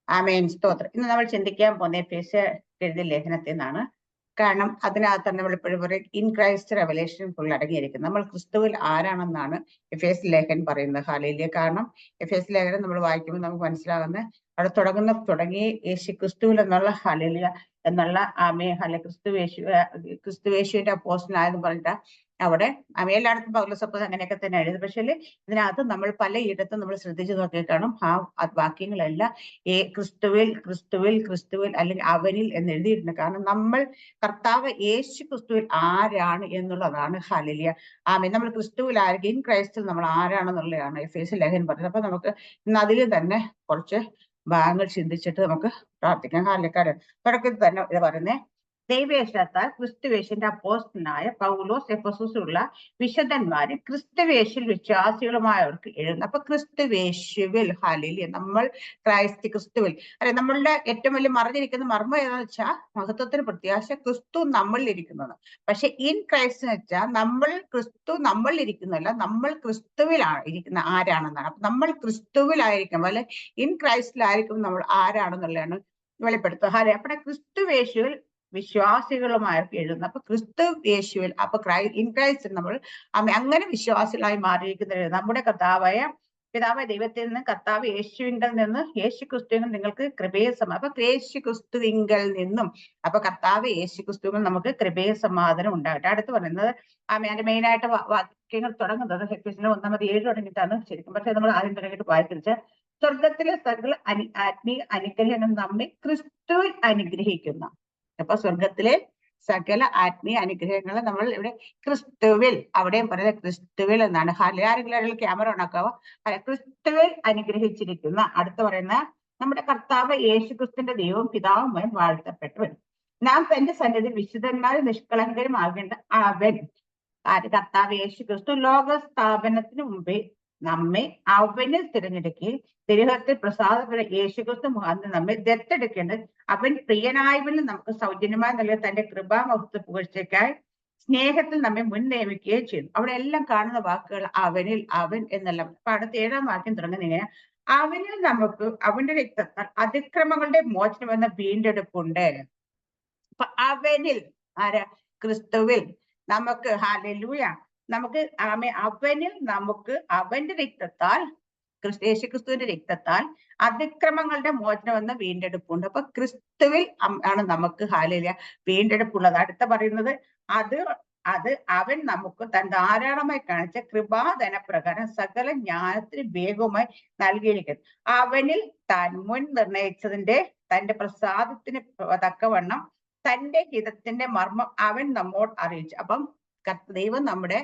ആമേൻ, സ്തോത്രം. ഇന്ന് നമ്മൾ ചിന്തിക്കാൻ പോകുന്ന എഫേസ്യർ എഴുതിയ ലേഖനത്തിൽ നിന്നാണ്. കാരണം അതിനകത്ത് നമ്മൾ എപ്പോഴും പറയും ഇൻ ക്രൈസ്റ്റ് റെവലേഷൻ ഫുൾ അടങ്ങിയിരിക്കുന്നത്. നമ്മൾ ക്രിസ്തുവിൽ ആരാണെന്നാണ് എഫേസ് ലേഖൻ പറയുന്നത്. ഹാലേലൂയ. കാരണം എഫേസ് ലേഖനം നമ്മൾ വായിക്കുമ്പോൾ നമുക്ക് മനസ്സിലാകുന്ന അവിടെ തുടങ്ങി യേശു ക്രിസ്തുവിൽ എന്നുള്ള ഹാലേലൂയ എന്നുള്ള ക്രിസ്തുവേശുവിന്റെ അപ്പോസ്റ്റലായെന്ന് പറഞ്ഞിട്ട് അവിടെ എല്ലായിടത്തും പൗലോസ് അങ്ങനെയൊക്കെ തന്നെ എഴുതി. പക്ഷേ ഇതിനകത്ത് നമ്മൾ പലയിടത്തും നമ്മൾ ശ്രദ്ധിച്ചു നോക്കി കാണും ആ വാക്യങ്ങളെല്ലാം ക്രിസ്തുവിൽ അല്ലെങ്കിൽ അവനിൽ എന്ന് എഴുതിയിട്ടുണ്ട്. കാരണം നമ്മൾ കർത്താവ് യേശു ക്രിസ്തുവിൽ ആരാണ് എന്നുള്ളതാണ് ഹല്ലേലൂയ. നമ്മൾ ക്രിസ്തുവിൽ ഇൻ ക്രൈസ്റ്റിൽ നമ്മൾ ആരാണെന്നുള്ളതാണ് എഫേസ്യ ലേഖനം പറഞ്ഞത്. അപ്പൊ നമുക്ക് ഇന്ന് അതിൽ തന്നെ കുറച്ച് ഭാഗങ്ങൾ ചിന്തിച്ചിട്ട് നമുക്ക് പ്രാർത്ഥിക്കാം. ഹാലേക്കാരൻ തുടക്കത്തിൽ തന്നെ ഇത് പറയുന്നേ, ദൈവേശത്താൽ ക്രിസ്തുവേശുവിന്റെ അപ്പോസ്തലനായ പൗലോസ് എഫെസോസിലുള്ള വിശുദ്ധന്മാരും ക്രിസ്തുവേശുവിൽ വിശ്വാസികളുമായവർക്ക് എഴുതുന്നു. അപ്പൊ ക്രിസ്തുവേശുവിൽ ഹല്ലേലൂയ, നമ്മൾ ക്രിസ്തുവിൽ നമ്മളുടെ ഏറ്റവും വലിയ മറിഞ്ഞിരിക്കുന്ന മർമ്മം ഏതാന്ന് വെച്ചാൽ മഹത്വത്തിന് പ്രത്യാശ ക്രിസ്തു നമ്മളിൽ ഇരിക്കുന്നത്. പക്ഷെ ഇൻ ക്രൈസ്റ്റ് എന്ന് വെച്ചാൽ ക്രിസ്തു നമ്മളിൽ ഇരിക്കുന്നല്ല, നമ്മൾ ക്രിസ്തുവിലാണ് ഇരിക്കുന്ന ആരാണെന്നാണ്. അപ്പൊ നമ്മൾ ക്രിസ്തുവിലായിരിക്കും അല്ലെ ഇൻ ക്രൈസ്റ്റിലായിരിക്കും നമ്മൾ ആരാണെന്നുള്ളതാണ് വെളിപ്പെടുത്തുക. അപ്പൊ ക്രിസ്തുവേശുവിൽ വിശ്വാസികളുമാർക്ക് എഴുതുന്നത്. അപ്പൊ ക്രിസ്തു യേശുവിൽ അപ്പൊ ഇൻ ക്രൈസ്റ്റ് നമ്മൾ അങ്ങനെ വിശ്വാസികളായി മാറിയിരിക്കുന്ന നമ്മുടെ പിതാവായ ദൈവത്തിൽ നിന്ന് കർത്താവ് യേശുവിങ്കിൽ നിന്ന് യേശു ക്രിസ്തുവിൽ നിങ്ങൾക്ക് കൃപയെ അപ്പൊ യേശു ക്രിസ്തുവിങ്കൽ നിന്നും അപ്പൊ കർത്താവ് യേശു ക്രിസ്തുവിൽ നമുക്ക് കൃപയെ സമാധാനം ഉണ്ടാകട്ടെ. അടുത്ത് പറയുന്നത് അതിന്റെ മെയിനായിട്ട് വാക്യങ്ങൾ തുടങ്ങുന്നത് എഫേസ്യർ 1:7 തുടങ്ങിയിട്ടാണ് ശരിക്കും. പക്ഷെ നമ്മൾ ആദ്യം തുടങ്ങിയിട്ട് വായിക്കുന്നത് സ്വർഗത്തിലെ സകല ആത്മീയ അനുഗ്രഹങ്ങൾ നമ്മെ ക്രിസ്തുവിൽ അനുഗ്രഹിക്കുന്ന. അപ്പൊ സ്വർഗത്തിലെ സകല ആത്മീയ അനുഗ്രഹങ്ങൾ നമ്മൾ ഇവിടെ ക്രിസ്തുവിൽ, അവിടെയും പറയുന്നത് ക്രിസ്തുവിൽ എന്നാണ്. ആരെങ്കിലും ക്യാമറ ഉണ്ടാക്കാവോ? ക്രിസ്തുവിൽ അനുഗ്രഹിച്ചിരിക്കുന്ന. അടുത്ത് പറയുന്ന നമ്മുടെ കർത്താവ് യേശു ക്രിസ്തുവിന്റെ ദൈവവും പിതാവുമായി വാഴ്ത്തപ്പെട്ടവൻ. നാം തന്റെ സന്നിധി വിശുദ്ധന്മാരും നിഷ്കളങ്കരും ആകേണ്ട അവൻ കർത്താവ് യേശു ക്രിസ്തു ലോക സ്ഥാപനത്തിന് മുമ്പേ നമ്മെ അവനിൽ തിരഞ്ഞെടുക്കുകയും തിരുഹത്തിൽ പ്രസാദപ്പെട്ട യേശുക്രിസ്തു മുഖാന്തരം നമ്മെ ദത്തെടുക്കേണ്ടത് അവൻ പ്രിയനായവനിൽ നമുക്ക് സൗജന്യമായി നൽകിയ തന്റെ കൃപാമഹത്വ പുകഴ്ചയ്ക്കായി സ്നേഹത്തിൽ നമ്മെ മുൻ നിയമിക്കുകയും ചെയ്തു. അവിടെ എല്ലാം കാണുന്ന വാക്കുകൾ അവനിൽ, അവൻ എന്നെല്ലാം. അപ്പൊ അടുത്ത 7-ാം വാക്യം തുടങ്ങുന്ന ഇങ്ങനെ, അവനിൽ നമുക്ക് അവന്റെ രക്തത്താൽ അതിക്രമങ്ങളുടെ മോചനം എന്ന വീണ്ടെടുപ്പുണ്ട്. അപ്പൊ അവനിൽ ക്രിസ്തുവിൽ നമുക്ക് ഹല്ലേലൂയ നമുക്ക് അവനിൽ നമുക്ക് അവന്റെ രക്തത്താൽ യേശുക്രിസ്തുവിന്റെ രക്തത്താൽ അതിക്രമങ്ങളുടെ മോചനം എന്ന വീണ്ടെടുപ്പുണ്ട്. അപ്പൊ ക്രിസ്തുവിൽ ആണ് നമുക്ക് ഹല്ലേലൂയ വീണ്ടെടുപ്പുള്ളത്. അടുത്ത പറയുന്നത് അത് അവൻ നമുക്ക് തൻ ധാരാളമായി കാണിച്ച കൃപാധനപ്രകാരം സകല ജ്ഞാനത്തിന് വേഗവുമായി നൽകിയിരിക്കുന്നു. അവനിൽ താൻ മുൻ നിർണയിച്ചതിന്റെ തന്റെ പ്രസാദത്തിന് തക്കവണ്ണം തന്റെ ഹിതത്തിന്റെ മർമ്മം അവൻ നമ്മോട് അറിയിച്ചു. അപ്പം ദൈവം നമ്മുടെ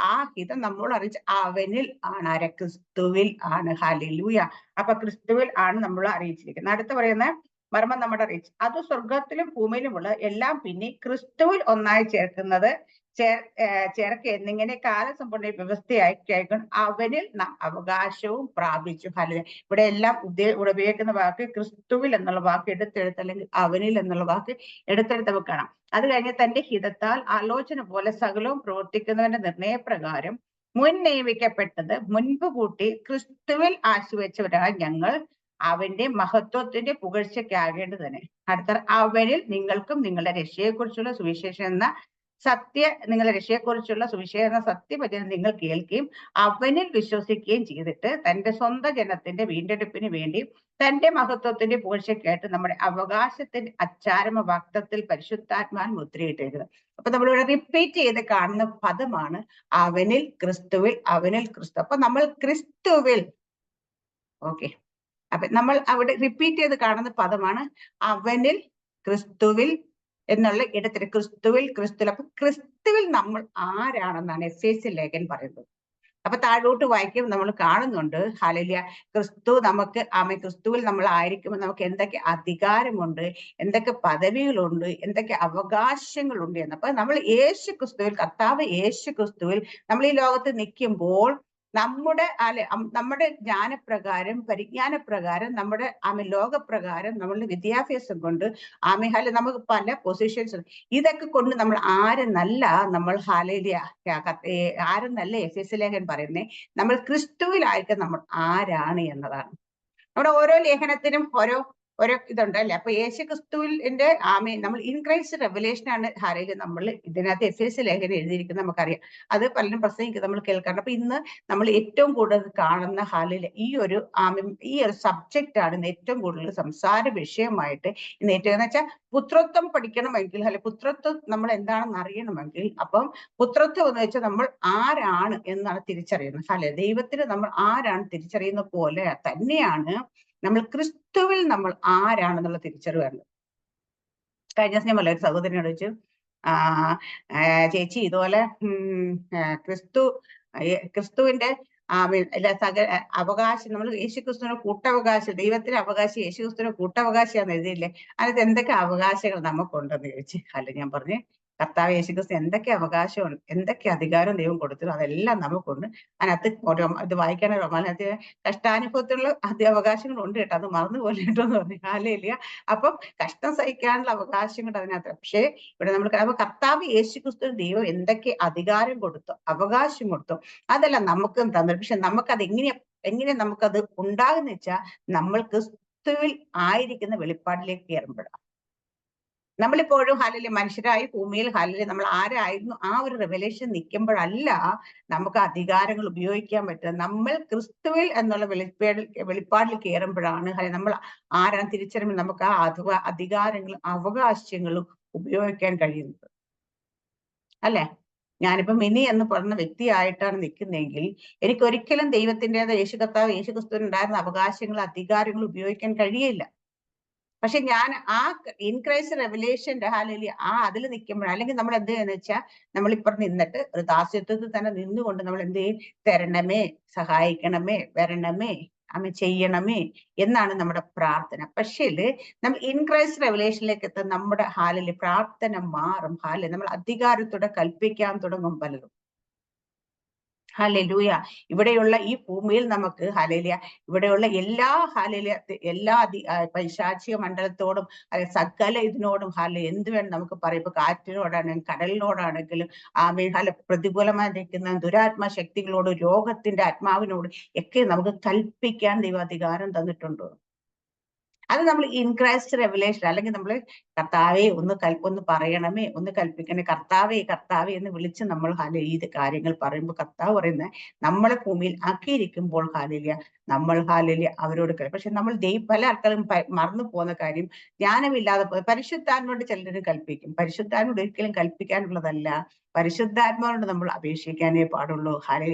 ആ ഹിതം നമ്മോട് അറിയിച്ച അവനിൽ ആണ് ക്രിസ്തുവിൽ ആണ്. ഹല്ലേലൂയ. അപ്പൊ ക്രിസ്തുവിൽ ആണ് നമ്മൾ അറിയിച്ചിരിക്കുന്നത്. അടുത്ത പറയുന്ന മർമ്മം നമ്മുടെ അറിയിച്ചു അത് സ്വർഗത്തിലും ഭൂമിയിലുമുള്ള എല്ലാം പിന്നെ ക്രിസ്തുവിൽ ഒന്നായി ചേർക്ക എന്നിങ്ങനെ കാലസമ്പൂർണ്ണ വ്യവസ്ഥയായി കേൾക്കണം അവനിൽ നാം അവകാശവും പ്രാപിച്ചു. ഹല്ലേലൂയ. ഇവിടെ എല്ലാം ഉപയോഗിക്കുന്ന വാക്ക് ക്രിസ്തുവിൽ എന്നുള്ള വാക്ക് എടുത്തെടുത്ത് അല്ലെങ്കിൽ അവനിൽ എന്നുള്ള വാക്ക് എടുത്തെടുത്ത് നമുക്ക് കാണാം. അത് കഴിഞ്ഞ് തന്റെ ഹിതത്താൽ ആലോചന പോലെ സകലവും പ്രവർത്തിക്കുന്നവന്റെ നിർണയപ്രകാരം മുൻ നിയമിക്കപ്പെട്ടത് മുൻപ് കൂട്ടി ക്രിസ്തുവിൽ ആശ്രയിച്ചവരായ ഞങ്ങൾ അവന്റെ മഹത്വത്തിന്റെ പുകഴ്ചയ്ക്കാകേണ്ടത് തന്നെ. അടുത്ത അവനിൽ നിങ്ങൾക്കും നിങ്ങളുടെ രക്ഷയെക്കുറിച്ചുള്ള സുവിശേഷം എന്ന നിങ്ങളുടെ രക്ഷയെക്കുറിച്ചുള്ള സുവിശേഷം എന്ന സത്യവചനം നിങ്ങൾ കേൾക്കുകയും അവനിൽ വിശ്വസിക്കുകയും ചെയ്തിട്ട് തന്റെ സ്വന്തം ജനത്തിന്റെ വീണ്ടെടുപ്പിന് വേണ്ടി തന്റെ മഹത്വത്തിന്റെ പുകഴ്ചയ്ക്കായിട്ട് നമ്മുടെ അവകാശത്തിന്റെ അച്ചാരമ വാക്തത്തിൽ പരിശുദ്ധാത്മാൻ മുദ്രയിട്ടിരിക്കുന്നത്. അപ്പൊ നമ്മളിവിടെ റിപ്പീറ്റ് ചെയ്ത് കാണുന്ന പദമാണ് അവനിൽ ക്രിസ്തുവിൽ, അവനിൽ ക്രിസ്തു. അപ്പൊ നമ്മൾ ക്രിസ്തുവിൽ, ഓക്കെ, അപ്പൊ നമ്മൾ അവിടെ റിപ്പീറ്റ് ചെയ്ത് കാണുന്ന പദമാണ് അവനിൽ ക്രിസ്തുവിൽ എന്നുള്ള ഇടത്തിൽ ക്രിസ്തുവിൽ. അപ്പൊ ക്രിസ്തുവിൽ നമ്മൾ ആരാണെന്നാണ് എഫേസ്യ ലേഖൻ പറയുന്നത്. അപ്പൊ താഴോട്ട് വായിക്കുമ്പോൾ നമ്മൾ കാണുന്നുണ്ട് ഹല്ലേലൂയ ക്രിസ്തു നമുക്ക് ക്രിസ്തുവിൽ നമ്മൾ ആയിരിക്കുമ്പോൾ നമുക്ക് എന്തൊക്കെ അധികാരമുണ്ട്, എന്തൊക്കെ പദവികളുണ്ട്, എന്തൊക്കെ അവകാശങ്ങളുണ്ട് എന്ന്. അപ്പൊ നമ്മൾ യേശു ക്രിസ്തുവിൽ, കർത്താവ് യേശു ക്രിസ്തുവിൽ നമ്മൾ ഈ ലോകത്ത് നിൽക്കുമ്പോൾ നമ്മുടെ ജ്ഞാനപ്രകാരം, പരിജ്ഞാനപ്രകാരം, നമ്മുടെ ലോകപ്രകാരം, നമ്മളുടെ വിദ്യാഭ്യാസം കൊണ്ട് നമുക്ക് പല പൊസിഷൻസ്, ഇതൊക്കെ കൊണ്ട് നമ്മൾ ആരെന്നല്ല നമ്മൾ ആരെന്നല്ല എഫെസ്യ ലേഖകൻ പറയുന്നത്, നമ്മൾ ക്രിസ്തുവിലായിട്ട് നമ്മൾ ആരാണ് എന്നതാണ്. നമ്മുടെ ഓരോ ലേഖനത്തിനും ഓരോ ഇതുണ്ട് അല്ലെ. അപ്പൊ യേശു ക്രിസ്തുവിന്റെ നമ്മൾ ഇൻ ക്രൈസ്റ്റ് റെവലേഷൻ ആണ് നമ്മൾ ഇതിനകത്ത് എഫെസ്യ ലേഖനം എഴുതിയിരിക്കുന്നത് നമുക്കറിയാം. അത് പലരും പ്രസംഗിക്കുന്നത് നമ്മൾ കേൾക്കാറുണ്ട്. അപ്പൊ ഇന്ന് നമ്മൾ ഏറ്റവും കൂടുതൽ കാണുന്ന ഈ ഒരു സബ്ജക്റ്റ് ആണ് ഇന്ന് ഏറ്റവും കൂടുതൽ സംസാര വിഷയമായിട്ട് ഇന്ന് ഏറ്റവും, എന്ന് വെച്ചാൽ പുത്രത്വം പഠിക്കണമെങ്കിൽ, അല്ലെ പുത്രത്വം നമ്മൾ എന്താണെന്ന് അറിയണമെങ്കിൽ, അപ്പം പുത്രത്വം എന്ന് വെച്ചാൽ നമ്മൾ ആരാണ് എന്നാണ് തിരിച്ചറിയുന്നത്. അല്ലെ, ദൈവത്തിന് നമ്മൾ ആരാണ് തിരിച്ചറിയുന്ന പോലെ തന്നെയാണ് നമ്മൾ ക്രിസ്തുവിൽ നമ്മൾ ആരാണെന്നുള്ള തിരിച്ചറിവാണ്. കഴിഞ്ഞ ദിവസം ഞാൻ ഒരു സഹോദരനോട് ചോദിച്ചു, ചേച്ചി ഇതുപോലെ ക്രിസ്തുവിന്റെ അവകാശം, നമ്മൾ യേശുക്രിസ്തുവിന്റെ കൂട്ടവകാശം, ദൈവത്തിന്റെ അവകാശം യേശുക്രിസ്തുവിന്റെ കൂട്ടവകാശിയാന്ന് എഴുതിയില്ലേ, അതിനകത്ത് എന്തൊക്കെ അവകാശങ്ങൾ നമുക്കുണ്ടെന്ന് ചോദിച്ചു. അല്ല, ഞാൻ പറഞ്ഞു, കർത്താവ് യേശുക്രിസ്തു എന്തൊക്കെ അവകാശമാണ്, എന്തൊക്കെ അധികാരം ദൈവം കൊടുത്തു, അതെല്ലാം നമുക്കുണ്ട്. അതിനകത്ത് ഇത് വായിക്കാനോ അതിനകത്ത് കഷ്ടാനുഭവത്തിലുള്ള അവകാശങ്ങളുണ്ട് കേട്ടോ, അത് മറന്നുപോലെ കേട്ടോ എന്ന് പറഞ്ഞു. ഹല്ലേലൂയ. അപ്പം കഷ്ടം സഹിക്കാനുള്ള അവകാശങ്ങൾ അതിനകത്ത്. പക്ഷേ ഇവിടെ നമ്മൾ കർത്താവ് യേശുക്രിസ്തു ദൈവം എന്തൊക്കെ അധികാരം കൊടുത്തു, അവകാശം കൊടുത്തു, അതെല്ലാം നമുക്കും തന്നു. പക്ഷെ നമുക്കത് എങ്ങനെ നമുക്കത് ഉണ്ടാകുന്ന വെച്ചാൽ നമ്മൾ ക്രിസ്തുവിൽ ആയിരിക്കുന്ന വെളിപ്പാടിലേക്ക് കയറുമ്പോഴാണ്. നമ്മളിപ്പോഴും മനുഷ്യരായി ഭൂമിയിൽ നമ്മൾ ആരായിരുന്നു ആ ഒരു റെവലേഷൻ നിൽക്കുമ്പോഴല്ല നമുക്ക് അധികാരങ്ങൾ ഉപയോഗിക്കാൻ പറ്റുന്നത്. നമ്മൾ ക്രിസ്തുവിൽ എന്നുള്ള വെളിപ്പാടിൽ കയറുമ്പോഴാണ് നമ്മൾ ആരാണ് തിരിച്ചറിയുമ്പോൾ നമുക്ക് ആ അധികാരങ്ങളും അവകാശങ്ങളും ഉപയോഗിക്കാൻ കഴിയുന്നത്. അല്ലെ, ഞാനിപ്പോ മിനി എന്ന് പറഞ്ഞ വ്യക്തിയായിട്ടാണ് നിൽക്കുന്നതെങ്കിൽ എനിക്ക് ഒരിക്കലും ദൈവത്തിൻ്റെത് യേശു ക്രിസ്തുവിന് ഉണ്ടായിരുന്ന അവകാശങ്ങൾ, അധികാരങ്ങൾ ഉപയോഗിക്കാൻ കഴിയില്ല. പക്ഷെ ഞാൻ ആ ഇൻ ക്രൈസ്റ്റ് റെവലേഷന്റെ അതിൽ നിൽക്കുമ്പോൾ, അല്ലെങ്കിൽ നമ്മൾ എന്ത് ചെയ്യുന്ന വെച്ചാൽ നമ്മളിപ്പുറം നിന്നിട്ട് ഒരു ദാസ്യത്വത്തിൽ തന്നെ നിന്നുകൊണ്ട് നമ്മൾ എന്ത് ചെയ്യും, തരണമേ, സഹായിക്കണമേ, വരണമേ, ചെയ്യണമേ എന്നാണ് നമ്മുടെ പ്രാർത്ഥന. പക്ഷേ നമ്മൾ ഇൻ ക്രൈസ്റ്റ് റെവലേഷനിലേക്ക് എത്തുന്ന നമ്മുടെ പ്രാർത്ഥന മാറും. നമ്മൾ അധികാരത്തോടെ കൽപ്പിക്കാൻ തുടങ്ങും പലതും. ഹല്ലേലൂയ. ഇവിടെയുള്ള ഈ ഭൂമിയിൽ നമുക്ക് ഇവിടെയുള്ള എല്ലാ പൈശാചിക മണ്ഡലത്തോടും സകല ഇതിനോടും എന്ത് വേണം നമുക്ക് പറയും. ഇപ്പൊ കാറ്റിനോടാണെങ്കിലും കടലിനോടാണെങ്കിലും പ്രതികൂലമായി നിൽക്കുന്ന ദുരാത്മ ശക്തികളോട്, രോഗത്തിന്റെ ആത്മാവിനോട് ഒക്കെ നമുക്ക് കൽപ്പിക്കാൻ ദൈവം അധികാരം തന്നിട്ടുണ്ട്. അത് നമ്മൾ ഇൻ ക്രൈസ്റ്റ് റെവലേഷൻ, അല്ലെങ്കിൽ നമ്മൾ കർത്താവെ ഒന്ന് പറയണമേ, ഒന്ന് കൽപ്പിക്കണേ, കർത്താവേ എന്ന് വിളിച്ച് നമ്മൾ ഈ കാര്യങ്ങൾ പറയുമ്പോൾ കർത്താവ് പറയുന്നത്, നമ്മളെ ഭൂമിയിൽ ആക്കിയിരിക്കുമ്പോൾ നമ്മൾ അവരോട് പക്ഷെ നമ്മൾ പല ആൾക്കാരും മറന്നു പോകുന്ന കാര്യം, ജ്ഞാനമില്ലാതെ പരിശുദ്ധാത്മാവോട് ചിലരും കൽപ്പിക്കും. പരിശുദ്ധാത്മാവോട് ഒരിക്കലും കൽപ്പിക്കാനുള്ളതല്ല, പരിശുദ്ധാത്മാവോട് നമ്മൾ അപേക്ഷിക്കാനേ പാടുള്ളൂ.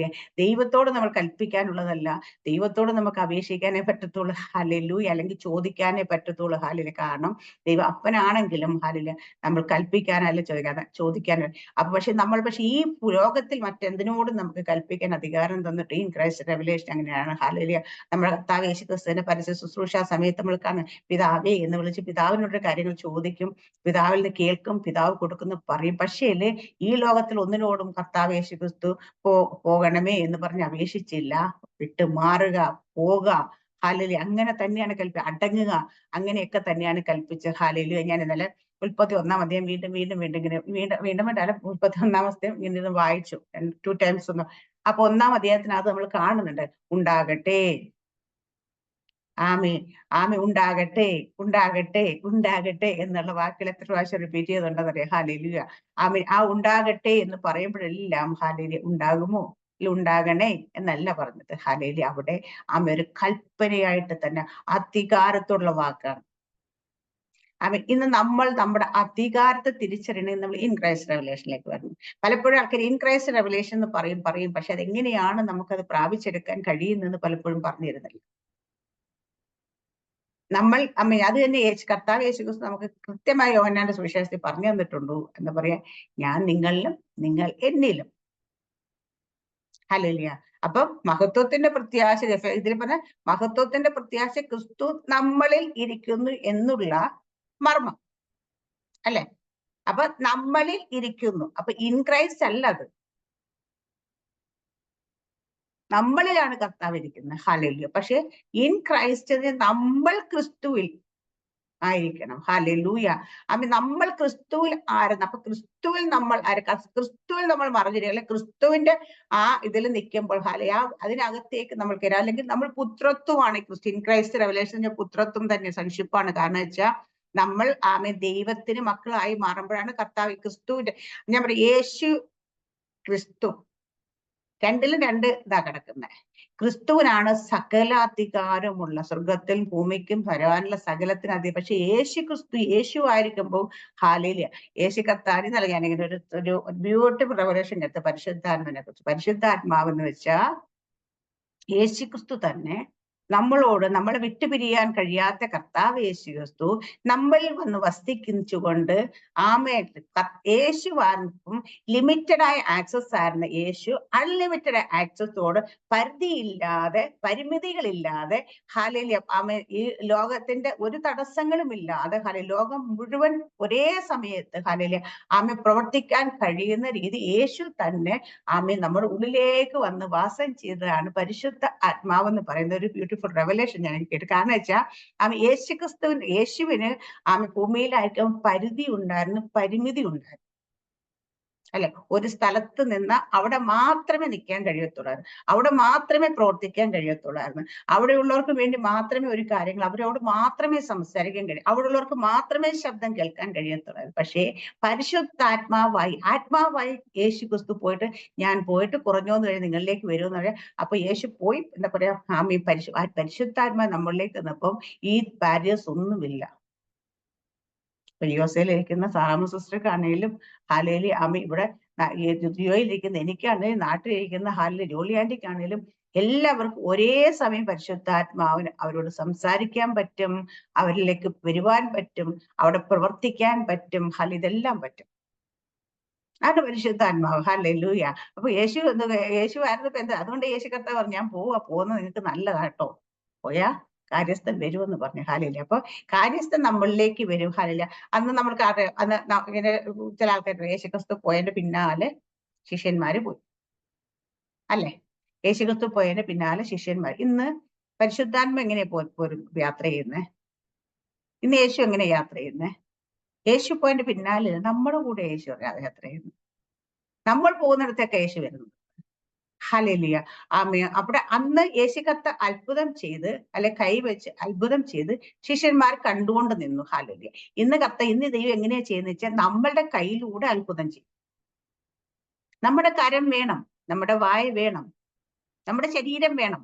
ദൈവത്തോട് നമ്മൾ കൽപ്പിക്കാനുള്ളതല്ല, ദൈവത്തോട് നമുക്ക് അപേക്ഷിക്കാനേ പറ്റത്തുള്ളൂ. ഹല്ലേലൂയ. അല്ലെങ്കിൽ ചോദിക്കാനേ പറ്റത്തുള്ളൂ. കാരണം ദൈവം അപ്പനാണെങ്കിലും നമ്മൾ കൽപ്പിക്കാനല്ല ചോദിക്കാനല്ല. പക്ഷെ ഈ ലോകത്തിൽ മറ്റെന്തിനോടും നമുക്ക് കൽപ്പിക്കാൻ അധികാരം തന്നിട്ട് ഇൻ ക്രൈസ്റ്റ് റെവലേഷൻ അങ്ങനെയാണ്. ഹല്ലേലൂയ. നമ്മുടെ കർത്താവ് യേശു ക്രിസ്തുവിന്റെ പരസ്യ ശുശ്രൂഷ സമയത്ത് നമ്മൾ കാണും, പിതാവേ എന്ന് വിളിച്ച് പിതാവിനോട് കാര്യങ്ങൾ ചോദിക്കും, പിതാവിൽ നിന്ന് കേൾക്കും, പിതാവ് കൊടുക്കുന്നു പറയും. പക്ഷേ ഈ ലോകത്തിൽ ഒന്നിനോടും കർത്താവ് യേശു ക്രിസ്തു പോകണമേ എന്ന് പറഞ്ഞ് അപേക്ഷിച്ചില്ല. വിട്ടു മാറുക, പോക, അങ്ങനെ തന്നെയാണ് അടങ്ങുക, അങ്ങനെയൊക്കെ തന്നെയാണ് കൽപ്പിച്ചത്. ഞാൻ ഇന്നലെ 31-ാം അധ്യായം വീണ്ടും ഇങ്ങനെ വീണ്ടും 31-ാം അധ്യായം ഇങ്ങനെ വായിച്ചു 2 times ഒന്നും. അപ്പൊ 1-ാം അധ്യായത്തിനകത്ത് നമ്മൾ കാണുന്നുണ്ട്, ഉണ്ടാകട്ടെ, ഉണ്ടാകട്ടെ, ഉണ്ടാകട്ടെ എന്നുള്ള വാക്കുകൾ എത്ര പ്രാവശ്യം റിപ്പീറ്റ് ചെയ്തുണ്ടെന്നറിയാം. ഹല്ലേലൂയ. ആ ഉണ്ടാകട്ടെ എന്ന് പറയുമ്പോഴെല്ലാം ഉണ്ടാകുമോ, ഉണ്ടാകണേ എന്നല്ല പറഞ്ഞത്. അവിടെ ഒരു കൽപ്പനയായിട്ട് തന്നെ അധികാരത്തോടുള്ള വാക്കാണ്. ഇന്ന് നമ്മൾ നമ്മുടെ അധികാരത്തെ തിരിച്ചറിയണമെങ്കിൽ നമ്മൾ ഇൻ ക്രൈസ്റ്റ് റെവലേഷനിലേക്ക് വരണം. പലപ്പോഴും ആൾക്കാർ ഇൻ ക്രൈസ്റ്റ് റെവലേഷൻ എന്ന് പറയും, പക്ഷെ അതെങ്ങനെയാണ് നമുക്കത് പ്രാപിച്ചെടുക്കാൻ കഴിയുന്നതെന്ന് പലപ്പോഴും പറഞ്ഞിരുന്നില്ല. നമ്മൾ അത് തന്നെ കർത്താവ് യേശു ക്രിസ്തു നമുക്ക് കൃത്യമായി യോഹന്നാന്റെ സുവിശേഷത്തിൽ പറഞ്ഞു തന്നിട്ടുണ്ടോ എന്ന് പറയാ, ഞാൻ നിങ്ങളിലും നിങ്ങൾ എന്നിലും. ഹല്ലേലൂയ. അപ്പം മഹത്വത്തിന്റെ പ്രത്യാശ, ഇതിൽ പറഞ്ഞ മഹത്വത്തിന്റെ പ്രത്യാശ ക്രിസ്തു നമ്മളിൽ ഇരിക്കുന്നു എന്നുള്ള മർമ്മം അല്ലെ. അപ്പൊ നമ്മളിൽ ഇരിക്കുന്നു, അപ്പൊ ഇൻ ക്രൈസ്റ്റ് അല്ല അത്. നമ്മളിലാണ് കർത്താവ് ഇരിക്കുന്നത്. ഹല്ലേലൂയ. പക്ഷെ ഇൻ ക്രൈസ്റ്റിന് നമ്മൾ ക്രിസ്തുവിൽ ആയിരിക്കണം. ഹല്ലേലൂയ. അപ്പൊ നമ്മൾ ക്രിസ്തുവിൽ ആരെന്ന്, അപ്പൊ ക്രിസ്തുവിൽ നമ്മൾ ക്രിസ്തുവിൽ നമ്മൾ മറിഞ്ഞിരിക്കുക, അല്ലെ ക്രിസ്തുവിന്റെ ആ ഇതിൽ നിൽക്കുമ്പോൾ അതിനകത്തേക്ക് നമ്മൾ കയറാം. അല്ലെങ്കിൽ നമ്മൾ പുത്രത്വമാണ് ക്രിസ്ത്യൻ ക്രൈസ്റ്റ് റെവലേഷന്റെ പുത്രത്വം തന്നെ സൺഷിപ്പാണ്. കാരണം വെച്ചാൽ നമ്മൾ ദൈവത്തിന് മക്കളായി മാറുമ്പോഴാണ് കർത്താവ് ക്രിസ്തുവിന്റെ, ഞാൻ പറയും യേശു ക്രിസ്തു രണ്ടിലും രണ്ട് ഇതാ കിടക്കുന്നത്. ക്രിസ്തുവിനാണ് സകല അധികാരമുള്ള, സ്വർഗത്തിൽ ഭൂമിക്കും വരാനുള്ള സകലത്തിന് അധികം. പക്ഷെ യേശു ആയിരിക്കുമ്പോൾ ഹാലേലിയ യേശു കർത്താവിനെ നൽകി. ഞാനിങ്ങനെ ഒരു ബ്യൂട്ടിഫുൾ റെവലേഷൻ എടുത്ത് പരിശുദ്ധാത്മാവിനെ കുറിച്ച്. പരിശുദ്ധാത്മാവെന്ന് വെച്ചാൽ യേശു ക്രിസ്തു തന്നെ നമ്മളെ വിട്ടുപിരിയാൻ കഴിയാത്ത കർത്താവ് യേശു ക്രിസ്തു നമ്മളിൽ വന്ന് വസിക്കുച്ചുകൊണ്ട് യേശുവാർക്കും ലിമിറ്റഡ് ആയ ആക്സസ് ആയിരുന്ന യേശു അൺലിമിറ്റഡ് ആക്സസോട് പരിധിയില്ലാതെ പരിമിതികളില്ലാതെ ഹല്ലേലൂയ ഈ ലോകത്തിന്റെ ഒരു തടസ്സങ്ങളും ഇല്ലാതെ ലോകം മുഴുവൻ ഒരേ സമയത്ത് ഹല്ലേലൂയ പ്രവർത്തിക്കാൻ കഴിയുന്ന രീതി യേശു തന്നെ നമ്മുടെ ഉള്ളിലേക്ക് വന്ന് വാസം ചെയ്തതാണ് പരിശുദ്ധ ആത്മാവെന്ന് പറയുന്ന ഒരു ബ്യൂട്ടിഫുൾ റെവലേഷൻ ഞാൻ കേട്ടു. കാരണം വെച്ചാൽ യേശുവിന് ഭൂമിയിലായിരിക്കും പരിധി ഉണ്ടായിരുന്നു, പരിമിതി ഉണ്ടായിരുന്നു, അല്ലെ. ഒരു സ്ഥലത്ത് നിന്ന് അവിടെ മാത്രമേ നിൽക്കാൻ കഴിയത്തുള്ളായിരുന്നു, അവിടെ മാത്രമേ പ്രവർത്തിക്കാൻ കഴിയത്തുള്ളായിരുന്നു, അവിടെയുള്ളവർക്ക് വേണ്ടി മാത്രമേ ഒരു കാര്യങ്ങൾ, അവരോട് മാത്രമേ സംസാരിക്കാൻ കഴിയും, അവിടെയുള്ളവർക്ക് മാത്രമേ ശബ്ദം കേൾക്കാൻ കഴിയത്തുള്ളായിരുന്നു. പക്ഷേ ആത്മാവായി യേശു ക്രിസ്തു പോയിട്ട്, ഞാൻ പോയിട്ട് കുറഞ്ഞോന്ന് കഴിഞ്ഞ് നിങ്ങളിലേക്ക് വരുമെന്ന് പറയാം. അപ്പൊ യേശു പോയി എന്താ പറയാ, പരിശുദ്ധാത്മാ നമ്മളിലേക്ക് വന്നപ്പം ഈ ബാരിയേഴ്സ് ഒന്നുമില്ല. യോസയിലിരിക്കുന്ന സാറാമ്മ സിസ്റ്റർക്കാണെങ്കിലും ഹാലേലി ഇവിടെ ജിയോയിലിരിക്കുന്ന എനിക്കാണെങ്കിലും നാട്ടിലിരിക്കുന്ന ഹാലിലെ ജോളി ആന്റിക്കാണെങ്കിലും എല്ലാവർക്കും ഒരേ സമയം പരിശുദ്ധാത്മാവിന് അവരോട് സംസാരിക്കാൻ പറ്റും, അവരിലേക്ക് വരുവാൻ പറ്റും, അവിടെ പ്രവർത്തിക്കാൻ പറ്റും. ഇതെല്ലാം പറ്റും. ആണ് പരിശുദ്ധാത്മാവ്. ഹല്ലേലൂയ. അപ്പൊ യേശു ആയിരുന്നു എന്താ, അതുകൊണ്ട് യേശു കർത്താവ് പറഞ്ഞു, ഞാൻ പോകുന്നത് നിങ്ങൾക്ക് നല്ലതാട്ടോ, പോയാ കാര്യസ്ഥൻ വരുമെന്ന് പറഞ്ഞു. ഹാലില്ല. അപ്പൊ കാര്യസ്ഥൻ നമ്മളിലേക്ക് വരും. ഹാലില്ല. അന്ന് നമ്മൾക്ക് അന്ന് ഇങ്ങനെ ചില ആൾക്കാർ യേശുക്രിസ്തു പോയതിന്റെ പിന്നാലെ ശിഷ്യന്മാര് പോയി, അല്ലെ. യേശുക്രിസ്തു പോയതിന്റെ പിന്നാലെ ശിഷ്യന്മാർ. ഇന്ന് പരിശുദ്ധാത്മ എങ്ങനെയാ യാത്ര ചെയ്യുന്നേ? ഇന്ന് യേശു എങ്ങനെ യാത്ര ചെയ്യുന്നേ? യേശു പോയതിന്റെ പിന്നാലെ നമ്മുടെ കൂടെ യേശു യാത്ര ചെയ്യുന്നു. നമ്മൾ പോകുന്നിടത്തൊക്കെ യേശു വരുന്നു. ഹല്ലേലൂയ. അവിടെ അന്ന് യേശു കർത്താവ് അത്ഭുതം ചെയ്ത് കൈവച്ച് അത്ഭുതം ചെയ്ത് ശിഷ്യന്മാർ കണ്ടുകൊണ്ട് നിന്നു. ഹല്ലേലൂയ. ഇന്ന് ദൈവം എങ്ങനെയാ ചെയ്യുന്നത് വെച്ചാൽ നമ്മളുടെ കയ്യിലൂടെ അത്ഭുതം ചെയ്യും. നമ്മുടെ കരം വേണം, നമ്മുടെ വായ വേണം, നമ്മുടെ ശരീരം വേണം.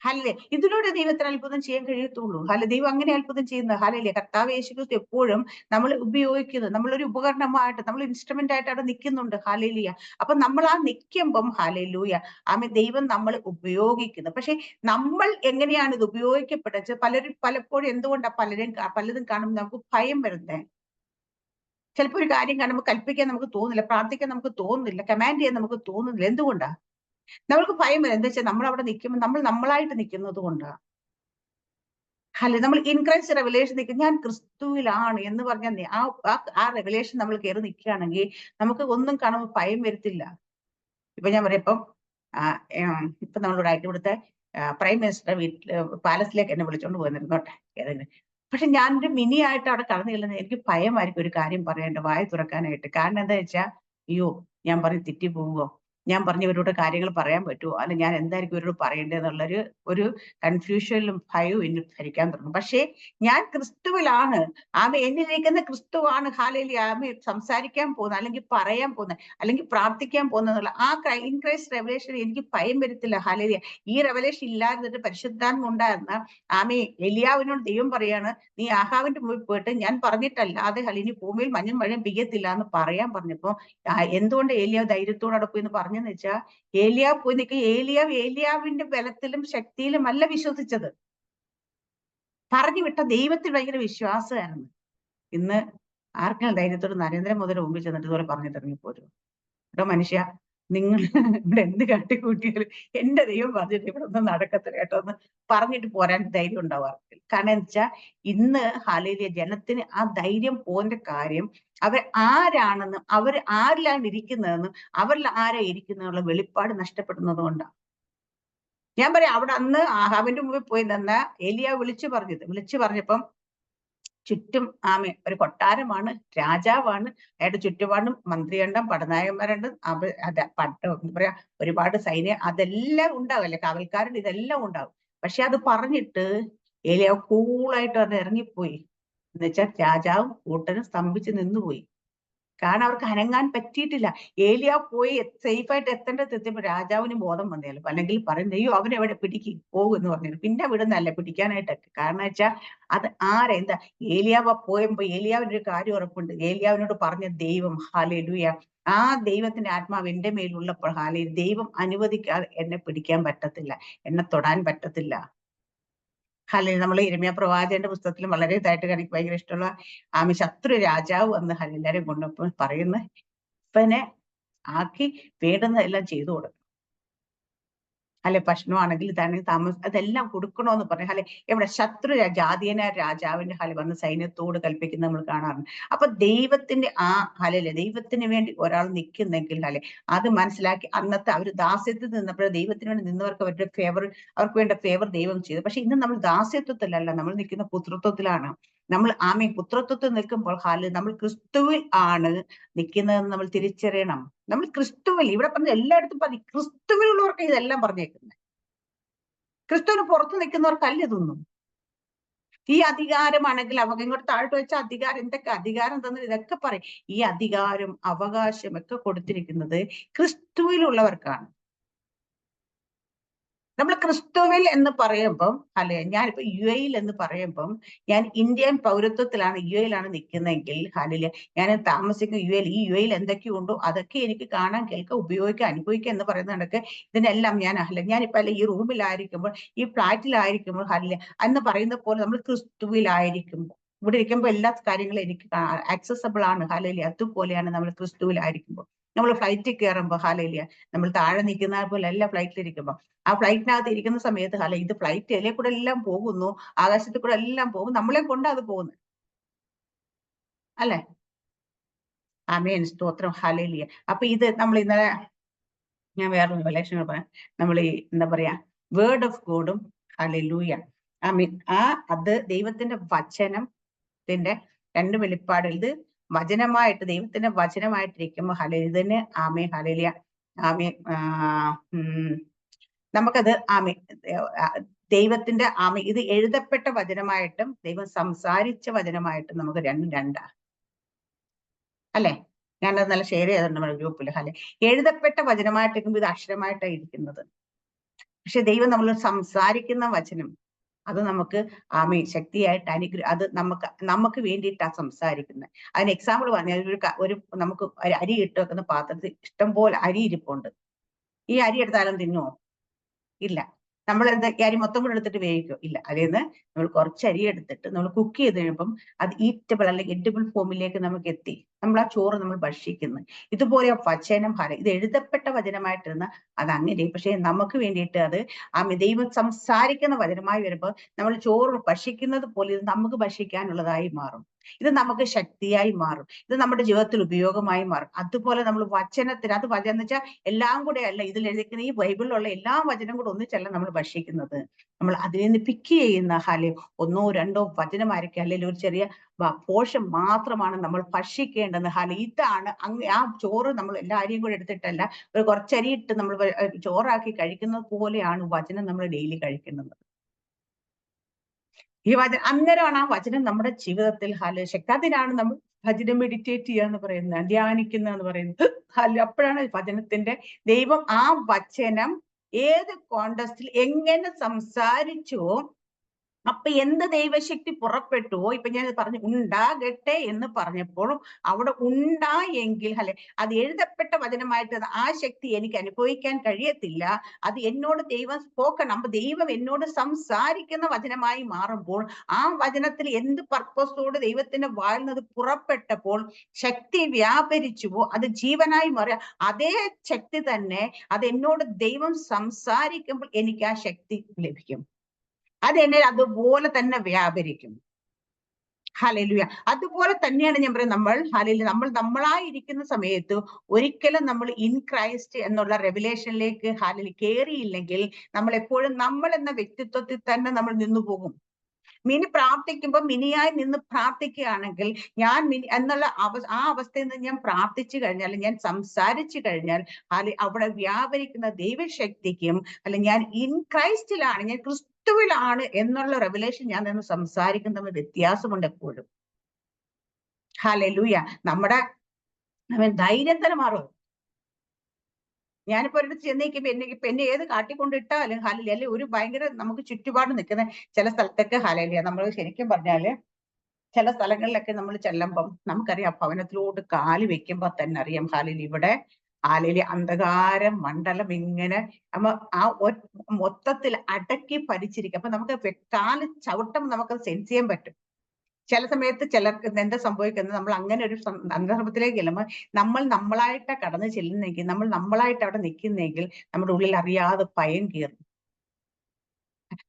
ഹല്ലെ ഇതിലൂടെ ദൈവത്തിന് അത്ഭുതം ചെയ്യാൻ കഴിയത്തുള്ളൂ. ദൈവം അങ്ങനെ അത്ഭുതം ചെയ്യുന്നത്. ഹല്ലേലൂയ. കർത്താവ് യേശു ക്രിസ്തു എപ്പോഴും നമ്മൾ ഉപയോഗിക്കുന്നത്, നമ്മളൊരു ഉപകരണമായിട്ട്, നമ്മൾ ഇൻസ്ട്രുമെന്റ് ആയിട്ട് അവിടെ നിൽക്കുന്നുണ്ട്. ഹല്ലേലൂയ. അപ്പൊ നമ്മൾ നിൽക്കുമ്പം ഹല്ലേലൂയ ദൈവം നമ്മൾ ഉപയോഗിക്കുന്നത്. പക്ഷെ നമ്മൾ എങ്ങനെയാണ് ഇത് ഉപയോഗിക്കപ്പെട്ടത്? പലപ്പോഴും എന്തുകൊണ്ടാ പലതും കാണുമ്പോൾ നമുക്ക് ഭയം വരുന്നത്? ചിലപ്പോൾ ഒരു കാര്യം കാണുമ്പോൾ കൽപ്പിക്കാൻ നമുക്ക് തോന്നുന്നില്ല, പ്രാർത്ഥിക്കാൻ നമുക്ക് തോന്നുന്നില്ല, കമാൻഡ് ചെയ്യാൻ നമുക്ക് തോന്നുന്നില്ല. എന്തുകൊണ്ടാ നമ്മൾക്ക് ഭയം വരും? എന്താ വെച്ചാൽ നമ്മൾ അവിടെ നിൽക്കുമ്പോൾ നമ്മൾ നമ്മളായിട്ട് നിൽക്കുന്നത് കൊണ്ടാണ്. നമ്മൾ ഇൻ ക്രൈസ്റ്റ് റെവലേഷൻ നിൽക്കും, ഞാൻ ക്രിസ്തുവിലാണ് എന്ന് പറഞ്ഞാൽ ആ റെവലേഷൻ നമ്മൾ കയറി നിൽക്കുകയാണെങ്കിൽ നമുക്ക് ഒന്നും കാണുമ്പോൾ ഭയം വരത്തില്ല. ഇപ്പൊ ഞാൻ പറയാം, ഇപ്പൊ നമ്മളിവിടെ ഇവിടുത്തെ പ്രൈം മിനിസ്റ്റർ പാലസിലേക്ക് എന്നെ വിളിച്ചോണ്ട് പോയിരുന്നോട്ടെ ഏതെങ്കിലും. പക്ഷെ ഞാനൊരു മിനി ആയിട്ട് അവിടെ കടന്നു ചെല്ലുന്നത് എനിക്ക് ഭയമായിരിക്കും ഒരു കാര്യം പറയേണ്ട, വായ തുറക്കാനായിട്ട്. കാരണം എന്താ വെച്ചാൽ, അയ്യോ ഞാൻ പറഞ്ഞ് തെറ്റി പോവുമോ, ഞാൻ പറഞ്ഞ ഇവരോട് കാര്യങ്ങൾ പറയാൻ പറ്റുമോ, അല്ല ഞാൻ എന്തായിരിക്കും ഇവരോട് പറയേണ്ടതെന്നുള്ളൊരു കൺഫ്യൂഷനിലും ഭയവും എന്നെ ഭരിക്കാൻ തുടങ്ങും. പക്ഷേ ഞാൻ ക്രിസ്തുവിലാണ്, എന്നിലിരിക്കുന്ന ക്രിസ്തുവാണ് ഹാലേലൂയ സംസാരിക്കാൻ പോകുന്നത്, അല്ലെങ്കിൽ പറയാൻ പോകുന്നത്, അല്ലെങ്കിൽ പ്രാർത്ഥിക്കാൻ പോകുന്നതെന്നുള്ള ഇൻ ക്രൈസ്റ്റ് റെവലേഷൻ എനിക്ക് ഭയം വരത്തില്ല. ഹാലേലൂയ. ഈ റെവലേഷൻ ഇല്ലാതിട്ട് പരിശുദ്ധാത്മ ഉണ്ടായിരുന്ന എലിയാവിനോട് ദൈവം പറയാണ്, നീ ആഹാവിന്റെ മുമ്പിൽ പോയിട്ട് ഞാൻ പറഞ്ഞിട്ടല്ലാതെ ഇനി ഭൂമിയിൽ മഞ്ഞും മഴയും പെയ്യത്തില്ല എന്ന് പറയാൻ പറഞ്ഞപ്പോ എന്തുകൊണ്ട് ഏലിയാവ് ധൈര്യത്തോടെ പോയി എന്ന് പറഞ്ഞെന്ന് വെച്ചാൽ, ഏലിയാവ് പോയി നിൽക്കുക, ഏലിയാവിന്റെ ബലത്തിലും ശക്തിയിലും അല്ല വിശ്വസിച്ചത്, പറഞ്ഞു വിട്ട ദൈവത്തിൽ ഭയങ്കര വിശ്വാസമായിരുന്നു. ഇന്ന് ആർക്കും ധൈര്യത്തോട് നരേന്ദ്രമോദിയുടെ മുമ്പിൽ ചെന്നിട്ട് ഇതുപോലെ പറഞ്ഞു തുടങ്ങിപ്പോരും, കേട്ടോ മനുഷ്യ, നിങ്ങൾ ഇവിടെ എന്ത് കാട്ടിക്കൂട്ടിയാലും എന്റെ ദൈവം പറഞ്ഞിട്ട് ഇവിടെ ഒന്നും നടക്കത്തില്ല കേട്ടോ എന്ന് പറഞ്ഞിട്ട് പോരാൻ ധൈര്യം ഉണ്ടാവാറില്ല. കാരണം എന്താ വെച്ചാൽ ഇന്ന് ഹാലേലൂയ ജനത്തിന് ആ ധൈര്യം പോന്റെ കാര്യം അവർ ആരാണെന്നും അവർ ആരിലാണ് ഇരിക്കുന്നതെന്നും അവരിൽ ആരാ ഇരിക്കുന്നതെന്നുള്ള വെളിപ്പാട് നഷ്ടപ്പെടുന്നത് കൊണ്ടാണ്. ഞാൻ പറയാം, അവിടെ അന്ന് ആഹാബിന്റെ മുമ്പിൽ പോയി നിന്ന് ഏലിയാവ് വിളിച്ചു പറഞ്ഞപ്പം ചുറ്റും ഒരു കൊട്ടാരമാണ്, രാജാവാണ്, അയാളുടെ ചുറ്റുപാടും മന്ത്രിയുണ്ടും പടനായകന്മാരുണ്ട്, എന്താ പറയാ ഒരുപാട് സൈന്യം, അതെല്ലാം ഉണ്ടാവില്ലേ, കാവൽക്കാരുണ്ട്, ഇതെല്ലാം ഉണ്ടാവും. പക്ഷെ അത് പറഞ്ഞിട്ട് ഏലിയാവ് കൂളായിട്ട് അത് ഇറങ്ങിപ്പോയി. എന്നുവെച്ചാൽ രാജാവും കൂട്ടനും സ്തംഭിച്ച് നിന്നുപോയി. കാരണം അവർക്ക് അനങ്ങാൻ പറ്റിയിട്ടില്ല. ഏലിയാവ് പോയി സേഫായിട്ട് എത്തേണ്ടത് എത്തിയപ്പോൾ രാജാവിന് ബോധം വന്നേലും, അല്ലെങ്കിൽ പറയുന്നത് അയ്യോ അവനെവിടെ പിടിക്കും പോകും എന്ന് പറഞ്ഞു. പിന്നെ വിടുന്നല്ല പിടിക്കാനായിട്ടൊക്കെ. കാരണം വെച്ചാൽ അത് എന്താ ഏലിയാവ് പോയപ്പോ ഏലിയാവിന്റെ ഒരു കാര്യം ഉറപ്പുണ്ട്. ഏലിയാവിനോട് പറഞ്ഞ ദൈവം, ഹല്ലേലൂയ, ആ ദൈവത്തിന്റെ ആത്മാവ് എന്റെ മേലുള്ളപ്പോൾ ദൈവം അനുവദിക്കാതെ എന്നെ പിടിക്കാൻ പറ്റത്തില്ല, എന്നെ തൊടാൻ പറ്റത്തില്ല. നമ്മൾ യിരെമ്യാ പ്രവാചകന്റെ പുസ്തകത്തിലും വളരെ ഇതായിട്ട് എനിക്ക് ഭയങ്കര ഇഷ്ടമുള്ള ശത്രു രാജാവ് വന്ന് എല്ലാവരെയും കൊണ്ടപ്പോൾ പറയുന്ന ഇപ്പനെ ആക്കി വേണ്ടുന്നതെല്ലാം ചെയ്തു കൊടുക്കും. ഭക്ഷണമാണെങ്കിൽ ഇതാണെങ്കിൽ അതെല്ലാം കൊടുക്കണോന്ന് പറഞ്ഞു. എവിടെ ശത്രു ജാതീയനായ രാജാവിന്റെ വന്ന് സൈന്യത്തോട് കൽപ്പിക്കുന്ന നമ്മൾ കാണാറുണ്ട്. അപ്പൊ ദൈവത്തിന്റെ ദൈവത്തിന് വേണ്ടി ഒരാൾ നിൽക്കുന്നെങ്കിൽ അത് മനസ്സിലാക്കി അന്നത്തെ അവർ ദാസ്യത്തിൽ നിന്നപ്പോൾ ദൈവത്തിന് വേണ്ടി നിന്നവർക്ക് അവർക്ക് വേണ്ട ഫേവർ ദൈവം ചെയ്തു. പക്ഷെ ഇന്ന് നമ്മൾ ദാസ്യത്വത്തിലല്ല, നമ്മൾ നിൽക്കുന്ന പുത്രത്വത്തിലാണ്. നമ്മൾ പുത്രത്വത്തിൽ നിൽക്കുമ്പോൾ നമ്മൾ ക്രിസ്തുവിൽ ആണ് നിൽക്കുന്നതെന്ന് നമ്മൾ തിരിച്ചറിയണം. നമ്മൾ ക്രിസ്തുവിൽ, ഇവിടെ പറഞ്ഞ എല്ലായിടത്തും പറഞ്ഞു ക്രിസ്തുവിലുള്ളവർക്ക് ഇതെല്ലാം പറഞ്ഞേക്കുന്നത്. ക്രിസ്തുവിന് പുറത്ത് നിൽക്കുന്നവർക്കല്ല ഇതൊന്നും. ഈ അധികാരമാണെങ്കിൽ അവർക്ക് ഇങ്ങോട്ട് താഴ്ത്തു വെച്ച അധികാരം, എന്തൊക്കെ അധികാരം തന്നത് ഇതൊക്കെ പറയും. ഈ അധികാരം അവകാശം ഒക്കെ കൊടുത്തിരിക്കുന്നത് ക്രിസ്തുവിലുള്ളവർക്കാണ്. നമ്മൾ ക്രിസ്തുവിൽ എന്ന് പറയുമ്പം ഞാനിപ്പോ UAE എന്ന് പറയുമ്പം ഞാൻ ഇന്ത്യൻ പൗരത്വത്തിലാണ്, UAE നിൽക്കുന്നതെങ്കിൽ ഞാൻ താമസിക്കുന്ന UAE എന്തൊക്കെയുണ്ടോ അതൊക്കെ എനിക്ക് കാണാൻ, കേൾക്കാം, ഉപയോഗിക്കാം, അനുഭവിക്കാം എന്ന് പറയുന്ന കണക്ക് ഇതിനെല്ലാം ഞാനിപ്പോ ഈ റൂമിലായിരിക്കുമ്പോൾ, ഈ ഫ്ലാറ്റിലായിരിക്കുമ്പോൾ എന്ന് പറയുന്ന പോലെ നമ്മൾ ക്രിസ്തുവിലായിരിക്കുമ്പോൾ, ഇവിടെ ഇരിക്കുമ്പോൾ എല്ലാ കാര്യങ്ങളും എനിക്ക് ആക്സസബിൾ ആണ്. അതുപോലെയാണ് നമ്മൾ ക്രിസ്തുവിലായിരിക്കുമ്പോൾ. നമ്മൾ ഫ്ലൈറ്റിൽ കയറുമ്പോൾ നമ്മൾ താഴെ നിൽക്കുന്ന പോലെ അല്ല ഫ്ലൈറ്റിലിരിക്കുമ്പോൾ. ആ ഫ്ലൈറ്റിനകത്ത് ഇരിക്കുന്ന സമയത്ത് ഇത് ഫ്ലൈറ്റ് ഇതിലെ കൂടെ എല്ലാം പോകുന്നു, ആകാശത്തിൽ കൂടെ എല്ലാം പോകും, നമ്മളെ കൊണ്ട് അത് പോകുന്നു അല്ലെ. ആമേൻ, സ്തോത്രം, ഹല്ലേലൂയ. അപ്പൊ ഇത് നമ്മൾ ഇന്നലെ ഞാൻ വേറൊരു റിവലേഷൻ പറയാം. നമ്മൾ എന്താ പറയാ വേർഡ് ഓഫ് ഗോഡും ഹല്ലേലൂയ, ആമേൻ, അത് ദൈവത്തിന്റെ വചനത്തിന്റെ രണ്ട് വെളിപ്പാട്. ഇത് വചനമായിട്ട്, ദൈവത്തിന്റെ വചനമായിട്ടിരിക്കുമ്പോൾ ഇതിന് ആമേ ഹല്ലേലൂയ, ആമേ നമുക്കത് ദൈവത്തിന്റെ ഇത് എഴുതപ്പെട്ട വചനമായിട്ടും ദൈവം സംസാരിച്ച വചനമായിട്ടും നമുക്ക് രണ്ടാ അല്ലെ. ഞാനത് നല്ല ഷെയർ ചെയ്തിട്ടുണ്ട് നമ്മുടെ ഗ്രൂപ്പിൽ. എഴുതപ്പെട്ട വചനമായിട്ടിരിക്കുമ്പോൾ ഇത് അക്ഷരമായിട്ടാണ് ഇരിക്കുന്നത്. പക്ഷെ ദൈവം നമ്മൾ സംസാരിക്കുന്ന വചനം അത് നമുക്ക് ശക്തിയായിട്ട് അത് നമുക്ക് വേണ്ടിയിട്ടാണ് സംസാരിക്കുന്നത്. അതിന് എക്സാമ്പിൾ പറഞ്ഞാൽ നമുക്ക് അരി ഇട്ട് വെക്കുന്ന പാത്രത്തിൽ ഇഷ്ടംപോലെ അരി ഇരിപ്പുണ്ട്. ഈ അരി എടുത്താലും തിന്നുമോ? ഇല്ല. നമ്മൾ ഈ അരി മൊത്തം കൂടെ എടുത്തിട്ട് വേവിക്കോ? ഇല്ല. അതിന്ന് നമ്മൾ കുറച്ച് അരി എടുത്തിട്ട് നമ്മൾ കുക്ക് ചെയ്ത് കഴിയുമ്പം അത് ഈറ്റബിൾ അല്ലെങ്കിൽ എഡിബിൾ ഫോമിലേക്ക് നമുക്ക് എത്തി നമ്മൾ ആ ചോറ് നമ്മൾ ഭക്ഷിക്കുന്നു. ഇതുപോലെ വചനം ഇത് എഴുതപ്പെട്ട വചനമായിട്ടിരുന്ന അത് അങ്ങനെ. പക്ഷെ നമുക്ക് വേണ്ടിയിട്ട് അത് ദൈവം സംസാരിക്കുന്ന വചനമായി വരുമ്പോൾ നമ്മൾ ചോറ് ഭക്ഷിക്കുന്നത് പോലെ ഇത് നമുക്ക് ഭക്ഷിക്കാനുള്ളതായി മാറും. ഇത് നമുക്ക് ശക്തിയായി മാറും. ഇത് നമ്മുടെ ജീവിതത്തിൽ ഉപയോഗമായി മാറും. അതുപോലെ നമ്മൾ വചനത്തിന്, അത് വചനം എന്ന് വെച്ചാൽ എല്ലാം കൂടെ അല്ല, ഇതിൽ എഴുതിക്കുന്ന ഈ ബൈബിളിലുള്ള എല്ലാ വചനം കൂടെ ഒന്നിച്ചല്ല നമ്മൾ ഭക്ഷിക്കുന്നത്. നമ്മൾ അതിൽ നിന്ന് പിക്ക് ചെയ്യുന്ന ഒന്നോ രണ്ടോ വചനമായിരിക്കും, അല്ലെങ്കിൽ ഒരു ചെറിയ പോഷൻ മാത്രമാണ് നമ്മൾ ഭക്ഷിക്കേണ്ടത്. ഇതാണ് ആ ചോറ് നമ്മൾ എല്ലാ അരിയും കൂടെ എടുത്തിട്ടല്ല, ഒരു കുറച്ചരി ഇട്ട് നമ്മൾ ചോറാക്കി കഴിക്കുന്നത് പോലെയാണ് വചനം നമ്മൾ ഡെയിലി കഴിക്കുന്നത്. ഈ അന്നേരമാണ് ആ വചനം നമ്മുടെ ജീവിതത്തിൽ ശക്തി. അതിനാണ് നമ്മൾ ഭജനം മെഡിറ്റേറ്റ് ചെയ്യുക എന്ന് പറയുന്നത്, ധ്യാനിക്കുന്ന എന്ന് പറയുന്നത്. അപ്പോഴാണ് വചനത്തിന്റെ ദൈവം ആ വചനം ഏത് കോണ്ടസ്റ്റിൽ എങ്ങനെ സംസാരിച്ചോ, അപ്പൊ എന്ത് ദൈവശക്തി പുറപ്പെട്ടുവോ, ഇപ്പൊ ഞാൻ പറഞ്ഞു ഉണ്ടാകട്ടെ എന്ന് പറഞ്ഞപ്പോഴും അവിടെ ഉണ്ടായെങ്കിൽ അത് എഴുതപ്പെട്ട വചനമായിട്ട് ആ ശക്തി എനിക്ക് അനുഭവിക്കാൻ കഴിയത്തില്ല. അത് എന്നോട് ദൈവം സ്പോക്കൺ, അപ്പൊ ദൈവം എന്നോട് സംസാരിക്കുന്ന വചനമായി മാറുമ്പോൾ ആ വചനത്തിൽ എന്ത് പർപ്പസോട് ദൈവത്തിന്റെ വാഴുന്നത് പുറപ്പെട്ടപ്പോൾ ശക്തി വ്യാപരിച്ചുവോ, അത് ജീവനായി മാറിയ അതേ ശക്തി തന്നെ അത് എന്നോട് ദൈവം സംസാരിക്കുമ്പോൾ എനിക്ക് ആ ശക്തി ലഭിക്കും. അതെന്നെ അതുപോലെ തന്നെ വ്യാപരിക്കും. ഹല്ലേലൂയ. അതുപോലെ തന്നെയാണ് ഞാൻ പറയുന്നത്, നമ്മൾ നമ്മളായിരിക്കുന്ന സമയത്ത് ഒരിക്കലും നമ്മൾ ഇൻ ക്രൈസ്റ്റ് എന്നുള്ള റെവലേഷനിലേക്ക് കേറിയില്ലെങ്കിൽ നമ്മൾ എപ്പോഴും നമ്മൾ എന്ന വ്യക്തിത്വത്തിൽ തന്നെ നമ്മൾ നിന്നു പോകും. മിനി പ്രാർത്ഥിക്കുമ്പോൾ മിനിയായി നിന്ന് പ്രാർത്ഥിക്കുകയാണെങ്കിൽ ഞാൻ മിനി എന്നുള്ള ആ അവസ്ഥയിൽ നിന്ന് ഞാൻ പ്രാർത്ഥിച്ചു കഴിഞ്ഞാൽ, ഞാൻ സംസാരിച്ചു കഴിഞ്ഞാൽ, അവിടെ വ്യാപരിക്കുന്ന ദൈവശക്തിക്കും ഞാൻ ഇൻ ക്രൈസ്റ്റിലാണ്, ഞാൻ ക്രിസ്തുവിലാണ് എന്നുള്ള റെവലേഷൻ ഞാൻ നിന്ന് സംസാരിക്കുന്ന വ്യത്യാസമുണ്ട് എപ്പോഴും. ഹല്ലേലൂയ. നമ്മുടെ ധൈര്യം തന്നെ മാറും. ഞാനിപ്പോ ഒരിടത്ത് ചെന്നേക്കുമ്പോ എന്നെ ഏത് കാട്ടിക്കൊണ്ടിട്ടാലും ഹല്ലേലൂയ, അല്ലെ ഒരു ഭയങ്കര നമുക്ക് ചുറ്റുപാട് നിൽക്കുന്ന ചില സ്ഥലത്തൊക്കെ ഹല്ലേലൂയ, നമ്മൾ ശരിക്കും പറഞ്ഞാല് ചില സ്ഥലങ്ങളിലൊക്കെ നമ്മൾ ചെല്ലുമ്പം നമുക്കറിയാം, ഭവനത്തിലോട്ട് കാല് വെക്കുമ്പോ തന്നെ അറിയാം ഹല്ലേലൂയ, ഇവിടെ ഹല്ലേലൂയ അന്ധകാരം മണ്ഡലം ഇങ്ങനെ മൊത്തത്തിൽ അടക്കി ഭരിച്ചിരിക്കും. അപ്പൊ നമുക്ക് കാല് ചവിട്ടുമ്പോൾ നമുക്കത് സെൻസ് ചെയ്യാൻ പറ്റും. ചില സമയത്ത് ചിലർക്ക് എന്താ സംഭവിക്കുന്നത്, നമ്മൾ അങ്ങനെ ഒരു സന്ദർഭത്തിലേക്ക് ചെല്ലുമ്പോൾ നമ്മളായിട്ട് കടന്നു ചെല്ലുന്നെങ്കിൽ, നമ്മളായിട്ട് അവിടെ നിൽക്കുന്നെങ്കിൽ നമ്മുടെ ഉള്ളിൽ അറിയാതെ ഭയം കയറും.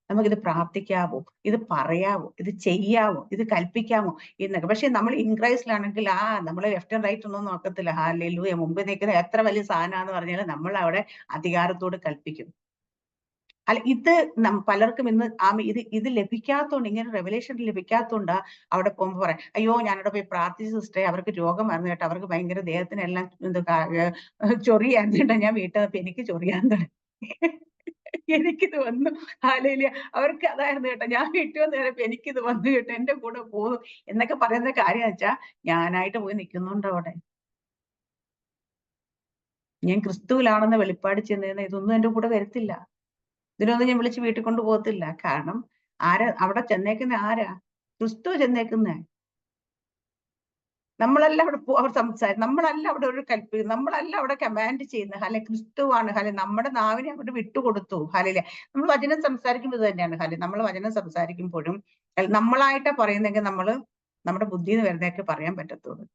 നമുക്കിത് പ്രാർത്ഥിക്കാവോ, ഇത് പറയാവോ, ഇത് ചെയ്യാവോ, ഇത് കൽപ്പിക്കാമോ എന്നൊക്കെ. പക്ഷെ നമ്മൾ ഇൻ ക്രൈസ്റ്റിലാണെങ്കിൽ നമ്മൾ ലെഫ്റ്റ് ആൻഡ് റൈറ്റ് ഒന്നും നോക്കത്തില്ല. ഹല്ലേലൂയ, മുമ്പ് നിൽക്കുന്ന എത്ര വലിയ സാധനമാണെന്ന് പറഞ്ഞാൽ നമ്മൾ അവിടെ അധികാരത്തോട് കൽപ്പിക്കും. അല്ല, ഇത് പലർക്കും ഇന്ന് ഇത് ലഭിക്കാത്തോണ്ട്, ഇങ്ങനെ റെവലേഷൻ ലഭിക്കാത്തോണ്ടാ അവിടെ പോകുമ്പോ പറയാം, അയ്യോ ഞാനവിടെ പോയി പ്രാർത്ഥിച്ച സിസ്റ്ററെ, അവർക്ക് രോഗം വന്നു കേട്ടോ, അവർക്ക് ഭയങ്കര ദേഹത്തിനെല്ലാം ചൊറിയായിരുന്നു, ഞാൻ വീട്ടിൽ വന്നപ്പോ എനിക്ക് ചൊറിയാൻ തുടങ്ങി, എനിക്കിത് വന്നു. ഹല്ലേലൂയ, അവർക്ക് അതായിരുന്നു കേട്ടോ, ഞാൻ വീട്ടിൽ വന്ന് കഴിഞ്ഞപ്പോ എനിക്കിത് വന്നു കേട്ടോ, എന്റെ കൂടെ പോകുന്നു എന്നൊക്കെ പറയുന്ന കാര്യം വെച്ചാ ഞാനായിട്ട് പോയി നിൽക്കുന്നുണ്ട് അവിടെ. ഞാൻ ക്രിസ്തുവിലാണെന്ന് വെളിപ്പാട് ചെന്ന് ഇതൊന്നും എന്റെ കൂടെ വരത്തില്ല. ഇതിനൊന്നും ഞാൻ വിളിച്ച് വീട്ടിൽ കൊണ്ട് പോകത്തില്ല. കാരണം അവിടെ ചെന്നേക്കുന്ന ആരാ? ക്രിസ്തു ചെന്നേക്കുന്നേ. നമ്മളല്ല അവിടെ അവർ നമ്മളല്ല അവിടെ ഒരു നമ്മളല്ല അവിടെ കമാൻഡ് ചെയ്യുന്നത്. ക്രിസ്തുവാണ്. നമ്മുടെ നാവിനെ അവിടെ വിട്ടുകൊടുത്തു. നമ്മൾ വചനം സംസാരിക്കുമ്പോൾ ഇത് തന്നെയാണ്. നമ്മൾ വചനം സംസാരിക്കുമ്പോഴും നമ്മളായിട്ടാ പറയുന്നെങ്കിൽ നമ്മുടെ ബുദ്ധിന്ന് വരുന്നതൊക്കെ പറയാൻ പറ്റത്തുള്ളൂ.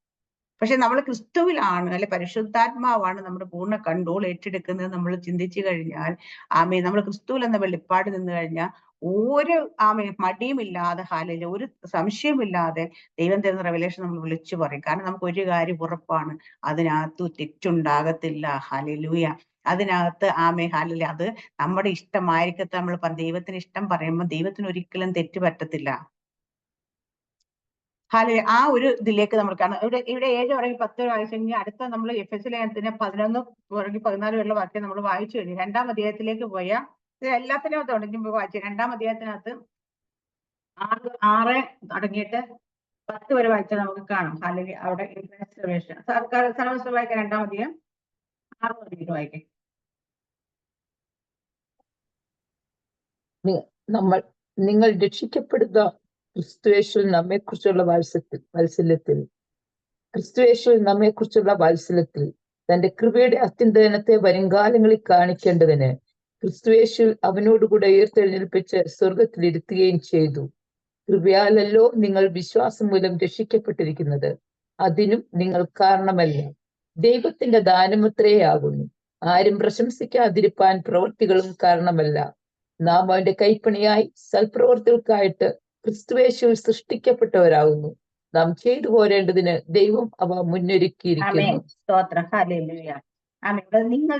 പക്ഷെ നമ്മൾ ക്രിസ്തുവിലാണ്, പരിശുദ്ധാത്മാവാണ് നമ്മുടെ പൂർണ്ണ കൺട്രോൾ ഏറ്റെടുക്കുന്നത് നമ്മൾ ചിന്തിച്ചു കഴിഞ്ഞാൽ, നമ്മൾ ക്രിസ്തുവിൽ എന്ന വെളിപ്പാട് നിന്ന് കഴിഞ്ഞാൽ ഒരു മടിയുമില്ലാതെ, ഒരു സംശയമില്ലാതെ ദൈവം തരുന്ന റെവലേഷൻ നമ്മൾ വിളിച്ചു പറയും. കാരണം നമുക്ക് ഒരു കാര്യം ഉറപ്പാണ്, അതിനകത്ത് തെറ്റുണ്ടാകത്തില്ല. ഹല്ലേലൂയ. അതിനകത്ത് ഹല്ലേലൂയ, അത് നമ്മുടെ ഇഷ്ടമായിരിക്കത്തെ. നമ്മൾ ദൈവത്തിന് ഇഷ്ടം പറയുമ്പോൾ ദൈവത്തിന് ഒരിക്കലും തെറ്റ് പറ്റത്തില്ല. ആ ഒരു ഇതിലേക്ക് നമ്മൾ കാണാം. ഇവിടെ 7 തുടങ്ങി 10 വായിച്ചു കഴിഞ്ഞാൽ അടുത്ത നമ്മൾ എഫെസ്യ ലേഖനത്തിന് 11 തുടങ്ങി 14 വരെയുള്ള വാക്യം നമ്മൾ വായിച്ചു കഴിഞ്ഞു. 2-ാം അധ്യായത്തിലേക്ക് പോയാൽ ഇത് എല്ലാത്തിനും തുടങ്ങി വായിച്ചു. 2-ാം അധ്യായത്തിനകത്ത് 6 തുടങ്ങിയിട്ട് 10 വരെ വായിച്ചാൽ നമുക്ക് കാണാം. അല്ലെങ്കിൽ അവിടെ സർവസ്വ വായിക്കാം. 2-ാം അധ്യായം 6 തുടങ്ങിയിട്ട് വായിക്കാം. നിങ്ങൾ രക്ഷിക്കപ്പെടുക ക്രിസ്തുയേശുവിൽ നമ്മെക്കുറിച്ചുള്ള വാത്സല്യത്തിൽ തന്റെ കൃപയുടെ അത്യന്തനത്തെ വരുംകാലങ്ങളിൽ കാണിക്കേണ്ടതിന് ക്രിസ്തുയേശുവിൽ അവനോടുകൂടെ ഉയർത്തെഴുന്നേൽപ്പിച്ച് സ്വർഗത്തിലിരുത്തുകയും ചെയ്തു. കൃപയാലല്ലോ നിങ്ങൾ വിശ്വാസം മൂലം രക്ഷിക്കപ്പെട്ടിരിക്കുന്നത്. അതിനും നിങ്ങൾ കാരണമല്ല, ദൈവത്തിന്റെ ദാനമത്രേയാകുന്നു. ആരും പ്രശംസിക്കാതിരിപ്പാൻ പ്രവൃത്തികളും കാരണമല്ല. നാം അവന്റെ കൈപ്പണിയായി സൽപ്രവർത്തികൾക്കായിട്ട് ക്രിസ്തുയേശുവിൽ സൃഷ്ടിക്കപ്പെട്ടവരാകുന്നു. നാം ചെയ്തു പോരേണ്ടതിന് ദൈവം അവ മുന്നൊരുക്കിയിരിക്കുന്നു. സ്തോത്രം. ഹല്ലേലൂയ. നിങ്ങൾ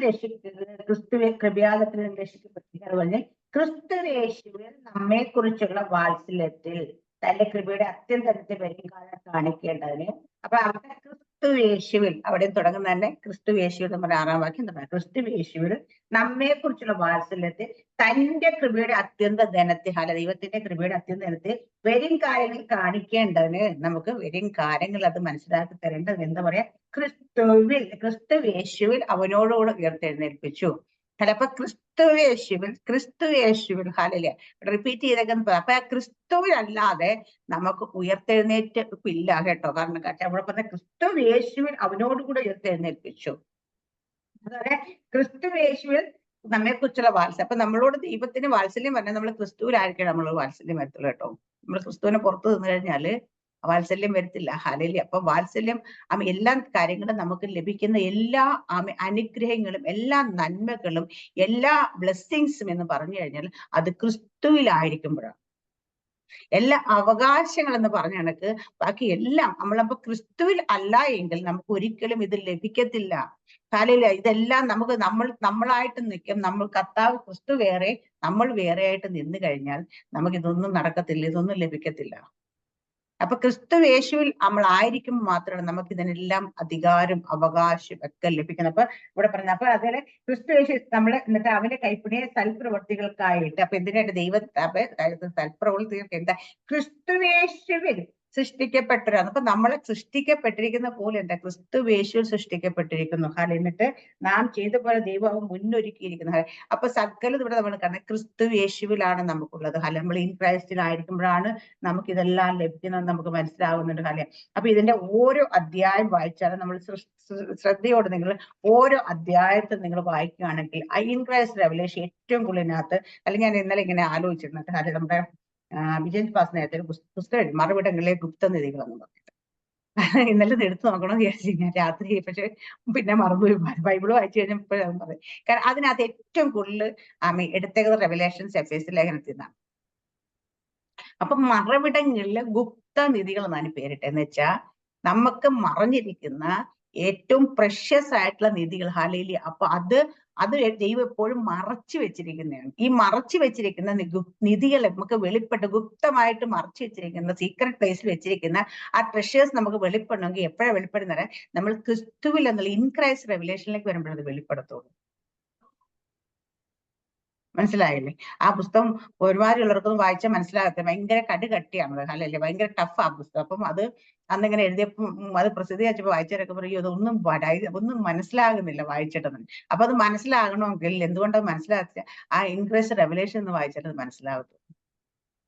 ക്രിസ്തുവെ കൃപയാലത്തിൽ രക്ഷിക്കപ്പെട്ടിരിക്കുന്നത്. ക്രിസ്തുയേശുവിൽ നമ്മെ കുറിച്ചുള്ള വാത്സല്യത്തിൽ തന്റെ കൃപയുടെ അത്യന്തരത്തെ വരുംകാലം കാണിക്കേണ്ടതിന്. അപ്പൊ അവിടെ ക്രിസ്തുയേശുവിൽ, അവിടെ തുടങ്ങുന്ന തന്നെ ക്രിസ്തുയേശുവിൽ നമ്മുടെ 6-ാം വാക്യം പറയാം. ക്രിസ്തുയേശുവിൽ നമ്മെ കുറിച്ചുള്ള വാത്സല്യത്തിൽ തന്റെ കൃപയുടെ അത്യന്ത ധനത്തെ, ദൈവത്തിന്റെ കൃപയുടെ അത്യന്ത ധനത്തെ വരും കാര്യങ്ങൾ കാണിക്കേണ്ടതിന്, നമുക്ക് വരും കാര്യങ്ങൾ അത് മനസ്സിലാക്കി തരേണ്ടത് എന്താ പറയാ, ക്രിസ്തുയേശുവിൽ അവനോടുകൂടെ ഉയർത്തെഴുന്നേൽപ്പിച്ചു. അപ്പൊ ക്രിസ്തുയേശുവിൽ ഹല്ലേലൂയ, റിപ്പീറ്റ് ചെയ്തേക്കുന്ന. അപ്പൊ ആ ക്രിസ്തുവിലല്ലാതെ നമുക്ക് ഉയർത്തെഴുന്നേറ്റില്ല കേട്ടോ. കാരണം അവിടെ പറഞ്ഞ ക്രിസ്തുയേശുവിൽ അവനോടുകൂടെ ഉയർത്തെഴുന്നേൽപ്പിച്ചു. അതുപോലെ ക്രിസ്തുയേശുവിൽ നമ്മെ കുറിച്ചുള്ള വാത്സല്യം. അപ്പൊ നമ്മളോട് ദൈവത്തിന് വാത്സല്യം പറഞ്ഞാൽ നമ്മൾ ക്രിസ്തുവിലായിരിക്കണം നമ്മൾ വാത്സല്യം വരത്തുള്ളൂ കേട്ടോ. നമ്മൾ ക്രിസ്തുവിനെ പുറത്തു നിന്ന് കഴിഞ്ഞാല് വാത്സല്യം വരത്തില്ല. ഹല്ലേലൂയ. അപ്പൊ വാത്സല്യം എല്ലാ കാര്യങ്ങളും നമുക്ക് ലഭിക്കുന്ന എല്ലാ അനുഗ്രഹങ്ങളും എല്ലാ നന്മകളും എല്ലാ ബ്ലെസ്സിങ്സും എന്ന് പറഞ്ഞു കഴിഞ്ഞാൽ അത് ക്രിസ്തുവിലായിരിക്കുമ്പോഴാണ്. എല്ലാ അവകാശങ്ങൾ എന്ന് പറഞ്ഞ കണക്ക് ബാക്കി എല്ലാം നമ്മളപ്പോ ക്രിസ്തുവിൽ അല്ല എങ്കിൽ നമുക്ക് ഒരിക്കലും ഇത് ലഭിക്കത്തില്ല. കാലില്ല, ഇതെല്ലാം നമുക്ക് നമ്മളായിട്ട് നിൽക്കും. നമ്മൾ കർത്താവ് ക്രിസ്തു വേറെ, നമ്മൾ വേറെ ആയിട്ട് നിന്ന് കഴിഞ്ഞാൽ നമുക്ക് ഇതൊന്നും നടക്കത്തില്ല, ഇതൊന്നും ലഭിക്കത്തില്ല. അപ്പൊ ക്രിസ്തു യേശുവിൽ നമ്മൾ ആയിരിക്കുമ്പോൾ മാത്രമാണ് നമുക്ക് ഇതിനെല്ലാം അധികാരം അവകാശം ഒക്കെ ലഭിക്കുന്നത്. അപ്പൊ ഇവിടെ പറഞ്ഞ അപ്പൊ അതേപോലെ ക്രിസ്തു യേശു നമ്മള് എന്നിട്ട് അവന്റെ കൈപ്പിടിയെ സൽപ്രവൃത്തികൾക്കായിട്ട്, അപ്പൊ എന്തിനായിട്ട് സൽപ്രവൃത്തികൾക്ക് എന്താ ക്രിസ്തു യേശുവിൽ സൃഷ്ടിക്കപ്പെട്ടവരാണ്. അപ്പൊ നമ്മളെ സൃഷ്ടിക്കപ്പെട്ടിരിക്കുന്ന പോലെ എന്താ ക്രിസ്തു യേശുവിൽ സൃഷ്ടിക്കപ്പെട്ടിരിക്കുന്നു. എന്നിട്ട് നാം ചെയ്ത പോലെ ദൈവം മുന്നൊരുക്കിയിരിക്കുന്നു. അപ്പൊ സകലത് ഇവിടെ നമ്മൾ കാണുന്നത് ക്രിസ്തു യേശുവിലാണ് നമുക്കുള്ളത്. നമ്മൾ ഇൻ ക്രൈസ്റ്റിലായിരിക്കുമ്പോഴാണ് നമുക്ക് ഇതെല്ലാം ലഭിക്കുന്നത് നമുക്ക് മനസ്സിലാകുന്നുണ്ട്. കാര്യം അപ്പൊ ഇതിന്റെ ഓരോ അധ്യായം വായിച്ചാലും നമ്മൾ ശ്രദ്ധയോടെ നിങ്ങൾ ഓരോ അധ്യായത്തിൽ നിങ്ങൾ വായിക്കുകയാണെങ്കിൽ ഇൻ ക്രൈസ്റ്റ് റെവലേഷൻ ഏറ്റവും കൂടുതലിനകത്ത്, അല്ലെങ്കിൽ ഞാൻ ഇന്നലെ ഇങ്ങനെ ആലോചിച്ചിരുന്നത് കാര്യം നമ്മുടെ വിജയൻ പാസ് നേരത്തെ പുസ്തകം മറുപടങ്ങളിലെ ഗുപ്തനിധികൾ എന്ന് പറഞ്ഞിട്ട് ഇന്നലെ എടുത്തു നോക്കണം വിചാരിച്ചു ഞാൻ രാത്രി, പക്ഷെ പിന്നെ മറന്നുപോയി. ബൈബിള് വായിച്ചു കഴിഞ്ഞപ്പോഴാണ് പറയും. കാരണം അതിനകത്ത് ഏറ്റവും കൂടുതൽ എടുത്തേക്കുന്നത് റെവലേഷൻസ് എഫേസ്യ ലേഖനത്തിൽ നിന്നാണ്. അപ്പൊ മറവിടങ്ങളില് ഗുപ്തനിധികൾ എന്നാണ് പേരിട്ടെ. എന്ന് വെച്ചാൽ നമുക്ക് മറഞ്ഞിരിക്കുന്ന ഏറ്റവും പ്രഷ്യസ് ആയിട്ടുള്ള നിധികൾ. ഹല്ലേലൂയ. അപ്പൊ അത് ദൈവം എപ്പോഴും മറച്ചു വെച്ചിരിക്കുന്നതാണ്. ഈ മറച്ചു വെച്ചിരിക്കുന്ന നിധികൾ നമുക്ക് വെളിപ്പെട്ട് ഗുപ്തമായിട്ട് മറച്ചു വെച്ചിരിക്കുന്ന സീക്രട്ട് പ്ലേസിൽ വെച്ചിരിക്കുന്ന ആ ട്രഷേഴ്സ് നമുക്ക് വെളിപ്പെടണമെങ്കിൽ എപ്പോഴാണ് വെളിപ്പെടുന്നത്? നമ്മൾ ക്രിസ്തുവിൽ എന്നുള്ള ഇൻ ക്രൈസ്റ്റ് റെവലേഷനിലേക്ക് വരുമ്പോഴത് വെളിപ്പെടുത്തുള്ളൂ. മനസ്സിലായില്ലേ? ആ പുസ്തകം ഒരുമാതിരിയുള്ളവർക്കൊന്നും വായിച്ചാൽ മനസ്സിലാകത്തില്ല. ഭയങ്കര കട്ടിയാണ്, അല്ലല്ലേ? ഭയങ്കര ടഫ് ആ പുസ്തകം. അപ്പം അത് അന്നിങ്ങനെ എഴുതിയപ്പം അത് പ്രസിദ്ധീകരിച്ചപ്പോൾ വായിച്ചവരൊക്കെ പറയും ഒന്നും മനസ്സിലാകുന്നില്ല വായിച്ചിട്ടെന്ന്. അപ്പൊ അത് മനസ്സിലാകണമെങ്കിൽ എന്തുകൊണ്ടത് മനസ്സിലാക്കുക? ആ ഇൻക്രൈസ്റ്റ് റെവലേഷൻ എന്ന് വായിച്ചാൽ അത് മനസ്സിലാകത്തുള്ളൂ.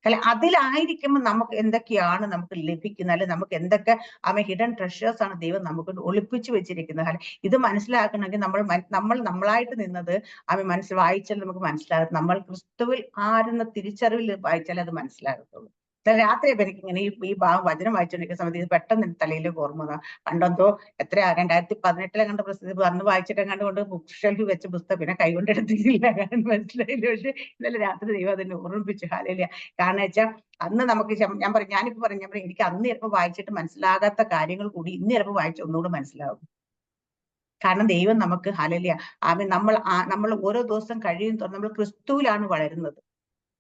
അല്ലെ, അതിലായിരിക്കുമ്പോൾ നമുക്ക് എന്തൊക്കെയാണ് നമുക്ക് ലഭിക്കുന്നത്, അല്ലെ നമുക്ക് എന്തൊക്കെ ഹിഡൻ ട്രഷേഴ്സ് ആണ് ദൈവം നമുക്ക് ഒളിപ്പിച്ചു വെച്ചിരിക്കുന്നത്. അല്ലെ, ഇത് മനസ്സിലാക്കണമെങ്കിൽ നമ്മളായിട്ട് നിന്നത് വായിച്ചാൽ നമുക്ക് മനസ്സിലാകും. നമ്മൾ ക്രിസ്തുവിൽ ആരെന്ന തിരിച്ചറിവിൽ വായിച്ചാൽ അത് മനസ്സിലാകത്തുള്ളൂ. രാത്രി എനിക്ക് ഇങ്ങനെ ഈ വചനം വായിച്ചുകൊണ്ടിരിക്കുന്ന സമയത്ത് ഇത് പെട്ടെന്ന് തലയിലേക്ക് ഓർമ്മ വന്നു. പണ്ടൊന്തോ 2018 കണ്ട പ്രസിദ്ധി അന്ന് വായിച്ചിട്ട് കണ്ടുകൊണ്ട് ബുക്ക് ഷെൽഫിൽ വെച്ച പുസ്തകം പിന്നെ കൈകൊണ്ട് എടുത്തിട്ടില്ല, മനസ്സിലായില്ല. പക്ഷെ ഇന്നലെ രാത്രി ദൈവം അതിനെ ഓർമ്മിപ്പിച്ചു. ഹല്ലേലൂയ. കാരണം വെച്ചാൽ അന്ന് നമുക്ക് ഞാനിപ്പോ പറഞ്ഞു എനിക്ക് അന്ന് ചിലപ്പോൾ വായിച്ചിട്ട് മനസ്സിലാകാത്ത കാര്യങ്ങൾ കൂടി ഇന്ന് ചിലപ്പോൾ വായിച്ച ഒന്നുകൂടെ മനസ്സിലാവും. കാരണം ദൈവം നമുക്ക് ഹല്ലേലൂയ നമ്മൾ ഓരോ ദിവസം കഴിയും നമ്മൾ ക്രിസ്തുവിലാണ് വളരുന്നത്.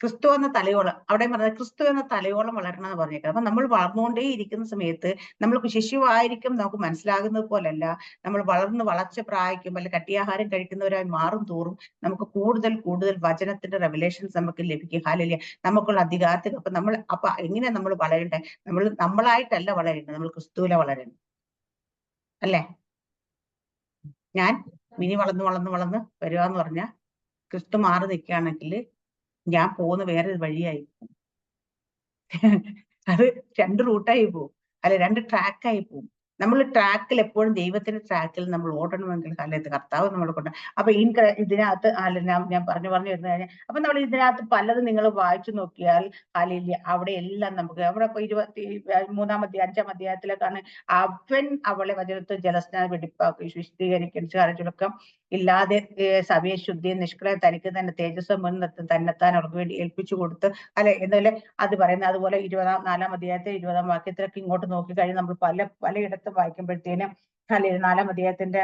ക്രിസ്തു എന്ന തലയോളം, അവിടെ പറഞ്ഞത് ക്രിസ്തു എന്ന തലയോളം വളരണം എന്ന് പറഞ്ഞേക്കാം. അപ്പൊ നമ്മൾ വളർന്നുകൊണ്ടേ ഇരിക്കുന്ന സമയത്ത് നമ്മൾക്ക് ശിശുവായിരിക്കും നമുക്ക് മനസ്സിലാകുന്നത് പോലല്ല. നമ്മൾ വളർച്ച പ്രായിക്കും അല്ലെങ്കിൽ കട്ടിയാഹാരം കഴിക്കുന്നവരായി മാറും തോറും നമുക്ക് കൂടുതൽ കൂടുതൽ വചനത്തിന്റെ റെവലേഷൻസ് നമുക്ക് ലഭിക്കും. ഹല്ലേലൂയ. നമുക്കുള്ള അധികാരത്തിൽ അപ്പൊ എങ്ങനെ നമ്മൾ വളരണ്ടേ? നമ്മളായിട്ടല്ല വളരേണ്ടത്, നമ്മൾ ക്രിസ്തുവിലെ വളരേണ്ടത് അല്ലേ? ഞാൻ ഇനി വളർന്ന് വരുവാന്ന് പറഞ്ഞാൽ ക്രിസ്തു മാറി നിൽക്കുകയാണെങ്കിൽ ഞാൻ പോകുന്ന വേറൊരു വഴിയായി പോകും. അത് 2 റൂട്ടായി പോകും, അല്ലെ 2 ട്രാക്കായി പോകും. നമ്മൾ ട്രാക്കിൽ എപ്പോഴും ദൈവത്തിന്റെ ട്രാക്കിൽ നമ്മൾ ഓടണമെങ്കിൽ അല്ലെ കർത്താവ് നമ്മളെ കൊണ്ട്. അപ്പൊ ഇതിനകത്ത് ഞാൻ പറഞ്ഞു വരുന്ന കാര്യം, അപ്പൊ നമ്മൾ ഇതിനകത്ത് പലതും നിങ്ങൾ വായിച്ചു നോക്കിയാൽ അവിടെ എല്ലാം നമുക്ക് അവിടെ ഇപ്പൊ 5-ാം അധ്യായത്തിലേക്കാണ് അവൻ അവളെ വചനത്തിൽ ജലസ്നാനം വെടിപ്പാക്കി വിശുദ്ധീകരിക്കും ചുരുക്കം ഇല്ലാതെ സഭയെ ശുദ്ധിയും നിഷ്കളയം തനിക്ക് തന്നെ തേജസ്സും മുൻനിർത്തും തന്നെത്താൻ അവർക്ക് വേണ്ടി ഏൽപ്പിച്ചു കൊടുത്ത് അല്ലെ എന്നല്ലേ അത് പറയുന്നത്. അതുപോലെ 4-ാം അധ്യായത്തെ 20-ാം വാക്യത്തിലൊക്കെ ഇങ്ങോട്ട് നോക്കി കഴിഞ്ഞാൽ നമ്മൾ പലയിടത്തും വായിക്കുമ്പോഴത്തേനും 4-ാം അധ്യായത്തിന്റെ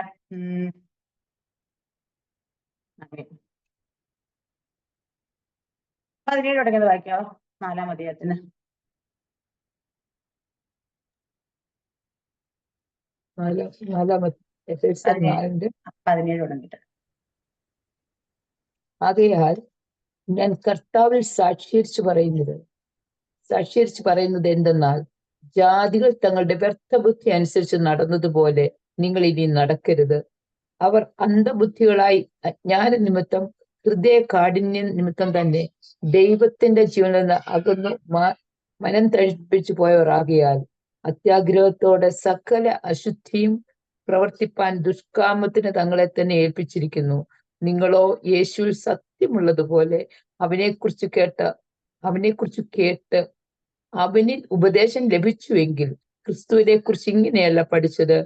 17 തുടങ്ങിയത് വായിക്കാവോ? 4-ാം അധ്യായത്തിന് 17 തുടങ്ങിയിട്ട്. ആകയാൽ ഞാൻ കർത്താവിൽ സാക്ഷീകരിച്ചു പറയുന്നത് എന്തെന്നാൽ ജാതികൾ തങ്ങളുടെ വ്യർത്ഥബുദ്ധി അനുസരിച്ച് നടന്നതുപോലെ നിങ്ങൾ ഇനി നടക്കരുത്. അവർ അന്ധബുദ്ധികളായി അജ്ഞാന നിമിത്തം ഹൃദയ കാഠിന്യം നിമിത്തം തന്നെ ദൈവത്തിന്റെ ജീവനിൽ നിന്ന് അകന്നു മനം തഴിപ്പിച്ചു പോയവർ ആകയാൽ അത്യാഗ്രഹത്തോടെ സകല അശുദ്ധിയും പ്രവർത്തിപ്പാൻ ദുഷ്കാമത്തിന് തങ്ങളെ തന്നെ ഏൽപ്പിച്ചിരിക്കുന്നു. നിങ്ങളോ യേശുവിൽ സത്യമുള്ളതുപോലെ അവനെക്കുറിച്ച് കേട്ട് അവനിൽ ഉപദേശം ലഭിച്ചുവെങ്കിൽ ക്രിസ്തുവിനെ കുറിച്ച് ഇങ്ങനെയല്ല പഠിച്ചത്.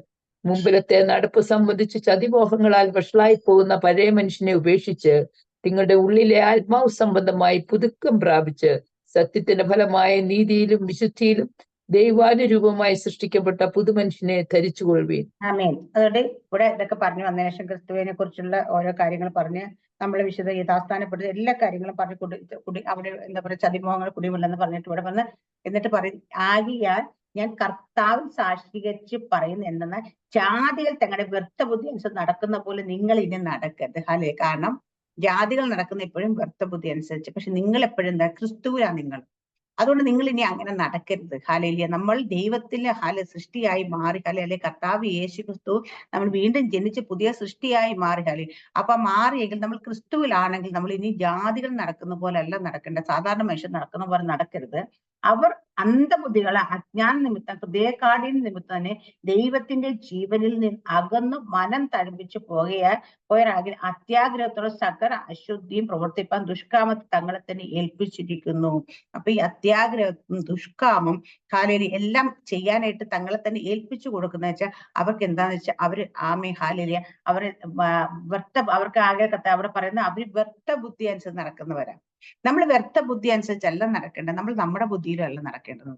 മുമ്പിലത്തെ നടപ്പ് സംബന്ധിച്ച് ചതിമോഹങ്ങളാൽ വഷളായി പോകുന്ന പഴയ മനുഷ്യനെ ഉപേക്ഷിച്ച് നിങ്ങളുടെ ഉള്ളിലെ ആത്മാവ് സംബന്ധമായി പുതുക്കം പ്രാപിച്ച് സത്യത്തിന്റെ ഫലമായ നീതിയിലും വിശുദ്ധിയിലും ദൈവാനുരൂപമായി സൃഷ്ടിക്കപ്പെട്ട പുതുമനുഷ്യനെ ധരിച്ചുകൊള്ളുവീൻ. ആമേൻ. അതുകൊണ്ട് ഇവിടെ ഇതൊക്കെ പറഞ്ഞു വന്നതിന് ശേഷം ക്രിസ്തുവിനെ കുറിച്ചുള്ള ഓരോ കാര്യങ്ങൾ പറഞ്ഞ് നമ്മളെ വിശുദ്ധ യഥാസ്ഥാനപ്പെടുത്തി എല്ലാ കാര്യങ്ങളും പറഞ്ഞ് അവിടെ എന്താ പറയുക ചതിമോഹങ്ങൾ കുടിമില്ലെന്ന് പറഞ്ഞിട്ട് ഇവിടെ വന്ന് എന്നിട്ട് പറയും, ആകിയാൽ ഞാൻ കർത്താവിൽ സാക്ഷീകരിച്ച് പറയുന്ന എന്തെന്നാൽ ജാതികൾ തങ്ങളുടെ വ്യർത്ഥ ബുദ്ധി അനുസരിച്ച് നടക്കുന്ന പോലെ നിങ്ങൾ ഇനി നടക്കരുത്. അല്ലേ? കാരണം ജാതികൾ നടക്കുന്ന എപ്പോഴും വ്യർത്ഥ ബുദ്ധി അനുസരിച്ച്, പക്ഷെ നിങ്ങൾ എപ്പോഴും എന്താ? ക്രിസ്തുവിലാണ് നിങ്ങൾ. അതുകൊണ്ട് നിങ്ങൾ ഇനി അങ്ങനെ നടക്കരുത്. ഹല്ലേലൂയ. നമ്മൾ ദൈവത്തിലെ സൃഷ്ടിയായി മാറി, അല്ലെ കർത്താവ് യേശു ക്രിസ്തു നമ്മൾ വീണ്ടും ജനിച്ച് പുതിയ സൃഷ്ടിയായി മാറി. അപ്പൊ മാറിയെങ്കിൽ നമ്മൾ ക്രിസ്തുവിലാണെങ്കിൽ നമ്മൾ ഇനി ജാതികൾ നടക്കുന്ന പോലെ അല്ല നടക്കേണ്ടത്. സാധാരണ മനുഷ്യൻ നടക്കുന്ന പോലെ നടക്കരുത്. അവർ അന്ധബുദ്ധികളെ അജ്ഞാന നിമിത്തം ഹൃദയകാഠിന്യ നിമിത്തം തന്നെ ദൈവത്തിന്റെ ജീവനിൽ നിന്ന് അകന്നു മനം തഴമ്പിച്ചു പോയരാകിൽ അത്യാഗ്രഹത്തോടെ സകല അശുദ്ധിയും പ്രവർത്തിപ്പാൻ ദുഷ്കാമത്തെ തങ്ങളെ തന്നെ ഏൽപ്പിച്ചിരിക്കുന്നു. അപ്പൊ ഈ അത്യാഗ്രഹം ദുഷ്കാമം ഹാലേലി എല്ലാം ചെയ്യാനായിട്ട് തങ്ങളെ തന്നെ ഏൽപ്പിച്ചു കൊടുക്കുന്ന വെച്ചാൽ അവർക്ക് എന്താന്ന് വെച്ചാൽ അവര് ഹാലേലിയ അവര് അവർക്ക് ആകെ അവിടെ പറയുന്ന അവര് വ്യർത്ഥ ബുദ്ധി അനുസരിച്ച് നടക്കുന്നവരാ. നമ്മൾ വ്യർത്ഥ ബുദ്ധി അനുസരിച്ചല്ല നടക്കേണ്ടത്, നമ്മൾ നമ്മുടെ ബുദ്ധിയിലല്ല നടക്കേണ്ടത്.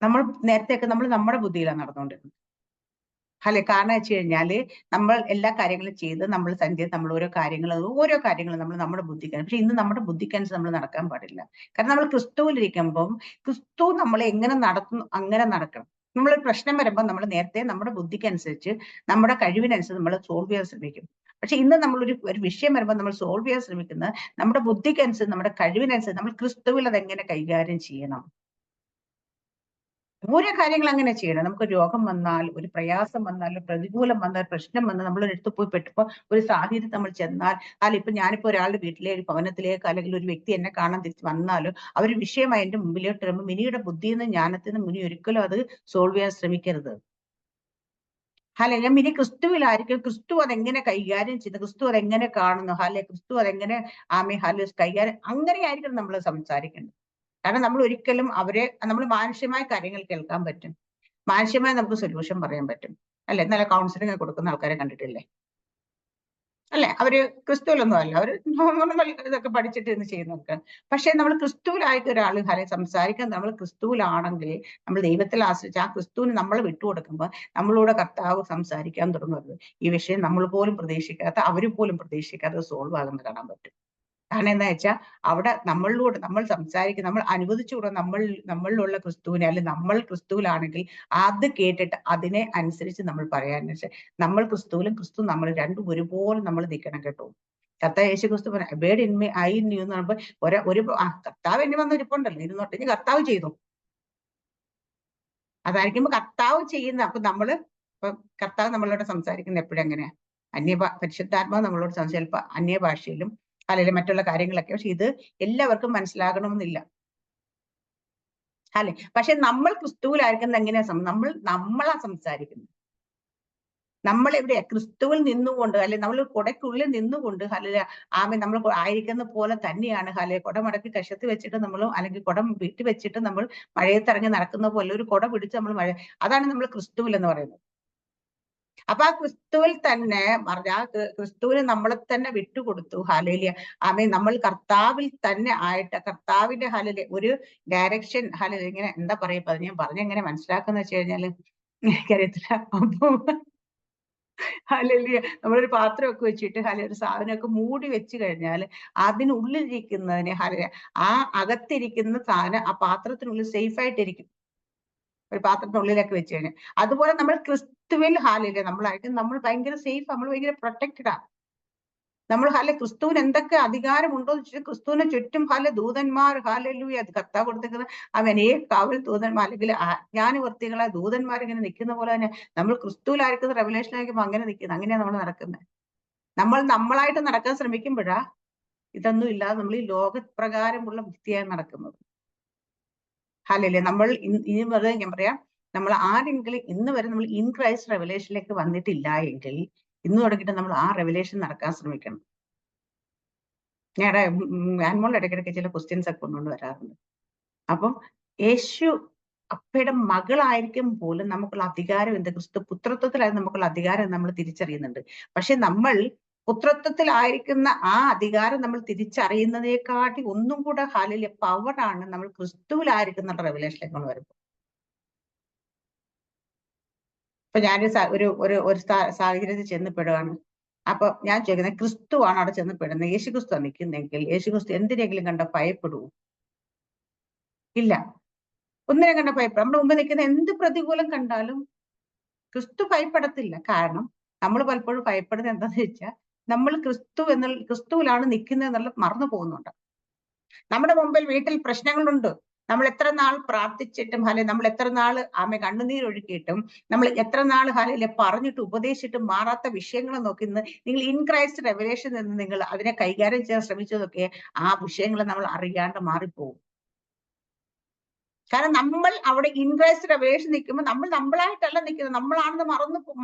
നമ്മൾ നേരത്തെയൊക്കെ നമ്മൾ നമ്മുടെ ബുദ്ധിയിലാണ് നടന്നുകൊണ്ടിരുന്നത്. കാരണം വെച്ച് കഴിഞ്ഞാല് നമ്മൾ എല്ലാ കാര്യങ്ങളും ചെയ്ത് നമ്മൾ നമ്മൾ ഓരോ കാര്യങ്ങളും നമ്മൾ നമ്മുടെ ബുദ്ധിക്കാണ്. പക്ഷെ ഇന്ന് നമ്മുടെ ബുദ്ധിക്കനുസരിച്ച് നമ്മൾ നടക്കാൻ പാടില്ല. കാരണം നമ്മൾ ക്രിസ്തുവിലിരിക്കുമ്പം ക്രിസ്തു നമ്മളെ എങ്ങനെ നടത്തുന്നു അങ്ങനെ നടക്കണം. നമ്മളൊരു പ്രശ്നം വരുമ്പോൾ നമ്മൾ നേരത്തെ നമ്മുടെ ബുദ്ധിക്കനുസരിച്ച് നമ്മുടെ കഴിവിനനുസരിച്ച് നമ്മൾ സോൾവ് ചെയ്യാൻ ശ്രമിക്കും. പക്ഷെ ഇന്ന് നമ്മളൊരു വിഷയം വരുമ്പോൾ നമ്മൾ സോൾവ് ചെയ്യാൻ ശ്രമിക്കുന്നത് നമ്മുടെ ബുദ്ധിക്കനുസരിച്ച് നമ്മുടെ കഴിവിനനുസരിച്ച് നമ്മൾ ക്രിസ്തുവിൽ അതെങ്ങനെ കൈകാര്യം ചെയ്യണം. ഓരോ കാര്യങ്ങൾ അങ്ങനെ ചെയ്യണം. നമുക്ക് രോഗം വന്നാൽ, ഒരു പ്രയാസം വന്നാൽ, പ്രതികൂലം വന്നാൽ, പ്രശ്നം വന്നാൽ, നമ്മളൊരിടത്ത് പോയി പെട്ടപ്പോൾ ഒരു സാഹചര്യം നമ്മൾ ചെന്നാൽ, ഇപ്പൊ ഞാനിപ്പോ ഒരാളുടെ വീട്ടിലെ ഒരു ഭവനത്തിലേക്ക് അല്ലെങ്കിൽ ഒരു വ്യക്തി എന്നെ കാണാൻ തിരിച്ച് വന്നാലും അവർ വിഷയമായി എന്റെ മുമ്പിലോട്ട് വരുമ്പോൾ മിനിയുടെ ബുദ്ധിയിൽ നിന്ന് ജ്ഞാനത്തിൽ നിന്ന് മുനി ഒരിക്കലും അത് സോൾവ് ചെയ്യാൻ ശ്രമിക്കരുത്. ഞാൻ മിനി ക്രിസ്തുവിലായിരിക്കും. ക്രിസ്തു അതെങ്ങനെ കൈകാര്യം ചെയ്യുന്നു, ക്രിസ്തു അതെങ്ങനെ കാണുന്നു, ക്രിസ്തു അതെങ്ങനെ കൈകാര്യം, അങ്ങനെയായിരിക്കും നമ്മൾ സംസാരിക്കേണ്ടത്. കാരണം നമ്മൾ ഒരിക്കലും നമ്മൾ മാനുഷ്യമായ കാര്യങ്ങൾ കേൾക്കാൻ പറ്റും, മാനുഷ്യമായി നമുക്ക് സൊല്യൂഷൻ പറയാൻ പറ്റും, അല്ലെ? നല്ല കൗൺസിലിംഗ് കൊടുക്കുന്ന ആൾക്കാരെ കണ്ടിട്ടില്ലേ? അല്ലെ? അവര് ക്രിസ്തുവിലൊന്നും അല്ല, അവര് നോർമൽ ഇതൊക്കെ പഠിച്ചിട്ട് ഇന്ന് ചെയ്യുന്നവർക്ക്. പക്ഷെ നമ്മൾ ക്രിസ്തുവിലായിട്ട് ഒരാൾ സംസാരിക്കാൻ നമ്മൾ ക്രിസ്തുവിലാണെങ്കിൽ, നമ്മൾ ദൈവത്തിൽ ആശ്രയിച്ച് ആ ക്രിസ്തുവിന് നമ്മൾ വിട്ടുകൊടുക്കുമ്പോൾ നമ്മളോട് കർത്താവ് സംസാരിക്കാൻ തുടങ്ങുന്നത് ഈ വിഷയം നമ്മൾ പോലും പ്രതീക്ഷിക്കാത്ത, അവര് പോലും പ്രതീക്ഷിക്കാതെ സോൾവ് ആകുന്നത് കാണാൻ പറ്റും. കാരണം എന്താ വെച്ചാൽ അവിടെ നമ്മൾ സംസാരിക്കും, നമ്മൾ അനുവദിച്ചുകൂടെ നമ്മളിലുള്ള ക്രിസ്തുവിനെ, അല്ലെങ്കിൽ നമ്മൾ ക്രിസ്തുവിലാണെങ്കിൽ അത് കേട്ടിട്ട് അതിനെ അനുസരിച്ച് നമ്മൾ പറയാന്ന് വെച്ചാൽ നമ്മൾ ക്രിസ്തുവിലും ക്രിസ്തു നമ്മൾ രണ്ടും ഒരുപോലെ നമ്മൾ നിൽക്കണം കേട്ടോ. കർത്താവ് Yesu Kristu abide in me I in you എന്ന് പറയുമ്പോൾ ഒരു കർത്താവ് എന്നെ വന്ന് ഇരിപ്പുണ്ടല്ലോ, ഇരുന്നോട്ട് ഇനി കർത്താവ് ചെയ്തു. അതായിരിക്കുമ്പോ കർത്താവ് ചെയ്യുന്ന, അപ്പൊ നമ്മള് കർത്താവ് നമ്മളോട് സംസാരിക്കുന്ന എപ്പോഴും എങ്ങനെയാ? പരിശുദ്ധാത്മാവ് നമ്മളോട് ചിലപ്പോൾ അന്യഭാഷയിലും അല്ലെങ്കിൽ മറ്റുള്ള കാര്യങ്ങളൊക്കെ. പക്ഷെ ഇത് എല്ലാവർക്കും മനസ്സിലാകണമെന്നില്ല, അല്ലെ? പക്ഷെ നമ്മൾ ക്രിസ്തുവിലായിരിക്കുന്നത് എങ്ങനെയാ? നമ്മളാ സംസാരിക്കുന്നത്. നമ്മൾ എവിടെയാ? ക്രിസ്തുവിൽ നിന്നുകൊണ്ട്, അല്ലെ നമ്മൾ കുടയ്ക്കുള്ളിൽ നിന്നുകൊണ്ട്, നമ്മൾ ആയിരിക്കുന്ന പോലെ തന്നെയാണ്. കുട മടക്കി കശത്ത് വെച്ചിട്ട് നമ്മൾ, അല്ലെങ്കിൽ കുടം വീട്ടി വെച്ചിട്ട് നമ്മൾ മഴയത്തിറങ്ങി നടക്കുന്ന പോലെ ഒരു കുട പിടിച്ച് നമ്മൾ അതാണ് നമ്മൾ ക്രിസ്തുവിൽ എന്ന് പറയുന്നത്. അപ്പൊ ആ ക്രിസ്തുവിൽ തന്നെ ക്രിസ്തുവിന് നമ്മളെ തന്നെ വിട്ടുകൊടുത്തു. ഹല്ലേലൂയ. നമ്മൾ കർത്താവിൽ തന്നെ ആയിട്ട് കർത്താവിന്റെ ഒരു ഡയറക്ഷൻ ഇങ്ങനെ എന്താ പറയാ, ഞാൻ പറഞ്ഞെങ്ങനെ മനസ്സിലാക്കുന്ന വെച്ച് കഴിഞ്ഞാല് എനിക്കറിയത്തില്ല. അപ്പൊ നമ്മളൊരു പാത്രമൊക്കെ വെച്ചിട്ട് ഒരു സാധനമൊക്കെ മൂടി വെച്ച് കഴിഞ്ഞാൽ അതിനുള്ളിലിരിക്കുന്നതിന് ആ അകത്തിരിക്കുന്ന സാധനം ആ പാത്രത്തിനുള്ളിൽ സേഫ് ആയിട്ടിരിക്കും, ഒരു പാത്രത്തിനുള്ളിലൊക്കെ വെച്ച് കഴിഞ്ഞാൽ. അതുപോലെ നമ്മൾ ക്രിസ്തുവിൽ നമ്മളായിട്ട് നമ്മൾ ഭയങ്കര സേഫ്, നമ്മൾ ഭയങ്കര പ്രൊട്ടക്റ്റഡാ. നമ്മൾ ക്രിസ്തുവിന് എന്തൊക്കെ അധികാരമുണ്ടോ എന്ന് വെച്ചാൽ ക്രിസ്തുവിനെ ചുറ്റും ദൂതന്മാർ അത് കർത്താവ് കൊടുത്തിരിക്കുന്നത് കാവൽ ദൂതന്മാർ, അല്ലെങ്കിൽ അജ്ഞാനവർത്തികളെ ദൂതന്മാർ ഇങ്ങനെ നിൽക്കുന്ന പോലെ തന്നെ നമ്മൾ ക്രിസ്തുവിലായിരിക്കുന്ന റെവലേഷനായിരിക്കുമ്പോൾ അങ്ങനെ നിൽക്കുന്നത്. അങ്ങനെയാണ് നമ്മൾ നടക്കുന്നത്. നമ്മളായിട്ട് നടക്കാൻ ശ്രമിക്കുമ്പോഴാ ഇതൊന്നും ഇല്ലാതെ നമ്മൾ ഈ ലോകപ്രകാരമുള്ള വൃത്തിയായി നടക്കുന്നത്. നമ്മൾ ഇനി വെറുതെ ഞാൻ പറയാം, നമ്മൾ ആരെങ്കിലും ഇന്ന് വരെ നമ്മൾ ഇൻ ക്രൈസ്റ്റ് റെവലേഷനിലേക്ക് വന്നിട്ടില്ല എങ്കിൽ ഇന്ന് തുടങ്ങിയിട്ട് നമ്മൾ ആ റെവലേഷൻ നടക്കാൻ ശ്രമിക്കണം. ഞങ്ങളുടെ ആൻമോൾ ഇടയ്ക്കിടയ്ക്ക് ചില ക്വസ്റ്റ്യൻസ് ഒക്കെ കൊണ്ടുകൊണ്ട് വരാറുണ്ട്. അപ്പം യേശു അപ്പയുടെ മകളായിരിക്കും പോലും നമുക്കുള്ള അധികാരം എന്ത്? ക്രിസ്തു പുത്രത്വത്തിലായി നമുക്കുള്ള അധികാരം നമ്മൾ തിരിച്ചറിയുന്നുണ്ട്. പക്ഷെ നമ്മൾ പുത്രത്വത്തിലായിരിക്കുന്ന ആ അധികാരം നമ്മൾ തിരിച്ചറിയുന്നതിനെക്കാട്ടി ഒന്നും കൂടെ ഹാലിലെ പവറാണ് നമ്മൾ ക്രിസ്തുവിലായിരിക്കുന്ന റെവലേഷനിലേക്ക് നമ്മൾ വരുമ്പോൾ. ഇപ്പൊ ഞാൻ ഒരു സാഹചര്യത്തിൽ ചെന്നപ്പെടുകയാണ്. അപ്പൊ ഞാൻ ചോദിക്കുന്നത്, ക്രിസ്തുവാണ് അവിടെ ചെന്നപ്പെടുന്നത്, യേശുക്രിസ്തു നിൽക്കുന്നെങ്കിൽ യേശുക്രിസ്തു എന്തിനെങ്കിലും കണ്ട ഭയപ്പെടുവോ? ഇല്ല, ഒന്നിനെ കണ്ട ഭയപ്പെടും. നമ്മുടെ മുമ്പ് നിൽക്കുന്ന എന്ത് പ്രതികൂലം കണ്ടാലും ക്രിസ്തു ഭയപ്പെടത്തില്ല. കാരണം നമ്മൾ പലപ്പോഴും ഭയപ്പെടുന്നത് എന്താന്ന് വെച്ചാൽ നമ്മൾ ക്രിസ്തുവിലാണ് നിൽക്കുന്നത് എന്നുള്ള മറന്നു പോകുന്നുണ്ട്. നമ്മുടെ മുമ്പിൽ വീട്ടിൽ പ്രശ്നങ്ങളുണ്ട്. നമ്മൾ എത്ര നാൾ പ്രാർത്ഥിച്ചിട്ടും നമ്മൾ എത്ര നാൾ കണ്ണുനീരൊഴുക്കിയിട്ടും നമ്മൾ എത്ര നാൾ പറഞ്ഞിട്ട് ഉപദേശിച്ചിട്ടും മാറാത്ത വിഷയങ്ങൾ നോക്കി നിങ്ങൾ ഇൻ ക്രൈസ്റ്റ് റെവലേഷൻ എന്ന് നിങ്ങൾ അതിനെ കൈകാര്യം ചെയ്യാൻ ശ്രമിച്ചതൊക്കെ ആ വിഷയങ്ങൾ നമ്മൾ അറിയാണ്ട് മാറിപ്പോകും. കാരണം നമ്മൾ അവിടെ ഇൻ ക്രൈസ്റ്റ് റെവലേഷൻ നിൽക്കുമ്പോൾ നമ്മളായിട്ടല്ല നിൽക്കുന്നത്, നമ്മളാണെന്ന്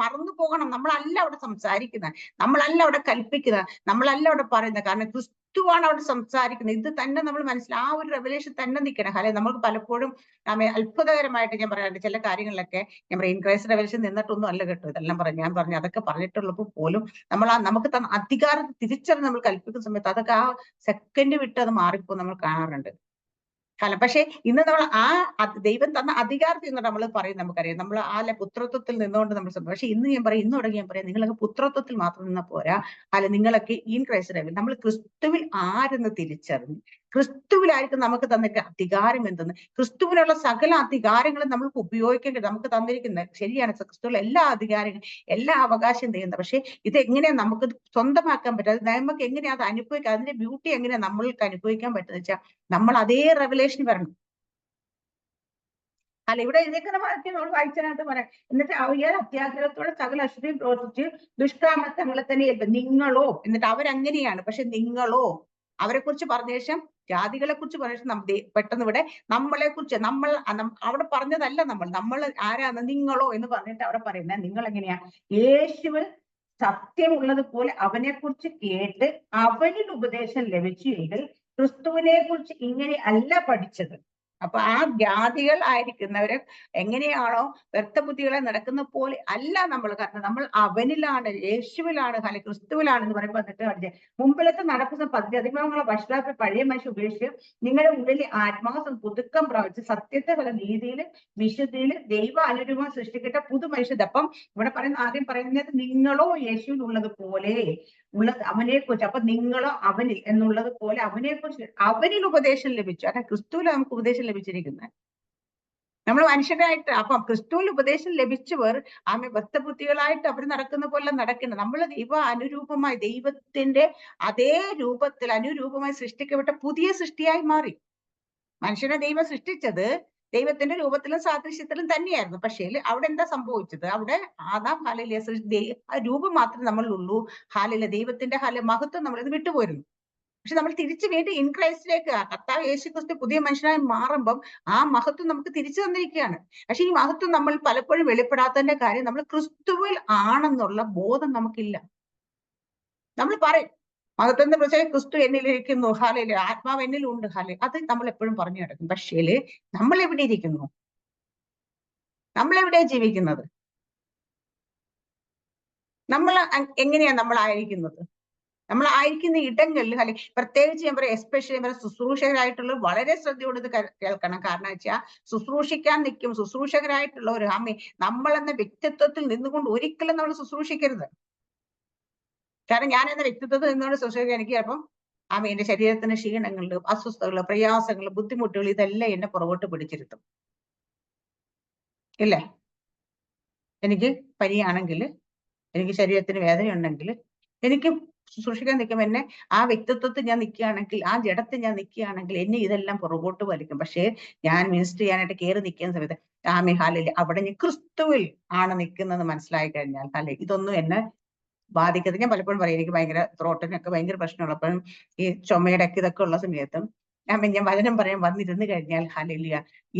മറന്നു പോകണം. നമ്മളല്ല അവിടെ സംസാരിക്കുന്നത്, നമ്മളല്ല അവിടെ കൽപ്പിക്കുന്നത്, നമ്മളല്ല അവിടെ പറയുന്നത്. കാരണം ക്രിസ്തുവാണ് അവിടെ സംസാരിക്കുന്നത്. ഇത് തന്നെ നമ്മൾ ആ ഒരു റെവലേഷൻ തന്നെ നിൽക്കണം. നമുക്ക് പലപ്പോഴും അത്ഭുതകരമായിട്ട് ഞാൻ പറയാറുണ്ട് ചില കാര്യങ്ങളിലൊക്കെ. ഞാൻ പറയാം, ഇൻ ക്രൈസ്റ്റ് റെവലേഷൻ നിന്നിട്ടൊന്നും അല്ല കേട്ടോ ഇതെല്ലാം ഞാൻ പറഞ്ഞു. അതൊക്കെ പറഞ്ഞിട്ടുള്ളപ്പോൾ പോലും നമുക്ക് തന്ന അധികാരം തിരിച്ചറിഞ്ഞ് നമ്മൾ കൽപ്പിക്കുന്ന സമയത്ത് അതൊക്കെ ആ സെക്കൻഡ് വിട്ട് അത് മാറിപ്പോ നമ്മൾ കാണാറുണ്ട്. പക്ഷെ ഇന്ന് നമ്മൾ ദൈവം തന്ന അധികാരത്തിൽ നിന്ന് നമ്മൾ പറയും, നമുക്കറിയാം നമ്മൾ പുത്രത്വത്തിൽ നിന്നുകൊണ്ട് നമ്മൾ പക്ഷെ ഇന്ന് ഞാൻ പറയും, ഇന്ന് തുടങ്ങി ഞാൻ പറയാം, നിങ്ങളൊക്കെ പുത്രത്വത്തിൽ മാത്രം നിന്ന പോരാ. നിങ്ങളൊക്കെ ഇൻ ക്രൈസ്റ്റ് നമ്മൾ ക്രിസ്തുവിൽ ആരെന്ന് തിരിച്ചറിഞ്ഞ് ക്രിസ്തുവിലായിരിക്കും നമുക്ക് തന്നിട്ട് അധികാരം എന്തെന്ന്, ക്രിസ്തുവിനുള്ള സകല അധികാരങ്ങളും നമ്മൾക്ക് ഉപയോഗിക്കേണ്ടത് നമുക്ക് തന്നിരിക്കുന്നത്. ശരിയാണ്, ക്രിസ്തുവിലുള്ള എല്ലാ അധികാരങ്ങളും എല്ലാ അവകാശം ചെയ്യുന്നത്. പക്ഷെ ഇത് എങ്ങനെയാ നമുക്ക് സ്വന്തമാക്കാൻ പറ്റും? നമുക്ക് എങ്ങനെയാ അത് അനുഭവിക്കാം? അതിന്റെ ബ്യൂട്ടി എങ്ങനെയാ നമ്മൾക്ക് അനുഭവിക്കാൻ പറ്റുന്ന വെച്ചാൽ നമ്മൾ അതേ റെവലേഷൻ വരണം. ഇവിടെ എഴുതിക്കുന്ന വാക്യം നമ്മൾ വായിച്ചതിനകത്ത് പറയാം, എന്നിട്ട് അവയാൽ അത്യാഗ്രഹത്തോടെ സകല അശ്വതിയും പ്രവർത്തിച്ച് ദുഷ്കാമത്തങ്ങളെ തന്നെ നിങ്ങളോ, എന്നിട്ട് അവരങ്ങനെയാണ്. പക്ഷെ നിങ്ങളോ അവരെ കുറിച്ച് പറഞ്ഞ ശേഷം ജാതികളെ കുറിച്ച് പറഞ്ഞ ശേഷം പെട്ടെന്ന് ഇവിടെ നമ്മളെ കുറിച്ച് അവിടെ പറഞ്ഞതല്ല നമ്മൾ ആരാന്ന് നിങ്ങളോ എന്ന് പറഞ്ഞിട്ട് അവിടെ പറയുന്നത് നിങ്ങൾ എങ്ങനെയാ യേശുവിൽ സത്യമുള്ളത് പോലെ അവനെ കുറിച്ച് കേട്ട് അവനിൽ ഉപദേശം ലഭിച്ചു എങ്കിൽ ക്രിസ്തുവിനെ കുറിച്ച് ഇങ്ങനെ അല്ല പഠിച്ചത്. അപ്പൊ ആ ജാതികൾ ആയിരിക്കുന്നവര് എങ്ങനെയാണോ വ്യർത്ഥബുദ്ധികളെ നടക്കുന്ന പോലെ അല്ല നമ്മൾ. കാരണം നമ്മൾ അവനിലാണ്, യേശുവിലാണ്, ക്രിസ്തുവിലാണ് എന്ന് പറയുമ്പോൾ എന്നിട്ട് മുമ്പിലത്തെ നടക്കുന്ന പദ്ധതികളെ വഷളാക്കി പഴയ മനുഷ്യ ഉപേക്ഷിച്ച് നിങ്ങളുടെ ഉള്ളിൽ ആത്മാസം പുതുക്കം പ്രാപിച്ച് സത്യത്തെ പല നീതിയിൽ വിശുദ്ധിയിൽ ദൈവ അനുരൂപം സൃഷ്ടിക്കട്ട പുതു മനുഷ്യത. അപ്പം ഇവിടെ ആദ്യം പറയുന്നത് നിങ്ങളോ യേശുവിൽ ഉള്ളത് പോലെ അവനെ കുറിച്ച്. അപ്പൊ നിങ്ങളോ അവനിൽ എന്നുള്ളത് പോലെ അവനെ കുറിച്ച് അവനിൽ ഉപദേശം ലഭിച്ചു. അതായത് ക്രിസ്തുവിൽ നമുക്ക് ഉപദേശം ലഭിച്ചിരിക്കുന്നത്. നമ്മൾ മനുഷ്യരായിട്ട് അപ്പം ക്രിസ്തുവിൽ ഉപദേശം ലഭിച്ചവർ ബദ്ധബുദ്ധികളായിട്ട് അവർ നടക്കുന്ന പോലെ നടക്കുന്നത്. നമ്മൾ ദൈവ അനുരൂപമായി ദൈവത്തിന്റെ അതേ രൂപത്തിൽ അനുരൂപമായി സൃഷ്ടിക്കപ്പെട്ട പുതിയ സൃഷ്ടിയായി മാറി. മനുഷ്യനെ ദൈവം സൃഷ്ടിച്ചത് ദൈവത്തിന്റെ രൂപത്തിലും സാദൃശ്യത്തിലും തന്നെയായിരുന്നു. പക്ഷേ അവിടെ എന്താ സംഭവിച്ചത്? അവിടെ ആദാം രൂപം മാത്രമേ നമ്മളിലുള്ളൂ. ദൈവത്തിന്റെ മഹത്വം നമ്മളിത് വിട്ടുപോയിരുന്നു. പക്ഷെ നമ്മൾ തിരിച്ചു വീണ്ടും ഇൻ ക്രൈസ്റ്റിലേക്ക് കർത്താവ് യേശുക്രിസ്തു പുതിയ മനുഷ്യനായി മാറുമ്പം ആ മഹത്വം നമുക്ക് തിരിച്ചു തന്നിരിക്കുകയാണ്. പക്ഷെ ഈ മഹത്വം നമ്മൾ പലപ്പോഴും വെളിപ്പെടാത്തതിന്റെ കാര്യം നമ്മൾ ക്രിസ്തുവിൽ ആണെന്നുള്ള ബോധം നമുക്കില്ല. നമ്മൾ പറയും മഹത്വത്തെ കുറിച്ച് ക്രിസ്തു എന്നിലിരിക്കുന്നു, ആത്മാവ് എന്നിലുണ്ട്, അത് നമ്മൾ എപ്പോഴും പറഞ്ഞു കിടക്കും. പക്ഷേ നമ്മൾ എവിടെ ഇരിക്കുന്നു? നമ്മൾ എവിടെയാ ജീവിക്കുന്നത്? നമ്മൾ എങ്ങനെയാ നമ്മളായിരിക്കുന്നത്? നമ്മൾ ആയിരിക്കുന്ന ഇടങ്ങളിൽ പ്രത്യേകിച്ച് ഞാൻ പറയാം, എസ്പെഷ്യലി ശുശ്രൂഷകരായിട്ടുള്ള വളരെ ശ്രദ്ധയോട് ഇത് കേൾക്കണം. കാരണം വെച്ചാൽ ശുശ്രൂഷിക്കാൻ നിൽക്കും ശുശ്രൂഷകരായിട്ടുള്ളവർ നമ്മളെന്ന വ്യക്തിത്വത്തിൽ നിന്നുകൊണ്ട് ഒരിക്കലും നമ്മൾ ശുശ്രൂഷിക്കരുത്. കാരണം ഞാൻ എന്ന വ്യക്തിത്വത്തിൽ നിന്നുകൊണ്ട് ശുശ്രൂഷിക്കാൻ എനിക്ക് ചിലപ്പം എന്റെ ശരീരത്തിന് ക്ഷീണങ്ങൾ, അസ്വസ്ഥതകൾ, പ്രയാസങ്ങൾ, ബുദ്ധിമുട്ടുകൾ ഇതെല്ലാം എന്നെ പുറകോട്ട് പിടിച്ചിരുത്തും. ഇല്ലേ? എനിക്ക് പനിയാണെങ്കിൽ, എനിക്ക് ശരീരത്തിന് വേദനയുണ്ടെങ്കിൽ, എനിക്ക് ശുശ്രൂഷിക്കാൻ നിൽക്കുമ്പോൾ എന്നെ ആ വ്യക്തിത്വത്തിൽ ഞാൻ നിൽക്കുകയാണെങ്കിൽ, ആ ജഡത്തിൽ ഞാൻ നിൽക്കുകയാണെങ്കിൽ എന്നെ ഇതെല്ലാം പുറകോട്ട് വലിക്കും. പക്ഷേ ഞാൻ മിനിസ്റ്റർ ചെയ്യാനായിട്ട് കയറി നിൽക്കുന്ന സമയത്ത് അവിടെ ഞാൻ ക്രിസ്തുവിൽ ആണ് നിൽക്കുന്നത് മനസ്സിലായി കഴിഞ്ഞാൽ ഇതൊന്നും എന്നെ ബാധിക്കരുത്. ഞാൻ പലപ്പോഴും പറയും, എനിക്ക് ഭയങ്കര ത്രോട്ടിനൊക്കെ ഭയങ്കര പ്രശ്നമുള്ളപ്പോഴും ഈ ചുമയുടെ ഒക്കെ ഇതൊക്കെ ഉള്ള സമയത്തും ഞാൻ വചനം പറയാൻ വന്നിരുന്നു കഴിഞ്ഞാൽ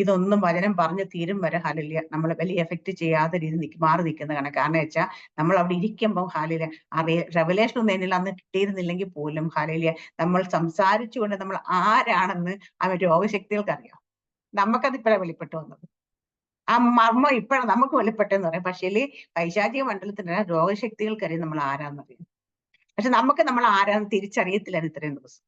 ഇതൊന്നും വചനം പറഞ്ഞ് തീരും വരെ നമ്മളെ വലിയ എഫക്ട് ചെയ്യാത്ത രീതി മാറി നിൽക്കുന്ന കണക്ക്. കാരണം വെച്ചാൽ നമ്മൾ അവിടെ ഇരിക്കുമ്പോൾ റെവലേഷൻ ഒന്നും എന്നിൽ അന്ന് കിട്ടിയിരുന്നില്ലെങ്കിൽ പോലും നമ്മൾ സംസാരിച്ചുകൊണ്ട് നമ്മൾ ആരാണെന്ന് രോഗശക്തികൾക്ക് അറിയാം. നമുക്കത് ഇപ്പോഴാണ് വെളിപ്പെട്ടു വന്നത്. ആ മർമ്മം ഇപ്പോഴാണ് നമുക്ക് വെളിപ്പെട്ടെന്ന് പറയാം. പക്ഷേ പൈശാചിക മണ്ഡലത്തിന്റെ രോഗശക്തികൾക്കറിയാം നമ്മൾ ആരാന്നറിയാം. പക്ഷെ നമുക്ക് നമ്മൾ ആരാന്ന് തിരിച്ചറിയത്തില്ലായിരുന്നു ഇത്രയും ദിവസം.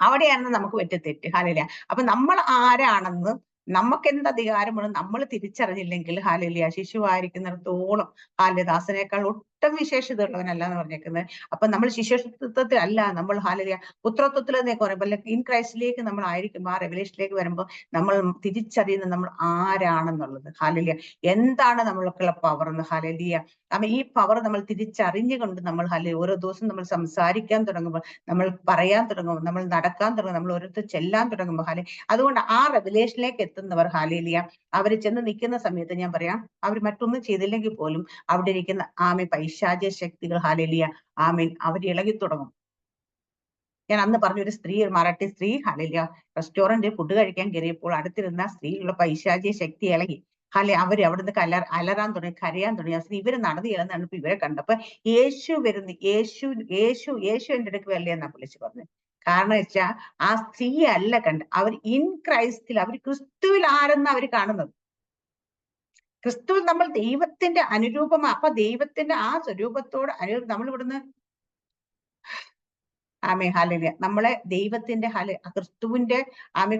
അവിടെയാണ് നമുക്ക് പറ്റിയ തെറ്റ്. ഹല്ലേലൂയ. അപ്പൊ നമ്മൾ ആരാണെന്ന് നമുക്ക് എന്ത് അധികാരമാണ് നമ്മൾ തിരിച്ചറിഞ്ഞില്ലെങ്കിൽ ഹല്ലേലൂയ, ശിശുവായിരിക്കുന്നിടത്തോളം ദാസനേക്കാൾ ഒട്ടും വിശേഷതയുള്ളവനല്ല എന്ന് പറഞ്ഞേക്കുന്നത്. അപ്പൊ നമ്മൾ ശിശുത്വത്തിൽ അല്ല, നമ്മൾ ഹല്ലേലൂയ പുത്രത്വത്തിൽ എന്നൊക്കെ പറയുമ്പോൾ ഇൻ ക്രൈസ്റ്റിലേക്ക് നമ്മൾ ആയിരിക്കും. ആ റെവലേഷനിലേക്ക് വരുമ്പോൾ നമ്മൾ തിരിച്ചറിയുന്നത് നമ്മൾ ആരാണെന്നുള്ളത്. ഹല്ലേലൂയ, എന്താണ് നമ്മൾക്കുള്ള പവർ എന്ന്. ഹല്ലേലൂയ. അപ്പൊ ഈ പവർ നമ്മൾ തിരിച്ചറിഞ്ഞുകൊണ്ട് നമ്മൾ ഹല്ലേലൂയ ഓരോ ദിവസം നമ്മൾ സംസാരിക്കാൻ തുടങ്ങുമ്പോൾ, നമ്മൾ പറയാൻ തുടങ്ങുമ്പോൾ, നമ്മൾ നടക്കാൻ തുടങ്ങും, നമ്മൾ ഓരോരുത്തർ ചെല്ലാൻ തുടങ്ങുമ്പോൾ അതുകൊണ്ട് ആ റെവലേഷനിലേക്ക് എത്തുന്നവർ ഹല്ലേലൂയ അവർ ചെന്ന് നിൽക്കുന്ന സമയത്ത് ഞാൻ പറയാം, അവർ മറ്റൊന്നും ചെയ്തില്ലെങ്കിൽ പോലും അവിടെ ഇരിക്കുന്ന പൈശാചിക ശക്തികൾ ഹല്ലേലൂയ അവർ ഇളകി തുടങ്ങും. ഞാൻ അന്ന് പറഞ്ഞ ഒരു സ്ത്രീ, ഒരു മറാഠി സ്ത്രീ ഹല്ലേലൂയ റെസ്റ്റോറന്റ് ഫുഡ് കഴിക്കാൻ കയറിയപ്പോൾ അടുത്തിരുന്ന സ്ത്രീയിലുള്ള പൈശാചിക ശക്തി ഇളകി. അവര് അവിടുന്ന് അലറാൻ തുടങ്ങി, കരയാൻ തുടങ്ങി. സ്ത്രീ ഇവര് നടന്നു ചെല്ലുന്നതാണ്. ഇവരെ കണ്ടപ്പോ യേശു വരുന്നു, യേശു യേശു യേശു എന്റെ അടുക്ക് വല്ലേ എന്നാ വിളിച്ചു പറഞ്ഞത്. കാരണം വെച്ചാൽ ആ സ്ത്രീ അല്ല അവർ ഇൻ ക്രൈസ്റ്റിൽ, അവർ ക്രിസ്തുവിൽ ആരെന്ന് അവർ കാണുന്നത്. ക്രിസ്തുവിൽ നമ്മൾ ദൈവത്തിന്റെ അനുരൂപമാണ്. അപ്പൊ ദൈവത്തിന്റെ ആ സ്വരൂപത്തോട് നമ്മൾ ഇവിടുന്ന് ഹല്ലേലൂയ നമ്മളെ ദൈവത്തിന്റെ ക്രിസ്തുവിന്റെ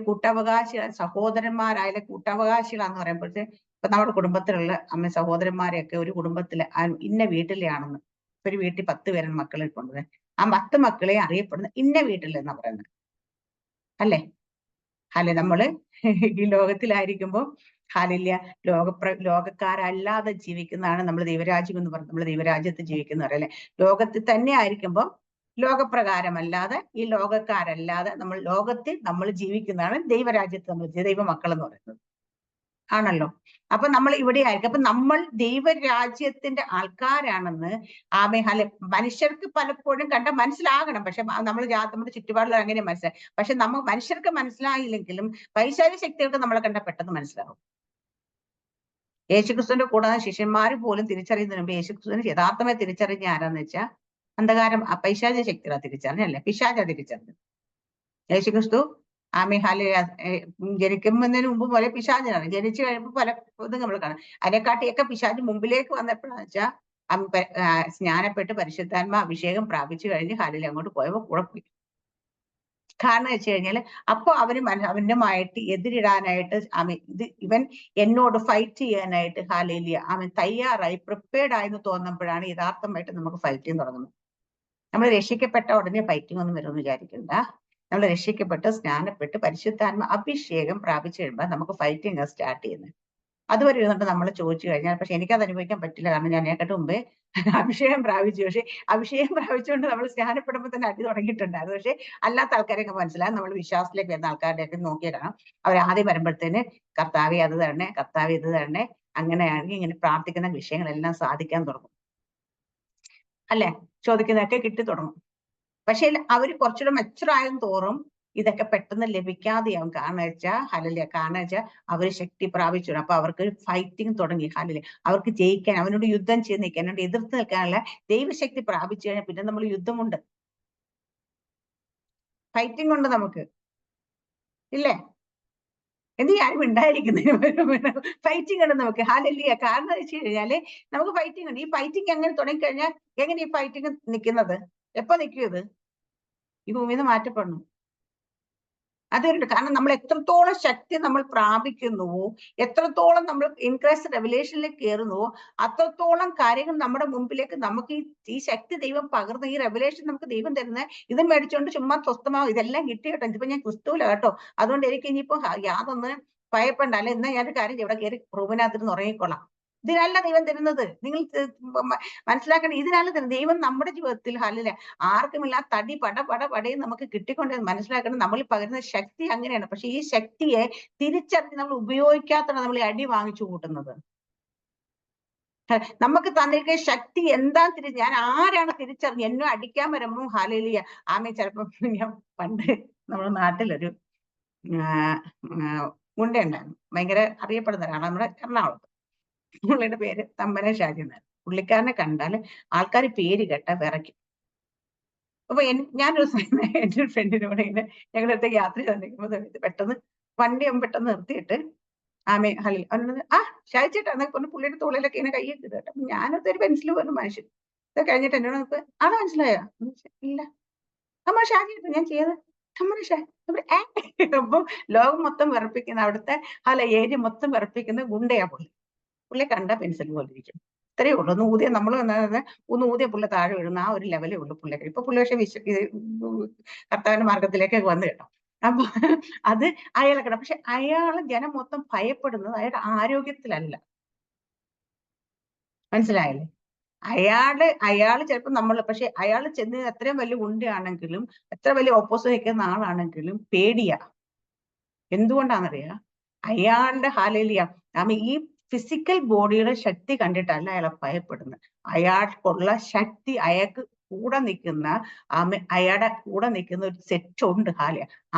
കൂട്ടവകാശികൾ, സഹോദരന്മാരായ കൂട്ടവകാശികളാന്ന് പറയുമ്പോഴത്തെ ഇപ്പൊ നമ്മുടെ കുടുംബത്തിലുള്ള സഹോദരന്മാരെയൊക്കെ ഒരു കുടുംബത്തിലെ ഇന്ന വീട്ടിലെയാണെന്ന്, ഒരു വീട്ടിൽ 10 പേരാണ് മക്കളെ കൊണ്ടത്. ആ 10 മക്കളെ അറിയപ്പെടുന്ന ഇന്ന വീട്ടിലെന്നാ പറയുന്നത്. അല്ലേ നമ്മള് ഈ ലോകത്തിലായിരിക്കുമ്പോൾ ഹല്ലേലൂയ ലോകക്കാരല്ലാതെ ജീവിക്കുന്നതാണ് നമ്മൾ ദൈവരാജ്യം എന്ന് പറയുന്നത്. നമ്മൾ ദൈവരാജ്യത്ത് ജീവിക്കുന്നവരല്ലേ. ലോകത്തിൽ തന്നെ ആയിരിക്കുമ്പോൾ ലോകപ്രകാരമല്ലാതെ, ഈ ലോകക്കാരല്ലാതെ നമ്മൾ ലോകത്തിൽ നമ്മൾ ജീവിക്കുന്നതാണ് ദൈവരാജ്യത്ത് നമ്മൾ ദൈവമക്കൾ എന്ന് പറയുന്നത്. ആണല്ലോ. അപ്പൊ നമ്മൾ ഇവിടെ ആയിരിക്കും. അപ്പൊ നമ്മൾ ദൈവരാജ്യത്തിന്റെ ആൾക്കാരാണെന്ന് മനുഷ്യർക്ക് പലപ്പോഴും മനസ്സിലാകണം. പക്ഷെ നമ്മൾ നമ്മുടെ ചുറ്റുപാടിൽ അങ്ങനെ മനസ്സിലായി. പക്ഷെ മനുഷ്യർക്ക് മനസ്സിലായില്ലെങ്കിലും പൈശാചിക ശക്തികൾക്ക് നമ്മളെ കണ്ട പെട്ടെന്ന് മനസ്സിലാവും. യേശുക്രിസ്തുവിന്റെ കൂടാതെ ശിഷ്യന്മാർ പോലും തിരിച്ചറിയുന്നതിന് മുമ്പ് യേശുക്രിസ്തുവിനെ യഥാർത്ഥമായി തിരിച്ചറിഞ്ഞ ആരാന്ന് വെച്ചാൽ അന്ധകാരം പൈശാചിക ശക്തികളാ തിരിച്ചറിഞ്ഞല്ലേ, പിശാചാ തിരിച്ചറിഞ്ഞു. യേശുക്രിസ്തു ജനിക്കുന്നതിന് മുമ്പ് പോലെ പിശാചിനാണ്. ജനിച്ചു കഴിയുമ്പോൾ പല ഇത് നമ്മൾ കാണാം. അതിനെക്കാട്ടിയൊക്കെ പിശാച് മുമ്പിലേക്ക് വന്നപ്പോഴാന്ന് വെച്ചാൽ സ്നാനപ്പെട്ട് പരിശുദ്ധാത്മാ അഭിഷേകം പ്രാപിച്ചു കഴിഞ്ഞ് ഹല്ലേലൂയ അങ്ങോട്ട് പോയപ്പോ കൂടെ പോയി. കാരണം വെച്ച് കഴിഞ്ഞാൽ അപ്പൊ അവനുമായിട്ട് എതിരിടാനായിട്ട് ഇവൻ എന്നോട് ഫൈറ്റ് ചെയ്യാനായിട്ട് ഹല്ലേലൂയ തയ്യാറായി, പ്രിപ്പയർഡ് ആയെന്ന് തോന്നുമ്പോഴാണ് യഥാർത്ഥമായിട്ട് നമുക്ക് ഫൈറ്റിംഗ് തുടങ്ങുന്നത്. നമ്മൾ രക്ഷിക്കപ്പെട്ട ഉടനെ ഫൈറ്റിംഗ് ഒന്നും വരുമെന്ന് വിചാരിക്കണ്ട. നമ്മൾ രക്ഷിക്കപ്പെട്ട് സ്നാനപ്പെട്ട് പരിശുദ്ധാത്മ അഭിഷേകം പ്രാപിച്ചു കഴിയുമ്പോൾ നമുക്ക് ഫൈറ്റിംഗ് സ്റ്റാർട്ട് ചെയ്യുന്നത്. അതുവരെ ഇരുന്നിട്ട് നമ്മൾ ചോദിച്ചു കഴിഞ്ഞാൽ, പക്ഷെ എനിക്കത് അനുഭവിക്കാൻ പറ്റില്ല. കാരണം ഞാൻ അതിനെക്കാട്ട് മുമ്പേ അഭിഷേകം പ്രാപിച്ചു. പക്ഷെ അഭിഷേകം പ്രാപിച്ചുകൊണ്ട് നമ്മൾ സ്നാനപ്പെടുമ്പോൾ തന്നെ അടി തുടങ്ങിയിട്ടുണ്ടായിരുന്നു. പക്ഷെ അല്ലാത്ത ആൾക്കാരെയൊക്കെ മനസ്സിലാകും. നമ്മൾ വിശ്വാസത്തിലേക്ക് വരുന്ന ആൾക്കാരുടെയൊക്കെ നോക്കിയാൽ കാണാം, അവർ ആദ്യം വരുമ്പോഴത്തേന് കർത്താവെ അത് തന്നെ, കർത്താവെ ഇത് തന്നെ, അങ്ങനെയാണെങ്കിൽ ഇങ്ങനെ പ്രാർത്ഥിക്കുന്ന വിഷയങ്ങളെല്ലാം സാധിക്കാൻ തുടങ്ങും. അല്ലെ, ചോദിക്കുന്നതൊക്കെ കിട്ടി തുടങ്ങും. പക്ഷെ അവർ കുറച്ചുകൂടെ മെച്ചുറായും തോറും ഇതൊക്കെ പെട്ടെന്ന് ലഭിക്കാതെയാവും. കാരണം വെച്ചാൽ ഹല്ലേലൂയ, കാരണം വെച്ചാൽ അവർ ശക്തി പ്രാപിച്ചു. അപ്പൊ അവർക്ക് ഫൈറ്റിംഗ് തുടങ്ങി. ഹല്ലേലൂയ, അവർക്ക് ജയിക്കാൻ, അവനോട് യുദ്ധം ചെയ്ത് നിൽക്കാൻ, അവനോട് എതിർത്ത് നിൽക്കാനുള്ള ദൈവശക്തി പ്രാപിച്ചു കഴിഞ്ഞാൽ പിന്നെ നമ്മൾ യുദ്ധമുണ്ട്, ഫൈറ്റിംഗ് ഉണ്ട് നമുക്ക്, ഇല്ലേ? എന്ത് ഞാനും ഉണ്ടായിരിക്കുന്നതിന് ഫൈറ്റിംഗ് ഉണ്ട് നമുക്ക്. ഹല്ലേലൂയ. കാരണം വെച്ച് കഴിഞ്ഞാല് നമുക്ക് ഫൈറ്റിംഗ് ഉണ്ട്. ഈ ഫൈറ്റിംഗ് എങ്ങനെ തുടങ്ങിക്കഴിഞ്ഞാൽ എങ്ങനെ ഈ ഫൈറ്റിംഗ് നിൽക്കുന്നത്? എപ്പോ നിൽക്കും ഇത്? ഈ ഭൂമിയിൽ നിന്ന് മാറ്റപ്പെടണം. അതുകൊണ്ട് കാരണം നമ്മൾ എത്രത്തോളം ശക്തി നമ്മൾ പ്രാപിക്കുന്നുവോ, എത്രത്തോളം നമ്മൾ ഇൻക്രൈസ്റ്റ് റെവലേഷനിലേക്ക് കയറുന്നുവോ, അത്രത്തോളം കാര്യങ്ങൾ നമ്മുടെ മുമ്പിലേക്ക് നമുക്ക് ഈ ശക്തി ദൈവം പകർന്ന്, ഈ റെവലേഷൻ നമുക്ക് ദൈവം തരുന്ന ഇത് മേടിച്ചുകൊണ്ട് ചുമ്മാ സ്വസ്ഥമാവും. ഇതെല്ലാം കിട്ടി കേട്ടോ, ഇതിപ്പോ ഞാൻ ക്രിസ്തുവില കേട്ടോ, അതുകൊണ്ട് എനിക്ക് ഇനിയിപ്പോ യാതൊന്ന് ഭയപ്പെടണ്ട. അല്ലെ, എന്നാ ഞാനൊരു കാര്യം ഇവിടെ കയറി റൂമിനകത്തിരുന്ന് ഉറങ്ങിക്കൊള്ളാം. ഇതിനല്ല ദൈവം തരുന്നത്. നിങ്ങൾ മനസ്സിലാക്കണം, ഇതിനല്ല തരുന്നത്. ദൈവം നമ്മുടെ ജീവിതത്തിൽ ഹല്ലേലൂയ ആർക്കുമില്ല തടി പടയും നമുക്ക് കിട്ടിക്കൊണ്ട് മനസ്സിലാക്കണം. നമ്മൾ പകരുന്ന ശക്തി അങ്ങനെയാണ്. പക്ഷെ ഈ ശക്തിയെ തിരിച്ചറിഞ്ഞ് നമ്മൾ ഉപയോഗിക്കാത്തതാണ് നമ്മൾ ഈ അടി വാങ്ങിച്ചു കൂട്ടുന്നത്. നമുക്ക് തന്നിരിക്കുന്ന ശക്തി എന്താ ഞാൻ ആരാണ് തിരിച്ചറിഞ്ഞ് എന്നെ അടിക്കാൻ വരുമ്പോ ഹല്ലേലൂയ ചിലപ്പോ ഞാൻ പണ്ട് നമ്മുടെ നാട്ടിലൊരു ഗുണ്ടയുണ്ടായിരുന്നു, ഭയങ്കര അറിയപ്പെടുന്ന ഒരാളാണ്, നമ്മുടെ എറണാകുളത്ത്. പുള്ളിയുടെ പേര് തമ്പന ഷാജി എന്നാണ്. പുള്ളിക്കാരനെ കണ്ടാൽ ആൾക്കാർ പേര് കേട്ട വിറയ്ക്കും. അപ്പൊ ഞാനൊരു എന്റെ ഒരു ഫ്രണ്ടിന്റെ കൂടെ ഇങ്ങനെ ഞങ്ങളുടെ യാത്ര ചെയ്തിരിക്കുമ്പോൾ പെട്ടെന്ന് വണ്ടി പെട്ടെന്ന് നിർത്തിയിട്ട് അവനോട് ഷാജിച്ചേട്ടാ എന്നൊക്കെ പറഞ്ഞ് പുള്ളിയുടെ തോളിലൊക്കെ ഇങ്ങനെ കൈയിട്ട് കേട്ടോ. ഞാനൊരു പെൻസിൽ പോലും മനുഷ്യൻ ഇത് കഴിഞ്ഞിട്ട് എന്നോട് നോക്ക്, അത് മനസ്സിലായോ? ഇല്ല. അമ്മ ഷാജി ഞാൻ ചെയ്ത് അപ്പൊ ലോകം മൊത്തം വിറപ്പിക്കുന്ന അവിടുത്തെ ഏരിയ മൊത്തം വിറപ്പിക്കുന്ന ഗുണ്ടയാ പുള്ളി. പുള്ളി കണ്ട പെൻസിൽ പോലെ ഇരിക്കും. ഇത്രയേ ഉള്ളൂ. ഒന്ന് ഊതിയ നമ്മൾ ഒന്ന് ഊതിയ പുള്ളി താഴെ വീഴുന്ന ആ ഒരു ലെവലേ ഉള്ളൂ പുള്ളിക്ക്. ഇപ്പൊ പുള്ളി പക്ഷെ കർത്താവിന്റെ മാർഗത്തിലേക്ക് വന്നു കേട്ടോ. അപ്പൊ അത് അയാളെ പക്ഷെ അയാള് ജനം മൊത്തം ഭയപ്പെടുന്നത് അയാളുടെ ആരോഗ്യത്തിലല്ല. മനസ്സിലായല്ലേ? അയാള് ചിലപ്പോ പക്ഷെ അയാള് ചെന്ന് എത്രയും വലിയ ഗുണ്ടയാണെങ്കിലും എത്ര വലിയ ഓപ്പോസിറ്റ് നിൽക്കുന്ന ആളാണെങ്കിലും പേടിയാ. എന്തുകൊണ്ടാണെന്നറിയാ? അയാളുടെ ഈ ഫിസിക്കൽ ബോഡിയുടെ ശക്തി കണ്ടിട്ടല്ല അയാളെ ഭയപ്പെടുന്നത്. അയാൾക്കുള്ള ശക്തി അയാൾക്ക് കൂടെ നിൽക്കുന്ന അയാളുടെ കൂടെ നിൽക്കുന്ന ഒരു സെറ്റ് ഉണ്ട്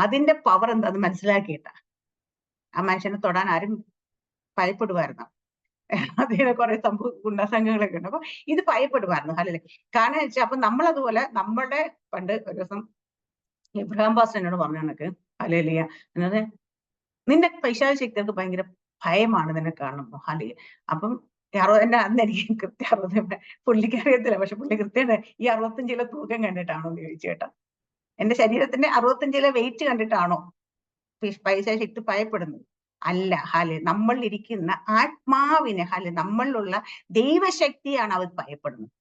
അതിന്റെ പവർ എന്താന്ന് മനസ്സിലാക്കിയിട്ടാ ആ മനുഷ്യനെ തൊടാൻ ആരും ഭയപ്പെടുമായിരുന്നു. അതിനെ കുറെ ഗുണ്ടാസംഘങ്ങളൊക്കെ ഉണ്ട്. അപ്പൊ ഇത് ഭയപ്പെടുമായിരുന്നു ഹാലയില്. കാരണം വെച്ചാൽ അപ്പൊ നമ്മളതുപോലെ നമ്മുടെ പണ്ട് ഒരു ദിവസം ഇബ്രാഹിം പാസ്റ്റർ എന്നോട് പറഞ്ഞ കണക്ക് ഹല്ലേലൂയ എന്നത് നിന്റെ പൈശാചിക ശക്തികൾക്ക് ഭയങ്കര ഭയമാണ് നിന്നെ കാണുമ്പോൾ ഹാലയില്. അപ്പം എന്റെ അന്ന് എനിക്ക് കൃത്യം 60 പുള്ളിക്ക് അറിയത്തില്ല. പക്ഷെ പുള്ളി കൃത്യം ഈ 65 കിലോ തൂക്കം കണ്ടിട്ടാണോ എന്ന് ചോദിച്ചു കേട്ടോ. എന്റെ ശരീരത്തിന്റെ 65 കിലോ വെയിറ്റ് കണ്ടിട്ടാണോ പൈശാചിക ശക്തി ഭയപ്പെടുന്നത്? അല്ല. നമ്മളിൽ ഇരിക്കുന്ന ആത്മാവിനെ നമ്മളിലുള്ള ദൈവശക്തിയാണ് അവർ ഭയപ്പെടുന്നത്.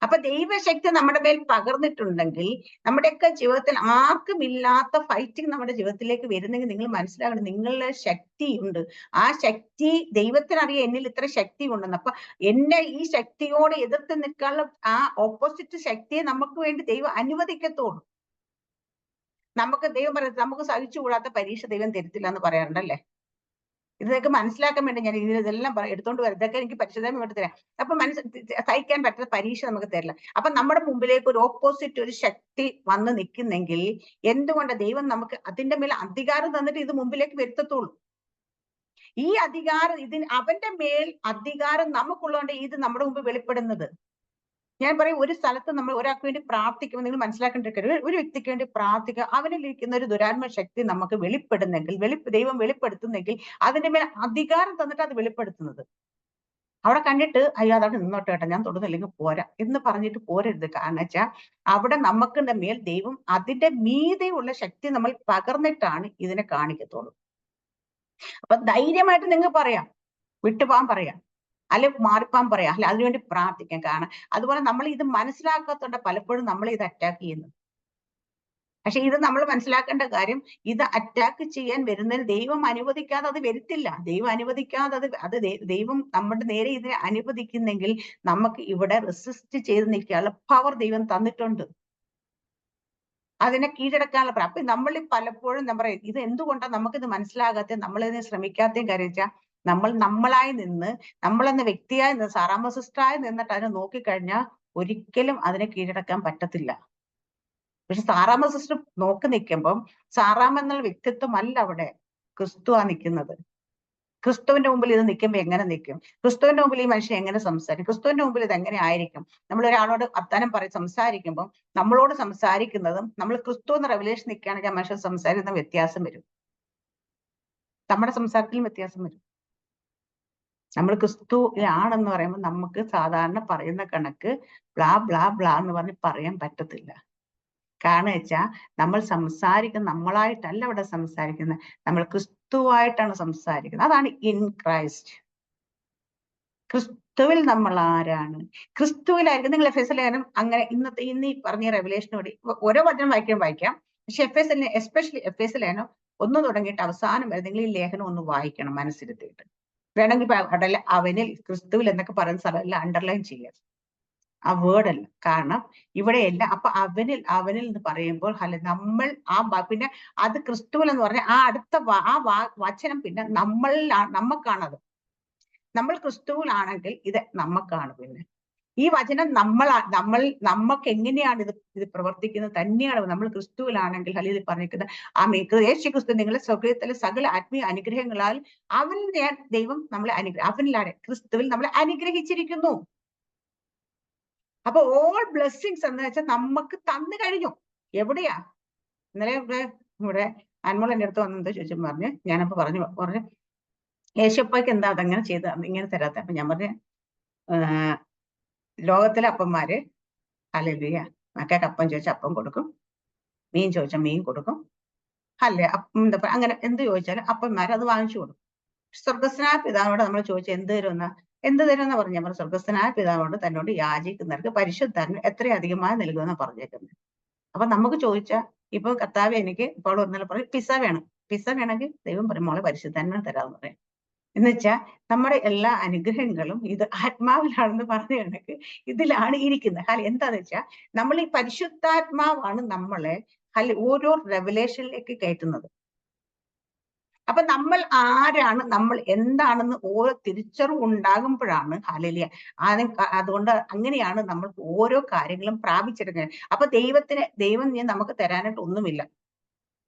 അപ്പൊ ദൈവശക്തി നമ്മുടെ മേൽ പകർന്നിട്ടുണ്ടെങ്കിൽ നമ്മുടെയൊക്കെ ജീവിതത്തിൽ ആർക്കും ഇല്ലാത്ത ഫൈറ്റിംഗ് നമ്മുടെ ജീവിതത്തിലേക്ക് വരുന്നെങ്കിൽ നിങ്ങൾ മനസ്സിലാക്കണം, നിങ്ങളുടെ ശക്തിയുണ്ട്. ആ ശക്തി ദൈവത്തിനറിയാം എന്നിൽ ഇത്ര ശക്തി ഉണ്ടെന്ന്. അപ്പൊ എന്നെ ഈ ശക്തിയോട് എതിർത്ത് നിൽക്കാനുള്ള ആ ഓപ്പോസിറ്റ് ശക്തിയെ നമുക്ക് വേണ്ടി ദൈവം അനുവദിക്കത്തുള്ളൂ. നമുക്ക് ദൈവം പറയുന്നത് നമുക്ക് സഹിച്ചുകൂടാത്ത പരീക്ഷ ദൈവം തരത്തില്ല എന്ന് പറയാറുണ്ടല്ലേ. ഇതൊക്കെ മനസ്സിലാക്കാൻ വേണ്ടി ഞാൻ ഇതെല്ലാം എടുത്തോണ്ട് വരാം. ഇതൊക്കെ എനിക്ക് പരിശുദ്ധമായി വേണ്ടി തരാം. അപ്പൊ സഹിക്കാൻ പറ്റുന്ന പരീക്ഷ നമുക്ക് തരില്ല. അപ്പൊ നമ്മുടെ മുമ്പിലേക്ക് ഒരു ഓപ്പോസിറ്റ് ഒരു ശക്തി വന്ന് നിൽക്കുന്നെങ്കിൽ എന്തുകൊണ്ട് ദൈവം നമുക്ക് അതിന്റെ മേൽ അധികാരം തന്നിട്ട് ഇത് മുമ്പിലേക്ക് വരുത്തത്തുള്ളൂ. ഈ അധികാരം അവന്റെ മേൽ അധികാരം നമുക്കുള്ളതുകൊണ്ട് ഇത് നമ്മുടെ മുമ്പ് വെളിപ്പെടുന്നത്. ഞാൻ പറയും, ഒരു സ്ഥലത്ത് നമ്മൾ ഒരാൾക്ക് വേണ്ടി പ്രാർത്ഥിക്കുമ്പോൾ നിങ്ങൾ മനസ്സിലാക്കേണ്ടിരിക്കരുത്. ഒരു വ്യക്തിക്ക് വേണ്ടി പ്രാർത്ഥിക്കുക, അവനിലിരിക്കുന്ന ഒരു ദുരാത്മ ശക്തി നമുക്ക് വെളിപ്പെടുന്നെങ്കിൽ ദൈവം വെളിപ്പെടുത്തുന്നെങ്കിൽ അതിന്റെ മേൽ അധികാരം തന്നിട്ട് അത് വെളിപ്പെടുത്തുന്നത്. അവിടെ കണ്ടിട്ട് അയ്യോ അതവിടെ നിന്നോട്ട് കേട്ടോ, ഞാൻ തൊടുന്നില്ലെങ്കിൽ പോരാ എന്ന് പറഞ്ഞിട്ട് പോരരുത്. കാരണം വെച്ചാൽ അവിടെ നമുക്ക് മേൽ ദൈവം അതിന്റെ മീതെയുള്ള ശക്തി നമ്മൾ പകർന്നിട്ടാണ് ഇതിനെ കാണിക്കത്തുള്ളൂ. അപ്പൊ ധൈര്യമായിട്ട് നിങ്ങൾ പറയാം, വിട്ടുപോകാൻ പറയാം, അല്ലെ മാറിപ്പാൻ പറയാം, അല്ലെ അതിനുവേണ്ടി പ്രാർത്ഥിക്കാം. കാരണം അതുപോലെ നമ്മൾ ഇത് മനസ്സിലാക്കാത്തോണ്ട് പലപ്പോഴും നമ്മൾ ഇത് അറ്റാക്ക് ചെയ്യുന്നത്. പക്ഷെ ഇത് നമ്മൾ മനസ്സിലാക്കേണ്ട കാര്യം, ഇത് അറ്റാക്ക് ചെയ്യാൻ വരുന്നതിന് ദൈവം അനുവദിക്കാതെ അത് വരുത്തില്ല. ദൈവം അനുവദിക്കാതെ അത് ദൈവം നമ്മുടെ നേരെ ഇതിനെ അനുവദിക്കുന്നെങ്കിൽ നമുക്ക് ഇവിടെ റെസിസ്റ്റ് ചെയ്ത് നിൽക്കാനുള്ള പവർ ദൈവം തന്നിട്ടുണ്ട്. അതിനെ കീഴടക്കാനുള്ള അപ്പൊ നമ്മൾ പലപ്പോഴും ഞാൻ പറയും, ഇത് എന്തുകൊണ്ടാണ് നമുക്കിത് മനസ്സിലാകാത്ത, നമ്മളിതിനെ ശ്രമിക്കാത്തയും കാര്യം വെച്ചാൽ നമ്മളായി നിന്ന്, നമ്മളെന്ന വ്യക്തിയായി നിന്ന്, സാറാമ്മ സിസ്റ്ററായി നിന്നിട്ട് അതിനെ നോക്കിക്കഴിഞ്ഞാൽ ഒരിക്കലും അതിനെ കീഴടക്കാൻ പറ്റത്തില്ല. പക്ഷെ സാറാമ്മ സിസ്റ്റർ നോക്കി നിൽക്കുമ്പം സാറാമ്മ എന്നുള്ള വ്യക്തിത്വം അല്ല അവിടെ, ക്രിസ്തുവാ നിൽക്കുന്നത്. ക്രിസ്തുവിന്റെ മുമ്പിൽ ഇത് നിൽക്കുമ്പോൾ എങ്ങനെ നിൽക്കും? ക്രിസ്തുവിന്റെ മുമ്പിൽ ഈ മനുഷ്യൻ എങ്ങനെ സംസാരിക്കും? ക്രിസ്തുവിന്റെ മുമ്പിൽ ഇത് എങ്ങനെ ആയിരിക്കും? നമ്മൾ ഒരാളോട് വർത്താനം സംസാരിക്കുമ്പോൾ നമ്മളോട് സംസാരിക്കുന്നതും നമ്മൾ ക്രിസ്തു എന്ന റെവലേഷൻ നിൽക്കുകയാണെങ്കിൽ ആ മനുഷ്യൻ സംസാരിക്കുന്ന വ്യത്യാസം വരും. നമ്മുടെ സംസാരത്തിലും വ്യത്യാസം വരും. നമ്മൾ ക്രിസ്തുവിലാണെന്ന് പറയുമ്പോൾ നമുക്ക് സാധാരണ പറയുന്ന കണക്ക് ബ്ലാ ബ്ലാ ബ്ലാ എന്ന് പറഞ്ഞ് പറയാൻ പറ്റത്തില്ല. കാരണം വെച്ചാൽ നമ്മൾ സംസാരിക്കുന്ന നമ്മളായിട്ടല്ല അവിടെ സംസാരിക്കുന്നത്, നമ്മൾ ക്രിസ്തുവായിട്ടാണ് സംസാരിക്കുന്നത്. അതാണ് ഇൻ ക്രൈസ്റ്റ്. ക്രിസ്തുവിൽ നമ്മൾ ആരാണ്? ക്രിസ്തുവിലായിരിക്കും. നിങ്ങൾ എഫേസ്യ ലേഖനം അങ്ങനെ ഇന്ന് ഈ പറഞ്ഞ റെവലേഷനോട് ഓരോ വചനം വായിക്കാം. പക്ഷെ എസ്പെഷ്യലി എഫേസ്യ ലേഖനം 1 തുടങ്ങിയിട്ട് അവസാനം വരെ നിങ്ങൾ ഈ ലേഖനം ഒന്ന് വായിക്കണം മനസ്സിരുത്തിയിട്ട്. വേണമെങ്കിൽ അവനിൽ ക്രിസ്തുവിൽ എന്നൊക്കെ പറയുന്ന സ്ഥലമെല്ലാം അണ്ടർലൈൻ ചെയ്യാം, ആ വേർഡല്ല. കാരണം ഇവിടെയല്ല. അപ്പൊ അവനിൽ എന്ന് പറയുമ്പോൾ നമ്മൾ പിന്നെ അത് ക്രിസ്തുവിൽ എന്ന് പറഞ്ഞാൽ ആ അടുത്ത വചനം പിന്നെ നമുക്കാണത്. നമ്മൾ ക്രിസ്തുവിലാണെങ്കിൽ ഇത് നമുക്കാണ്. പിന്നെ ഈ വചനം നമുക്ക് എങ്ങനെയാണ് ഇത് പ്രവർത്തിക്കുന്നത് തന്നെയാണ്. നമ്മൾ ക്രിസ്തുവിലാണെങ്കിൽ ഹല്ലേലൂയ പറഞ്ഞിരിക്കുന്നത് യേശു ക്രിസ്തു നിങ്ങളെ സ്വർഗ്ഗത്തിലെ സകല ആത്മീയ അനുഗ്രഹങ്ങളാൽ ദൈവം നമ്മളെ അവനിലാണ്, ക്രിസ്തുവിൽ നമ്മളെ അനുഗ്രഹിച്ചിരിക്കുന്നു. അപ്പൊ ഓൾ ബ്ലെസ്സിങ്സ് എന്ന് വെച്ചാൽ നമുക്ക് തന്നു കഴിഞ്ഞു. എവിടെയാ? ഇന്നലെ ഇവിടെ അൻമോൾ എന്റെ അടുത്ത് വന്നെന്തോ ചോദിച്ചു പറഞ്ഞ്, ഞാനപ്പോ പറഞ്ഞു യേശുപ്പയ്ക്ക് എന്താ അതങ്ങനെ ചെയ്ത് ഇങ്ങനെ തരാത്ത? അപ്പൊ ഞാൻ പറഞ്ഞു ലോകത്തിലെ അപ്പന്മാര് ഹല്ലേലൂയ മക്കൾക്ക് അപ്പം ചോദിച്ചാൽ അപ്പം കൊടുക്കും, മീൻ ചോദിച്ചാൽ മീൻ കൊടുക്കും, അല്ലേ എന്താ അങ്ങനെ എന്ത് ചോദിച്ചാലും അപ്പന്മാർ അത് വാങ്ങിച്ചു കൊടുക്കും. സ്വർഗസ്നായ പിതാവിനോട് നമ്മൾ ചോദിച്ചാൽ എന്ത് തരുമെന്ന് പറഞ്ഞാൽ നമ്മൾ സ്വർഗസ്നായ പിതാവിനോട് തന്നോട് യാചിക്കുന്നവർക്ക് പരിശുദ്ധാത്മ എത്രയധികമായി നൽകുമെന്ന് പറഞ്ഞേക്കുന്നത്. അപ്പൊ നമുക്ക് ചോദിച്ചാൽ ഇപ്പൊ കർത്താവ് എനിക്ക് ഇപ്പോൾ ഒന്നല്ല പറയും പിസ്സ വേണമെങ്കിൽ ദൈവം പറയും മോളെ പരിശുദ്ധാത്മ തരാമെന്ന് പറയും. എന്ന് വെച്ചാൽ നമ്മുടെ എല്ലാ അനുഗ്രഹങ്ങളും ഇത് ആത്മാവിലാണെന്ന് പറഞ്ഞ കണക്ക് ഇതിലാണ് ഇരിക്കുന്നത്. അല്ല എന്താന്ന് വെച്ചാൽ നമ്മൾ ഈ പരിശുദ്ധാത്മാവാണ് നമ്മളെ ഓരോ റെവലേഷനിലേക്ക് കയറ്റുന്നത്. അപ്പൊ നമ്മൾ ആരാണ്, നമ്മൾ എന്താണെന്ന് ഓരോ തിരിച്ചറിവ് ഉണ്ടാകുമ്പോഴാണ് ഹല്ലേലൂയ അതുകൊണ്ട് അങ്ങനെയാണ് നമ്മൾ ഓരോ കാര്യങ്ങളും പ്രാപിച്ചെടുക്കുന്നത്. അപ്പൊ ദൈവം നമുക്ക് തരാനായിട്ട് ഒന്നുമില്ല.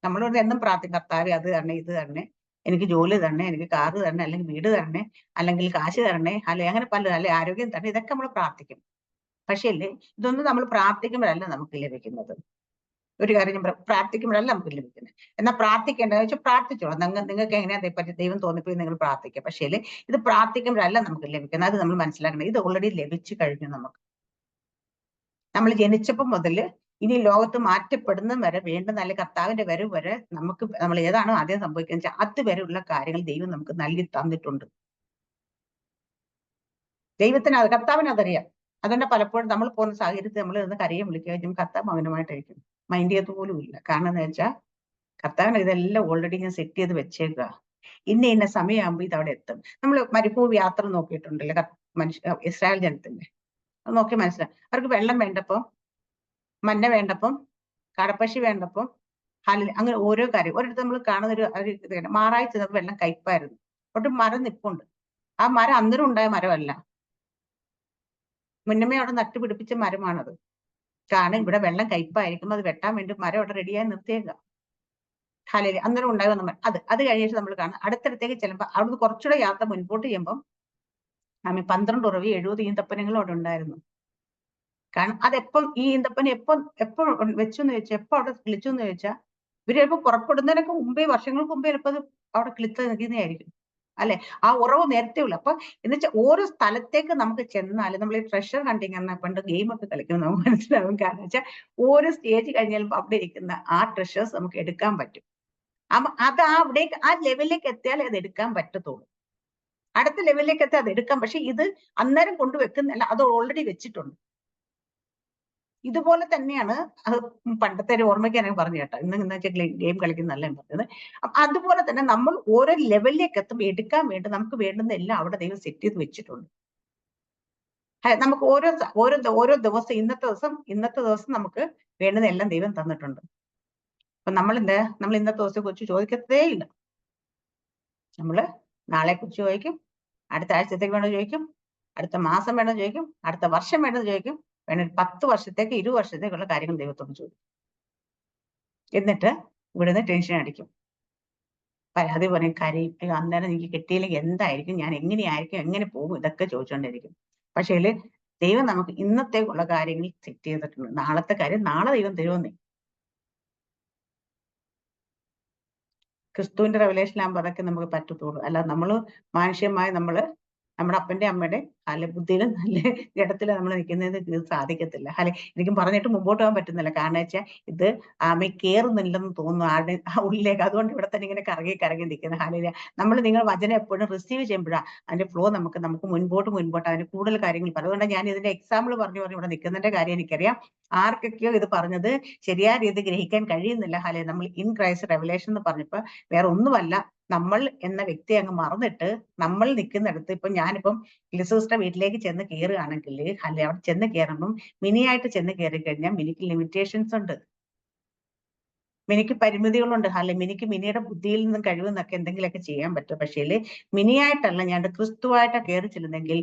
നമ്മളോട് എന്നും പ്രാർത്ഥിക്കും, കർത്താവേ അത് തരണേ, ഇത് തരണേ, എനിക്ക് ജോലി തരണേ, എനിക്ക് കാറ് തരണേ, അല്ലെങ്കിൽ വീട് തരണേ, അല്ലെങ്കിൽ കാശ് തരണേ, അല്ലെ അങ്ങനെ പലതും, അല്ലെ ആരോഗ്യം തരണേ, ഇതൊക്കെ നമ്മൾ പ്രാർത്ഥിക്കും. പക്ഷേ ഇതൊന്നും നമ്മൾ പ്രാർത്ഥിക്കുമ്പോഴല്ല നമുക്ക് ലഭിക്കുന്നത്. ഒരു കാര്യം ഞാൻ പ്രാർത്ഥിക്കുമ്പോഴല്ല നമുക്ക് ലഭിക്കുന്നത്. എന്നാൽ പ്രാർത്ഥിക്കേണ്ടതെന്ന് വെച്ചാൽ പ്രാർത്ഥിച്ചോളാം. നിങ്ങൾക്ക് എങ്ങനെയാ പറ്റി ദൈവം തോന്നിപ്പോയി നിങ്ങൾ പ്രാർത്ഥിക്കുക. പക്ഷേ ഇത് പ്രാർത്ഥിക്കുമ്പോഴല്ല നമുക്ക് ലഭിക്കുന്നത്. അത് നമ്മൾ മനസ്സിലാക്കണം. ഇത് ഓൾറെഡി ലഭിച്ചു കഴിഞ്ഞു നമുക്ക്. നമ്മൾ ജനിച്ചപ്പോൾ മുതൽ ഇനി ലോകത്ത് മാറ്റപ്പെടുന്ന വരെ വീണ്ടും നല്ല കർത്താവിന്റെ വരവ് വരെ നമ്മൾ ഏതാണോ ആദ്യം സംഭവിക്കുന്നത് വെച്ചാൽ അതുവരെയുള്ള കാര്യങ്ങൾ ദൈവം നമുക്ക് നൽകി തന്നിട്ടുണ്ട്. കർത്താവിന് അതറിയാം. അതുകൊണ്ട് പലപ്പോഴും നമ്മൾ പോകുന്ന സാഹചര്യത്തിൽ നമ്മൾ ഇന്ന് കരയെ വിളിക്കുക, കർത്താവ് മൗനമായിട്ടായിരിക്കും, മൈൻഡ് ചെയ്ത് പോലും ഇല്ല. കാരണം എന്താ വെച്ചാൽ കർത്താവിന് ഇതെല്ലാം ഓൾറെഡി ഞാൻ സെറ്റ് ചെയ്ത് വെച്ചേക്കുക. ഇന്ന സമയമാകുമ്പോൾ ഇത് അവിടെ എത്തും. നമ്മൾ മരുഭൂമി യാത്ര നോക്കിയിട്ടുണ്ടല്ലോ ഇസ്രായേൽ ജനത്തിന്റെ, അത് നോക്കി മനസ്സിലാവും. അവർക്ക് വെള്ളം വേണ്ടപ്പം, മഞ്ഞ വേണ്ടപ്പം, കടപ്പശി വേണ്ടപ്പം, അങ്ങനെ ഓരോ കാര്യം. ഒരിടത്ത് നമ്മൾ കാണുന്ന മാറായി ചെന്നപ്പോൾ വെള്ളം കയ്പായിരുന്നു. ഒട്ട് മരം നിപ്പുണ്ട്. ആ മരം അന്നേരം ഉണ്ടായ മരമല്ല, മുന്നമേ അവിടെ നട്ടുപിടിപ്പിച്ച മരമാണത്. കാരണം ഇവിടെ വെള്ളം കയ്പായിരിക്കുമ്പോൾ അത് വെട്ടാൻ വേണ്ടി മരം അവിടെ റെഡിയായി നിർത്തിയേക്കുക. അന്നേരം ഉണ്ടാകുന്ന അത് കഴിഞ്ഞിട്ട് നമ്മൾ കാണാം. അടുത്തടുത്തേക്ക് ചെല്ലുമ്പോൾ അവിടുന്ന് കുറച്ചുകൂടെ യാത്ര മുൻപോട്ട് ചെയ്യുമ്പം 12 ഉറവി 70 ഈന്തപ്പനങ്ങളും അവിടെ ഉണ്ടായിരുന്നു. കാരണം അതെപ്പം ഈ ഈന്തപ്പന എപ്പം വെച്ചു എന്ന് ചോദിച്ചാൽ, എപ്പോ അവിടെ കിളിച്ചു എന്ന് ചോദിച്ചാൽ, ഇവര് ചിലപ്പോൾ പുറപ്പെടുന്നതിനൊക്കെ മുമ്പേ, വർഷങ്ങൾക്ക് മുമ്പേ ചിലപ്പോൾ അത് അവിടെ കിളിച്ച് നിൽക്കുന്നതായിരിക്കും. അല്ലെ, ആ ഉറവ് നേരത്തെ ഉള്ളു. അപ്പൊ എന്ന് വെച്ചാൽ ഓരോ സ്ഥലത്തേക്ക് നമുക്ക് ചെന്നാൽ, നമ്മൾ ഈ ട്രഷർ ഹണ്ടിങ് എന്ന പണ്ട് ഗെയിമൊക്കെ കളിക്കുമ്പോൾ നമുക്ക് മനസ്സിലാവും. കാരണം വെച്ചാൽ ഓരോ സ്റ്റേജ് കഴിഞ്ഞാൽ അവിടെ ഇരിക്കുന്ന ആ ട്രഷേഴ്സ് നമുക്ക് എടുക്കാൻ പറ്റും. അത് അവിടേക്ക് ആ ലെവലിലേക്ക് എത്തിയാലേ അത് എടുക്കാൻ പറ്റത്തുള്ളൂ. അടുത്ത ലെവലിലേക്ക് എത്തി അത് എടുക്കാം. പക്ഷെ ഇത് അന്നേരം കൊണ്ടുവെക്കുന്നില്ല, അത് ഓൾറെഡി വെച്ചിട്ടുണ്ട്. ഇതുപോലെ തന്നെയാണ് അത് പണ്ടത്തെ ഒരു ഓർമ്മയ്ക്ക് ഞാൻ പറഞ്ഞു കേട്ടോ. ഇന്ന് വെച്ചാൽ ഗെയിം കളിക്കുന്നല്ല ഞാൻ പറഞ്ഞത്. അതുപോലെ തന്നെ നമ്മൾ ഓരോ ലെവലിലേക്ക് എത്തുമ്പോൾ എടുക്കാൻ വേണ്ടി നമുക്ക് വേണ്ടുന്ന എല്ലാം അവിടെ ദൈവം സെറ്റ് ചെയ്ത് വെച്ചിട്ടുണ്ട്. നമുക്ക് ഓരോ ദിവസം ഇന്നത്തെ ദിവസം നമുക്ക് വേണ്ടുന്ന എല്ലാം ദൈവം തന്നിട്ടുണ്ട്. അപ്പൊ നമ്മൾ ഇന്നത്തെ ദിവസത്തെ കുറിച്ച് ചോദിക്കത്തേ ഇല്ല. നമ്മള് നാളെ കുറിച്ച് ചോദിക്കും, അടുത്ത ആഴ്ചത്തേക്ക് വേണമെന്ന് ചോദിക്കും, അടുത്ത മാസം വേണമെന്ന് ചോദിക്കും, അടുത്ത വർഷം വേണമെന്ന് ചോദിക്കും, വേണം 10 വർഷത്തേക്ക് 20 വർഷത്തേക്കുള്ള കാര്യങ്ങൾ ദൈവത്തോട് ചോദിക്കും. എന്നിട്ട് ഇവിടുന്ന് ടെൻഷൻ അടിക്കും, പരാതി പറയും, കരയും, അന്നേരം എനിക്ക് കിട്ടിയില്ലെങ്കിൽ എന്തായിരിക്കും, ഞാൻ എങ്ങനെയായിരിക്കും, എങ്ങനെ പോകും, ഇതൊക്കെ ചോദിച്ചുകൊണ്ടിരിക്കും. പക്ഷേ ദൈവം നമുക്ക് ഇന്നത്തേക്കുള്ള കാര്യങ്ങൾ സെറ്റ് ചെയ്തിട്ടുണ്ട്. നാളത്തെ കാര്യം നാളെ ദൈവം തരുമെന്നേ. ക്രിസ്തുവിന്റെ റെവലേഷനാകുമ്പോൾ അതൊക്കെ നമുക്ക് പറ്റത്തുള്ളൂ. അല്ല നമ്മള് മാനുഷ്യമായി നമ്മുടെ അപ്പന്റെ അമ്മയുടെ ബുദ്ധിയിലും നല്ല ജഡത്തിലും നമ്മൾ നിൽക്കുന്നത് ഇത് സാധിക്കത്തില്ല. എനിക്കും പറഞ്ഞിട്ട് മുമ്പോട്ട് പോകാൻ പറ്റുന്നില്ല. കാരണം വെച്ചാൽ ഇത് കേറുന്നില്ലെന്ന് തോന്നുന്നു ആരുടെ ഉള്ളിലേക്ക്. അതുകൊണ്ട് ഇവിടെ തന്നെ ഇങ്ങനെ കറങ്ങി നിൽക്കുന്നത്. നിങ്ങൾ വചനം എപ്പോഴും റിസീവ് ചെയ്യുമ്പോഴാണ് അതിന്റെ ഫ്ലോ നമുക്ക് മുൻപോട്ട് അതിന് കൂടുതൽ കാര്യങ്ങൾ പറയും. അതുകൊണ്ട് ഞാൻ ഇതിന്റെ എക്സാമ്പിൾ പറഞ്ഞു ഇവിടെ നിൽക്കുന്നതിന്റെ കാര്യം എനിക്കറിയാം. ആർക്കൊക്കെയോ ഇത് പറഞ്ഞത് ശരിയായ രീതി ഗ്രഹിക്കാൻ കഴിയുന്നില്ല. നമ്മൾ ഇൻ ക്രൈസ്റ്റ് റെവലേഷൻ എന്ന് പറഞ്ഞപ്പോ വേറെ ഒന്നുമല്ല, നമ്മൾ എന്ന വ്യക്തിയെ അങ്ങ് മറന്നിട്ട് നമ്മൾ നിൽക്കുന്നിടത്ത്, ഇപ്പൊ ഞാനിപ്പം ലിസൂസിന്റെ വീട്ടിലേക്ക് ചെന്ന് കയറുകയാണെങ്കിൽ, അവിടെ ചെന്ന് കയറുമ്പം മിനിയായിട്ട് ചെന്ന് കയറി കഴിഞ്ഞാൽ മിനിക്ക് ലിമിറ്റേഷൻസ് ഉണ്ട്, മിനിക്ക് പരിമിതികളുണ്ട്. മിനിക്ക് മിനിയുടെ ബുദ്ധിയിൽ നിന്നും കഴിവിൽ നിന്നൊക്കെ എന്തെങ്കിലുമൊക്കെ ചെയ്യാൻ പറ്റും. പക്ഷേ മിനിയായിട്ടല്ല, ഞാൻ ക്രിസ്തുവായിട്ടാണ് കയറി ചെല്ലുന്നെങ്കിൽ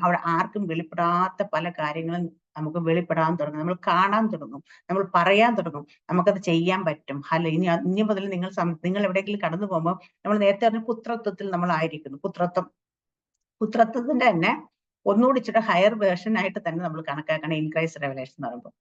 അവിടെ ആർക്കും വെളിപ്പെടാത്ത പല കാര്യങ്ങളും നമുക്ക് വെളിപ്പെടാൻ തുടങ്ങും, നമ്മൾ കാണാൻ തുടങ്ങും, നമ്മൾ പറയാൻ തുടങ്ങും, നമുക്കത് ചെയ്യാൻ പറ്റും. ഇനി മുതൽ നിങ്ങൾ എവിടെയെങ്കിലും കടന്നു പോകുമ്പോൾ, നമ്മൾ നേരത്തെ പറഞ്ഞ പുത്രത്വത്തിൽ നമ്മൾ ആയിരിക്കുന്നു. പുത്രത്വത്തിന്റെ തന്നെ ഒന്നുകൂടി ഇച്ചിരി ഹയർ വേർഷൻ ആയിട്ട് തന്നെ നമ്മൾ കണക്കാക്കണം ഇൻ ക്രൈസ്റ്റ് റെവലേഷൻ എന്ന് പറയുമ്പോൾ.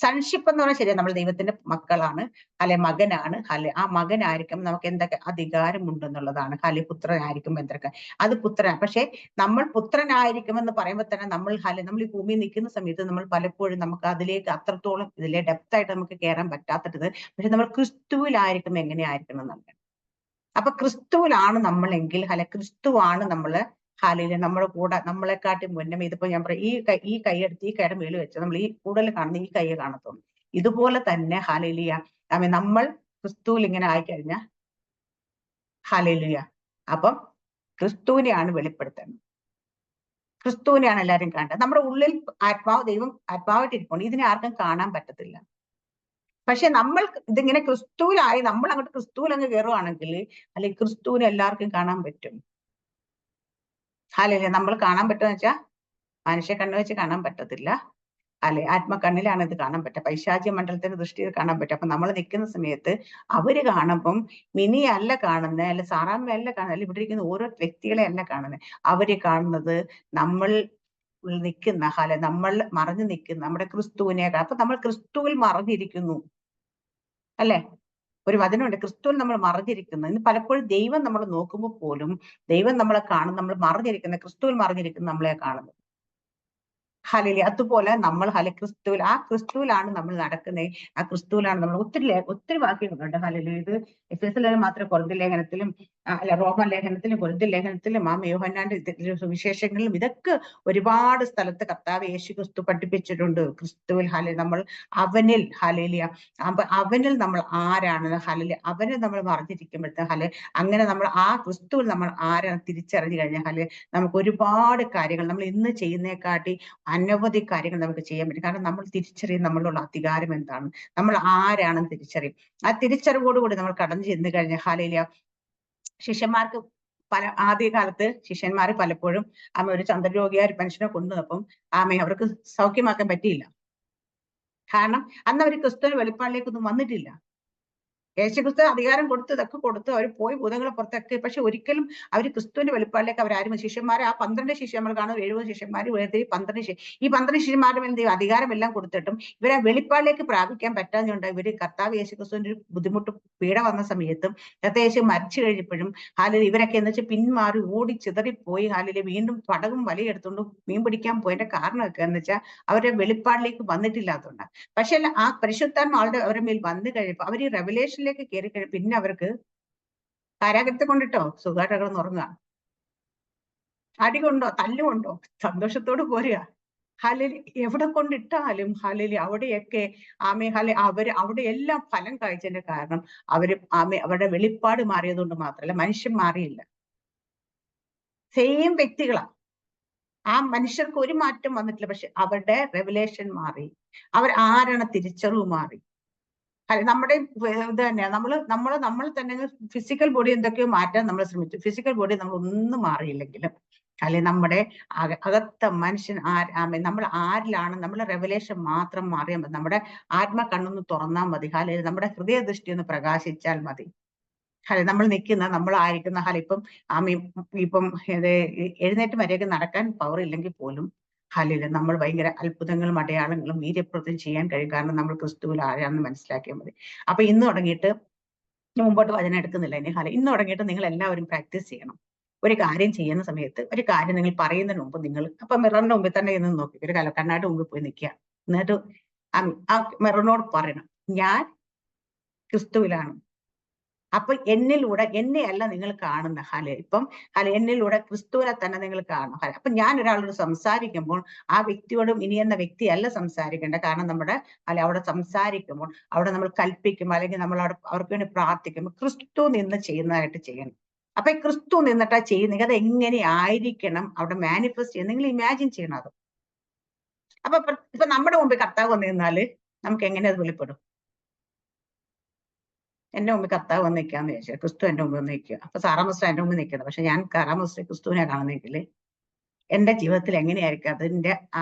സൺഷിപ്പ് എന്ന് പറഞ്ഞാൽ ശരിയാണ്, നമ്മൾ ദൈവത്തിന്റെ മക്കളാണ്, അല്ലെ മകനാണ്, അല്ലെ ആ മകനായിരിക്കും നമുക്ക് എന്തൊക്കെ അധികാരമുണ്ടെന്നുള്ളതാണ്. അല്ലെ പുത്രനായിരിക്കും എന്തൊക്കെ, അത് പുത്രനാണ്. പക്ഷെ നമ്മൾ പുത്രനായിരിക്കുമെന്ന് പറയുമ്പോൾ തന്നെ നമ്മൾ ഈ ഭൂമിയിൽ നിൽക്കുന്ന സമയത്ത് നമ്മൾ പലപ്പോഴും നമുക്ക് അതിലേക്ക് അത്രത്തോളം ഇതിലെ ഡെപ്ത് ആയിട്ട് നമുക്ക് കയറാൻ പറ്റാത്തത്. പക്ഷെ നമ്മൾ ക്രിസ്തുവിലായിരിക്കും എങ്ങനെയായിരിക്കണം എന്നുള്ളത്. അപ്പൊ ക്രിസ്തുവിലാണ് നമ്മളെങ്കിൽ, ക്രിസ്തുവാണ് നമ്മള് നമ്മുടെ കൂടെ നമ്മളെക്കാട്ടി മുന്നേ. ഇതിപ്പോ ഞാൻ പറയും, ഈ കൈ എടുത്ത് ഈ കൈയുടെ മേളിൽ വെച്ച് നമ്മൾ ഈ കൂടുതൽ കാണുന്ന ഈ കൈയെ കാണത്തുള്ളൂ. ഇതുപോലെ തന്നെ നമ്മൾ ക്രിസ്തുവിൽ ഇങ്ങനെ ആയിക്കഴിഞ്ഞാൽ അപ്പം ക്രിസ്തുവിനെയാണ് വെളിപ്പെടുത്തുന്നത്, ക്രിസ്തുവിനെയാണ് എല്ലാവരും കാണേണ്ടത്. നമ്മുടെ ഉള്ളിൽ ദൈവം ആത്മാവായിട്ട് ഇരിപ്പുണ്ട്, ഇതിനെ ആർക്കും കാണാൻ പറ്റത്തില്ല. പക്ഷെ നമ്മൾ ഇതിങ്ങനെ ക്രിസ്തുവിലായി നമ്മൾ അങ്ങോട്ട് ക്രിസ്തുവിൽ അങ്ങ് കയറുവാണെങ്കിൽ, അല്ലെങ്കിൽ ക്രിസ്തുവിനെ എല്ലാവർക്കും കാണാൻ പറ്റും. നമ്മൾ കാണാൻ പറ്റുമെന്ന് വെച്ചാൽ മനുഷ്യ കണ്ണ് വെച്ച് കാണാൻ പറ്റത്തില്ല, ആത്മകണ്ണിലാണ് ഇത് കാണാൻ പറ്റുക, പൈശാചിക മണ്ഡലത്തിന്റെ ദൃഷ്ടിയിൽ കാണാൻ പറ്റും. അപ്പൊ നമ്മൾ നിൽക്കുന്ന സമയത്ത് അവര് കാണുമ്പം മിനിയല്ല കാണുന്നത്, അല്ല സാറാമ്മയല്ല കാണുന്നത്, അല്ല ഇവിടെ ഇരിക്കുന്ന ഓരോ വ്യക്തികളെ അല്ല കാണുന്നത്. അവര് കാണുന്നത് നമ്മൾ നിൽക്കുന്ന നമ്മൾ മറഞ്ഞു നിൽക്കുന്ന നമ്മുടെ ക്രിസ്തുവിനെ. അപ്പൊ നമ്മൾ ക്രിസ്തുവിൽ മറഞ്ഞിരിക്കുന്നു, അല്ലെ? ഒരു വചനമുണ്ട്, ക്രിസ്തുവിൽ നമ്മൾ മറഞ്ഞിരിക്കുന്നു. ഇന്ന് പലപ്പോഴും ദൈവം നമ്മൾ നോക്കുമ്പോൾ പോലും ദൈവം നമ്മളെ കാണും, നമ്മൾ മറഞ്ഞിരിക്കുന്ന ക്രിസ്തുവിൽ മറഞ്ഞിരിക്കുന്ന നമ്മളെ കാണുന്നത്. അതുപോലെ നമ്മൾ ക്രിസ്തുവിലാണ് നമ്മൾ നടക്കുന്നത്, ആ ക്രിസ്തുവിലാണ് നമ്മൾ. ഒത്തിരി വാക്യങ്ങളുണ്ട് ഇത് എഫേസ്യരിൽ മാത്രം, കൊരിന്ത്യർ ലേഖനത്തിലും റോമൻ ലേഖനത്തിലും കൊരിന്ത്യർ ലേഖനത്തിലും യോഹന്നാന്റെ സുവിശേഷങ്ങളിലും ഇതൊക്കെ ഒരുപാട് സ്ഥലത്ത് കർത്താവ് യേശു ക്രിസ്തു പഠിപ്പിച്ചിട്ടുണ്ട്. ക്രിസ്തുവിൽ നമ്മൾ അവനിൽ അവനിൽ നമ്മൾ ആരാണ്, അവനിൽ നമ്മൾ മറിഞ്ഞിരിക്കുമ്പോഴത്തെ അങ്ങനെ നമ്മൾ ആ ക്രിസ്തുവിൽ നമ്മൾ ആരാണ് തിരിച്ചറിഞ്ഞു കഴിഞ്ഞാൽ നമുക്ക് ഒരുപാട് കാര്യങ്ങൾ നമ്മൾ ഇന്ന് ചെയ്യുന്നതിനെക്കാട്ടി അനവധി കാര്യങ്ങൾ നമുക്ക് ചെയ്യാൻ പറ്റും. കാരണം നമ്മൾ തിരിച്ചറിയും നമ്മളുള്ള അധികാരം എന്താണ്, നമ്മൾ ആരാണെന്ന് തിരിച്ചറിയും. ആ തിരിച്ചറിവോടുകൂടി നമ്മൾ കടന്നു ചെന്ന് കഴിഞ്ഞാൽ ശിഷ്യന്മാർക്ക് ആദ്യകാലത്ത് ശിഷ്യന്മാർ പലപ്പോഴും ഒരു ചന്ദ്രരോഗിയായ ഒരു മനുഷ്യനെ കൊണ്ടുവന്നപ്പം അവർക്ക് സൗഖ്യമാക്കാൻ പറ്റിയില്ല. കാരണം അന്ന് അവർ ക്രിസ്തുവിന്റെ വെളിപ്പാടിലേക്കൊന്നും വന്നിട്ടില്ല. യേശുക്രിസ്തു അധികാരം കൊടുത്തു, ഇതൊക്കെ കൊടുത്തു, അവർ പോയി ഭൂതങ്ങളെ പുറത്തൊക്കെ. പക്ഷെ ഒരിക്കലും അവർ ക്രിസ്തുവിന്റെ വെളിപ്പാടിലേക്ക് അവരാരും ശിഷ്യന്മാരെ, ആ 12 ശിഷ്യന്മാർ, നമ്മൾ കാണുന്നത് 70 ശിഷ്യന്മാർ വേണ്ടി 12 ഈ 12 ശിഷ്യന്മാരും എന്ത് അധികാരം എല്ലാം കൊടുത്തിട്ടും ഇവരെ വെളിപ്പാടിലേക്ക് പ്രാപിക്കാൻ പറ്റാഞ്ഞുണ്ട്. ഇവര് കർത്താവ് യേശുക്രിസ്തുവിന്റെ ഒരു ബുദ്ധിമുട്ട് പീഡ വന്ന സമയത്തും യേശു മരിച്ചു കഴിഞ്ഞപ്പോഴും ഇവരൊക്കെ എന്ന് വെച്ചാൽ പിന്മാറി ഓടി ചിതറിപ്പോയി. വീണ്ടും പടകും വലയെടുത്തുകൊണ്ട് മീൻ പിടിക്കാൻ പോയതിന്റെ കാരണമൊക്കെ എന്ന് വെച്ചാൽ അവരെ വെളിപ്പാടിലേക്ക് വന്നിട്ടില്ലാത്തതുകൊണ്ട്. പക്ഷെ ആ പരിശുദ്ധാത്മാവ് അവരുടെ മേൽ വന്നു കഴിയുമ്പോൾ അവർ ഈ റെവലേഷൻ കയറി കഴിയും. പിന്നെ അവർക്ക് കാരാഗ്രഹത്തെ കൊണ്ടിട്ടോ സുഖമായിട്ട് ഉറങ്ങുക, അടി കൊണ്ടോ തല്ലുകൊണ്ടോ സന്തോഷത്തോട് പോരുക. എവിടെ കൊണ്ടിട്ടാലും അവിടെയൊക്കെ അവിടെ എല്ലാം ഫലം കാഴ്ചതിന്റെ കാരണം അവരുടെ വെളിപ്പാട് മാറിയതുകൊണ്ട് മാത്രമല്ല, മനുഷ്യൻ മാറിയില്ല, സെയിം വ്യക്തികളാ. ആ മനുഷ്യർക്ക് ഒരു മാറ്റം വന്നിട്ടില്ല, പക്ഷെ അവരുടെ റെവലേഷൻ മാറി, അവർ ആരാണ് തിരിച്ചറിവ് മാറി. നമ്മുടെ ഇത് തന്നെയാണ്, നമ്മൾ തന്നെ ഫിസിക്കൽ ബോഡി എന്തൊക്കെയോ മാറ്റാൻ നമ്മൾ ശ്രമിച്ചു. ഫിസിക്കൽ ബോഡി നമ്മൾ ഒന്നും മാറിയില്ലെങ്കിലും നമ്മുടെ അകത്ത മനുഷ്യൻ നമ്മൾ ആരിലാണ്, നമ്മളെ റെവലേഷൻ മാത്രം മാറിയാൽ മതി. നമ്മുടെ കണ്ണൊന്ന് തുറന്നാൽ മതി, നമ്മുടെ ഹൃദയദൃഷ്ടി ഒന്ന് പ്രകാശിച്ചാൽ മതി. നമ്മൾ നിൽക്കുന്ന, നമ്മളായിരിക്കുന്ന ഇപ്പം എഴുന്നേറ്റ് മര്യാദയ്ക്ക് നടക്കാൻ പവർ ഇല്ലെങ്കിൽ പോലും നമ്മൾ ഭയങ്കര അത്ഭുതങ്ങളും അടയാളങ്ങളും വീര്യപ്രവൃത്തിയും ചെയ്യാൻ കഴിയും. കാരണം നമ്മൾ ക്രിസ്തുവിൽ ആരാണെന്ന് മനസ്സിലാക്കിയാൽ മതി. അപ്പൊ ഇന്ന് തുടങ്ങിയിട്ട് മുമ്പോട്ട് വചനം എടുക്കുന്നില്ല ഇനി. ഇന്ന് തുടങ്ങിയിട്ട് നിങ്ങൾ എല്ലാവരും പ്രാക്ടീസ് ചെയ്യണം. ഒരു കാര്യം ചെയ്യുന്ന സമയത്ത്, ഒരു കാര്യം നിങ്ങൾ പറയുന്നതിന് മുമ്പ് നിങ്ങൾ മിററിന്റെ മുമ്പിൽ തന്നെ ഇന്ന് നോക്കി, ഒരു കണ്ണാടി മുമ്പിൽ പോയി നിൽക്കുക. എന്നിട്ട് ആ മിററിനോട് പറയണം, ഞാൻ ക്രിസ്തുവിലാണ്. അപ്പൊ എന്നിലൂടെ എന്നെയല്ല നിങ്ങൾ കാണുന്ന എന്നിലൂടെ ക്രിസ്തുവിനെ തന്നെ നിങ്ങൾ കാണും. അപ്പൊ ഞാൻ ഒരാളോട് സംസാരിക്കുമ്പോൾ ആ വ്യക്തിയോടും ഇനി എന്ന വ്യക്തിയല്ല സംസാരിക്കേണ്ട. കാരണം നമ്മുടെ അവിടെ സംസാരിക്കുമ്പോൾ അവിടെ നമ്മൾ കൽപ്പിക്കുമ്പോൾ അല്ലെങ്കിൽ നമ്മൾ അവിടെ അവർക്ക് വേണ്ടി പ്രാർത്ഥിക്കുമ്പോൾ ക്രിസ്തു നിന്ന് ചെയ്യുന്നതായിട്ട് ചെയ്യണം. അപ്പൊ ഈ ക്രിസ്തു നിന്നിട്ടാ ചെയ്യുന്നെങ്കിൽ അത് എങ്ങനെ ആയിരിക്കണം അവിടെ മാനിഫെസ്റ്റ് ചെയ്യുന്ന, നിങ്ങൾ ഇമാജിൻ ചെയ്യണം അത്. അപ്പൊ ഇപ്പൊ നമ്മുടെ മുമ്പിൽ കർത്താവ് വന്നു നിന്നാല് നമുക്ക് എങ്ങനെ അത് വെളിപ്പെടും? എന്റെ മുമ്പിൽ കർത്താവ് വന്ന് നിൽക്കാന്ന് ചോദിച്ചാൽ ക്രിസ്തു എന്റെ മുമ്പിൽ വന്ന് നിൽക്കുക. അപ്പൊ സാറാമസ്റ്റർ എന്റെ മുമ്പിൽ നിൽക്കുന്നത്, പക്ഷെ ഞാൻ സാറാമസ്റ്റർ ക്രിസ്തുവിനെ കാണുന്നെങ്കിൽ എന്റെ ജീവിതത്തിൽ എങ്ങനെയായിരിക്കും അതിന്റെ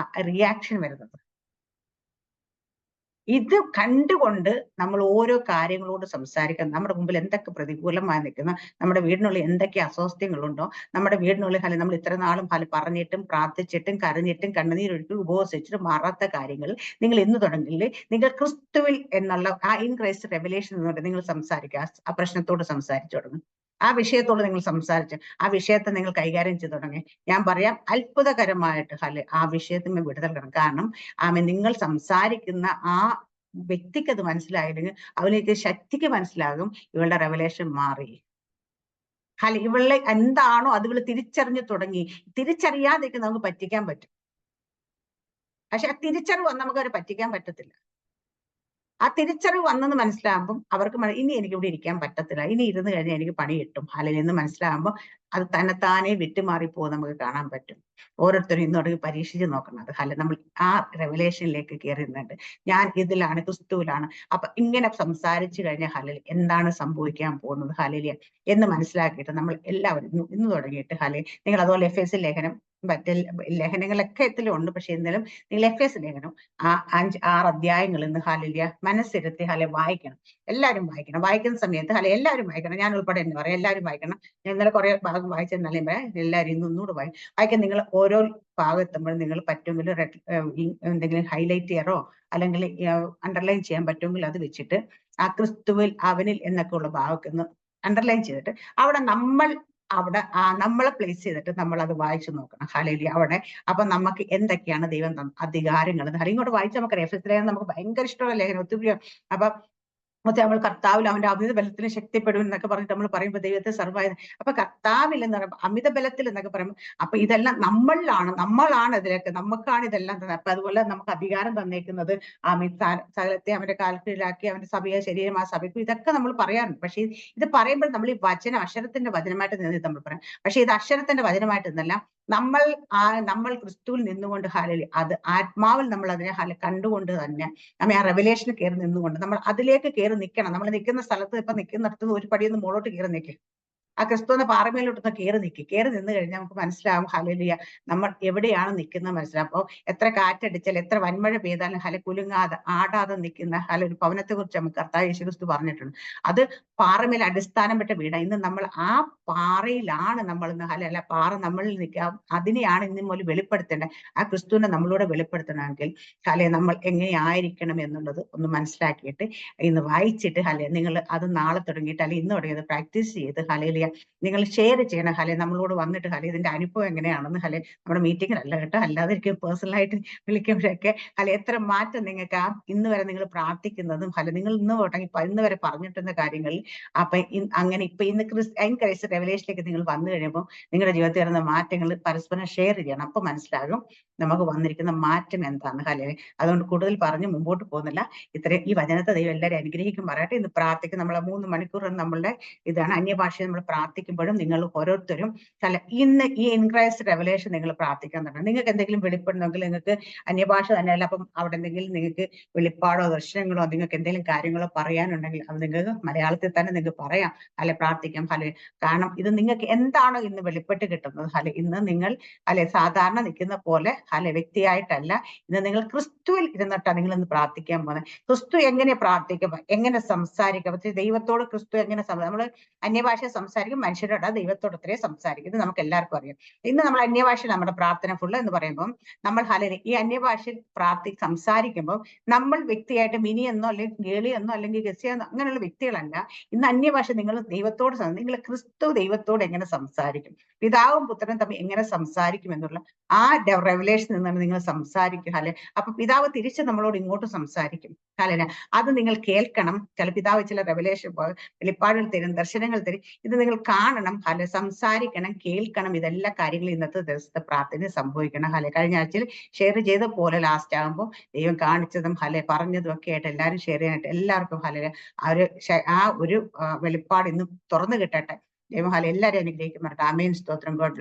റിയാക്ഷൻ വരുന്നത്? ഇത് കണ്ടുകൊണ്ട് നമ്മൾ ഓരോ കാര്യങ്ങളോട് സംസാരിക്കണം. നമ്മുടെ മുമ്പിൽ എന്തൊക്കെ പ്രതികൂലമായി നിൽക്കുന്ന, നമ്മുടെ വീടിനുള്ളിൽ എന്തൊക്കെ അസ്വാസ്ഥ്യങ്ങളുണ്ടോ, നമ്മുടെ വീടിനുള്ളിൽ നമ്മൾ ഇത്ര നാളും പറഞ്ഞിട്ടും പ്രാർത്ഥിച്ചിട്ടും കരഞ്ഞിട്ടും കണ്ണുനീരൊഴുക്കി ഉപവസിച്ചിട്ടും മാറാത്ത കാര്യങ്ങൾ നിങ്ങൾ ഇന്ന് തുടങ്ങില്ലേ, നിങ്ങൾ ക്രിസ്തുവിൽ എന്നുള്ള ആ ഇൻ ക്രൈസ്റ്റ് റെവലേഷൻ എന്നുകൊണ്ട് നിങ്ങൾ സംസാരിക്കുക. ആ പ്രശ്നത്തോട് സംസാരിച്ചു തുടങ്ങും. ആ വിഷയത്തോട് നിങ്ങൾ സംസാരിച്ച് ആ വിഷയത്തെ നിങ്ങൾ കൈകാര്യം ചെയ്തു തുടങ്ങി. ഞാൻ പറയാം, അത്ഭുതകരമായിട്ട് ആ വിഷയത്തിന് വിടുതൽ കിടക്കും. കാരണം നിങ്ങൾ സംസാരിക്കുന്ന ആ വ്യക്തിക്ക് അത് മനസ്സിലായില്ലെങ്കിൽ അവലേക്ക് ശക്തിക്ക് മനസ്സിലാകും ഇവളുടെ റെവലേഷൻ മാറി. ഇവളെ എന്താണോ അത് ഇവള് തിരിച്ചറിഞ്ഞു തുടങ്ങി. തിരിച്ചറിയാതെ നമുക്ക് പറ്റിക്കാൻ പറ്റും. പക്ഷെ ആ തിരിച്ചറിവ് വന്ന് നമുക്ക് അവരെ പറ്റിക്കാൻ പറ്റത്തില്ല. ആ തിരിച്ചറിവ് വന്നെന്ന് മനസ്സിലാകുമ്പോൾ അവർക്ക് ഇനി എനിക്ക് ഇവിടെ ഇരിക്കാൻ പറ്റത്തില്ല, ഇനി ഇരുന്ന് കഴിഞ്ഞാൽ എനിക്ക് പണി കിട്ടും എന്ന് മനസ്സിലാകുമ്പോൾ അത് തന്നെത്താനെ വിട്ടുമാറിപ്പോ നമുക്ക് കാണാൻ പറ്റും. ഓരോരുത്തരും ഇന്ന് തുടങ്ങി പരീക്ഷിച്ച് നോക്കണം. അത് നമ്മൾ ആ റെവലേഷനിലേക്ക് കയറുന്നുണ്ട്. ഞാൻ ഇതിലാണ്, ക്രിസ്തുവിലാണ്. അപ്പൊ ഇങ്ങനെ സംസാരിച്ചു കഴിഞ്ഞാൽ എന്താണ് സംഭവിക്കാൻ പോകുന്നത് എന്ന് മനസ്സിലാക്കിയിട്ട് നമ്മൾ എല്ലാവരും ഇന്ന് തുടങ്ങിയിട്ട് നിങ്ങൾ അതുപോലെ എഫേസ്യ ലേഖനം മറ്റേ ലേഖനങ്ങളൊക്കെ ഉണ്ട്. പക്ഷെ എന്നാലും നിങ്ങൾ എഫേസ്യ ലേഖനം ആ 5-6 അധ്യായങ്ങൾ ഇന്ന് മനസ്സിരുത്തി വായിക്കണം. എല്ലാവരും വായിക്കണം. വായിക്കുന്ന സമയത്ത് എല്ലാവരും വായിക്കണം. ഞാൻ ഉൾപ്പെടെ എന്ന് പറയാം, എല്ലാവരും വായിക്കണം. ഞാൻ ഇന്നലെ കുറെ ഭാഗം വായിച്ചെന്നല്ലേ എല്ലാവരും ഇന്ന് ഒന്നുകൂടെ വായിക്കാൻ. നിങ്ങൾ ഓരോ ഭാഗത്തുമ്പോൾ നിങ്ങൾ പറ്റുമെങ്കിൽ എന്തെങ്കിലും ഹൈലൈറ്റ് ചെയ്യാറോ അല്ലെങ്കിൽ അണ്ടർലൈൻ ചെയ്യാൻ പറ്റുമെങ്കിൽ അത് വെച്ചിട്ട് ആ ക്രിസ്തുവിൽ അവനിൽ എന്നൊക്കെ ഉള്ള ഭാഗത്ത് അണ്ടർലൈൻ ചെയ്തിട്ട് അവിടെ നമ്മളെ പ്ലേസ് ചെയ്തിട്ട് നമ്മൾ അത് വായിച്ചു നോക്കണം. അവിടെ അപ്പൊ നമുക്ക് എന്തൊക്കെയാണ് ദൈവം അധികാരങ്ങൾ ഇങ്ങോട്ട് വായിച്ചാൽ നമുക്ക് എഫേസ്യ നമുക്ക് ഭയങ്കര ഇഷ്ടമുള്ള ലേഖനം, ഒത്തിരി. അപ്പൊ നമ്മൾ കർത്താവിൽ അവന്റെ അമിത ബലത്തിന് ശക്തിപ്പെടും എന്നൊക്കെ പറഞ്ഞിട്ട് നമ്മൾ പറയുമ്പോൾ ദൈവത്തെ സർവായ അപ്പൊ കർത്താവിൽ എന്ന് പറയുമ്പോൾ അമിത ബലത്തിൽ എന്നൊക്കെ പറയുമ്പോൾ അപ്പൊ ഇതെല്ലാം നമ്മളാണ് ഇതിലേക്ക്, നമുക്കാണ് ഇതെല്ലാം തന്നെ. അപ്പൊ അതുപോലെ നമുക്ക് അധികാരം തന്നേക്കുന്നത് സകലത്തെ അവന്റെ കാൽക്കീഴിലാക്കി അവന്റെ സഭയെ ശരീരം ആ സഭയ്ക്കും ഇതൊക്കെ നമ്മൾ പറയാറുണ്ട്. പക്ഷെ ഇത് പറയുമ്പോൾ നമ്മൾ ഈ വചനം അക്ഷരത്തിന്റെ വചനമായിട്ട് നിന്ന് നമ്മൾ പറയാം. പക്ഷെ ഇത് അക്ഷരത്തിന്റെ വചനമായിട്ട് നിന്നല്ല, നമ്മൾ ക്രിസ്തുവിൽ നിന്നുകൊണ്ട് അത് ആത്മാവിൽ നമ്മൾ അതിനെ കണ്ടുകൊണ്ട് തന്നെ നമ്മെ ആ റെവലേഷന് കയറി നിന്നുകൊണ്ട് നമ്മൾ അതിലേക്ക് കയറി നിൽക്കണം. നമ്മൾ നിൽക്കുന്ന സ്ഥലത്ത് ഇപ്പൊ നിൽക്കുന്നിടത്ത് ഒരു പടിയൊന്ന് മുകളോട്ട് കയറി നിൽക്കും. ആ ക്രിസ്തുവിന്റെ പാറമേലോട്ടൊന്ന് കയറി നിന്ന് കഴിഞ്ഞാൽ നമുക്ക് മനസ്സിലാവും നമ്മൾ എവിടെയാണ് നിൽക്കുന്നത് മനസ്സിലാവും. അപ്പൊ എത്ര കാറ്റടിച്ചാൽ എത്ര വൻമഴ പെയ്താലും കുലുങ്ങാതെ ആടാതെ നിൽക്കുന്ന ഒരു ഭവനത്തെ കുറിച്ച് നമുക്ക് കർത്താവ് യേശു ക്രിസ്തു പറഞ്ഞിട്ടുണ്ട്. അത് പാറമേൽ അടിസ്ഥാനം പെട്ട വീടാണ്. ഇന്ന് നമ്മൾ ആ പാറയിലാണ് നമ്മൾ ഇന്ന് പാറ നമ്മളിൽ നിൽക്കുക. അതിനെയാണ് ഇന്ന് മുതൽ വെളിപ്പെടുത്തേണ്ടത്. ആ ക്രിസ്തുവിനെ നമ്മളോട് വെളിപ്പെടുത്തണമെങ്കിൽ നമ്മൾ എങ്ങനെയായിരിക്കണം എന്നുള്ളത് ഒന്ന് മനസ്സിലാക്കിയിട്ട് ഇന്ന് വായിച്ചിട്ട് നിങ്ങൾ അത് നാളെ തുടങ്ങിയിട്ട് ഇന്ന് തുടങ്ങിയത് പ്രാക്ടീസ് ചെയ്ത് നിങ്ങൾ ഷെയർ ചെയ്യണം. നമ്മളോട് വന്നിട്ട് ഇതിന്റെ അനുഭവം എങ്ങനെയാണെന്ന് നമ്മുടെ മീറ്റിങ്ങിലല്ല കേട്ടോ, അല്ലാതെ പേഴ്സണലായിട്ട് വിളിക്കുമ്പോഴൊക്കെ എത്ര മാറ്റം നിങ്ങൾക്ക് ഇന്ന് വരെ നിങ്ങൾ പ്രാർത്ഥിക്കുന്നതും നിങ്ങൾ ഇന്ന് വരെ പറഞ്ഞിട്ടുന്ന കാര്യങ്ങളിൽ അപ്പൊ അങ്ങനെ ഇപ്പൊ ഇന്ന് ക്രൈസ്റ്റ് റെവലേഷനിലേക്ക് നിങ്ങൾ വന്നു കഴിയുമ്പോൾ നിങ്ങളുടെ ജീവിതത്തിൽ വരുന്ന മാറ്റങ്ങൾ പരസ്പരം ഷെയർ ചെയ്യണം. അപ്പൊ മനസ്സിലാകും നമുക്ക് വന്നിരിക്കുന്ന മാറ്റം എന്താണ്. അതുകൊണ്ട് കൂടുതൽ പറഞ്ഞ് മുമ്പോട്ട് പോകുന്നില്ല. ഇത്രയും ഈ വചനത്തെ ദൈവം എല്ലാവരും അനുഗ്രഹിക്കും പറയട്ടെ. ഇന്ന് പ്രാർത്ഥിക്കും. നമ്മളെ 3 മണിക്കൂർ നമ്മളുടെ ഇതാണ് അന്യഭാഷ നമ്മൾ പ്രാർത്ഥിക്കുമ്പോഴും നിങ്ങൾ ഓരോരുത്തരും ഇന്ന് ഈ ഇൻ ക്രൈസ്റ്റ് റെവലേഷൻ നിങ്ങൾ പ്രാർത്ഥിക്കാൻ തുടങ്ങണം. നിങ്ങൾക്ക് എന്തെങ്കിലും വെളിപ്പെടണമെങ്കിൽ നിങ്ങൾക്ക് അന്യഭാഷ തന്നെയല്ല, അപ്പം അവിടെ എന്തെങ്കിലും നിങ്ങൾക്ക് വെളിപ്പാടോ ദർശനങ്ങളോ നിങ്ങൾക്ക് എന്തെങ്കിലും കാര്യങ്ങളോ പറയാനുണ്ടെങ്കിൽ അത് നിങ്ങൾക്ക് മലയാളത്തിൽ തന്നെ നിങ്ങൾക്ക് പറയാം, പ്രാർത്ഥിക്കാം. കാരണം ഇത് നിങ്ങൾക്ക് എന്താണോ ഇന്ന് വെളിപ്പെട്ട് കിട്ടുന്നത് ഇന്ന് നിങ്ങൾ സാധാരണ നിൽക്കുന്ന പോലെ വ്യക്തിയായിട്ടല്ല, ഇന്ന് നിങ്ങൾ ക്രിസ്തുവിൽ ഇരുന്നിട്ടാണ് നിങ്ങൾ ഇന്ന് പ്രാർത്ഥിക്കാൻ പോകുന്നത്. ക്രിസ്തു എങ്ങനെ പ്രാർത്ഥിക്കും, എങ്ങനെ സംസാരിക്കും, ദൈവത്തോട് ക്രിസ്തു എങ്ങനെ നമ്മൾ അന്യഭാഷ സംസാരിക്കും, മനുഷ്യരോട് ദൈവത്തോട് അത്രേ സംസാരിക്കും. ഇത് നമുക്ക് എല്ലാവർക്കും അറിയാം. ഇന്ന് നമ്മൾ അന്യഭാഷയിൽ നമ്മുടെ പ്രാർത്ഥന ഫുള്ള് എന്ന് പറയുമ്പോൾ നമ്മൾ ഈ അന്യഭാഷയിൽ സംസാരിക്കുമ്പോൾ നമ്മൾ വ്യക്തിയായിട്ട് മിനിയെന്നോ അല്ലെങ്കിൽ ഗേളിയെന്നോ അല്ലെങ്കിൽ ഗസിയെന്നോ അങ്ങനെയുള്ള വ്യക്തികളല്ല. ഇന്ന് അന്യഭാഷ നിങ്ങൾ ദൈവത്തോട് നിങ്ങൾ ക്രിസ്തു ദൈവത്തോട് എങ്ങനെ സംസാരിക്കും, പിതാവും പുത്രനും തമ്മിൽ എങ്ങനെ സംസാരിക്കും എന്നുള്ള ആ റെവലേഷൻ നിന്നാണ് നിങ്ങൾ സംസാരിക്കും. അപ്പൊ പിതാവ് തിരിച്ച് നമ്മളോട് ഇങ്ങോട്ട് സംസാരിക്കും. അത് നിങ്ങൾ കേൾക്കണം. പിതാവ് ചില റെവലേഷൻ വെളിപ്പാടുകൾ തരും, ദർശനങ്ങൾ തരും. ഇത് നിങ്ങൾ കാണണം, സംസാരിക്കണം, കേൾക്കണം. ഇതെല്ലാ കാര്യങ്ങളും ഇന്നത്തെ ദിവസത്തെ പ്രാർത്ഥന സംഭവിക്കണം. കഴിഞ്ഞ ആഴ്ചയിൽ ഷെയർ ചെയ്ത പോലെ ലാസ്റ്റ് ആകുമ്പോൾ ദൈവം കാണിച്ചതും പറഞ്ഞതും ഒക്കെ ആയിട്ട് എല്ലാവരും ഷെയർ ചെയ്യാനായിട്ട് എല്ലാവർക്കും ആ ഒരു വെളിപ്പാട് ഇന്ന് തുറന്നു കിട്ടട്ടെ. ദൈവം എല്ലാവരും അനുഗ്രഹിക്കും. ആമേൻ. സ്തോത്രം. God bless.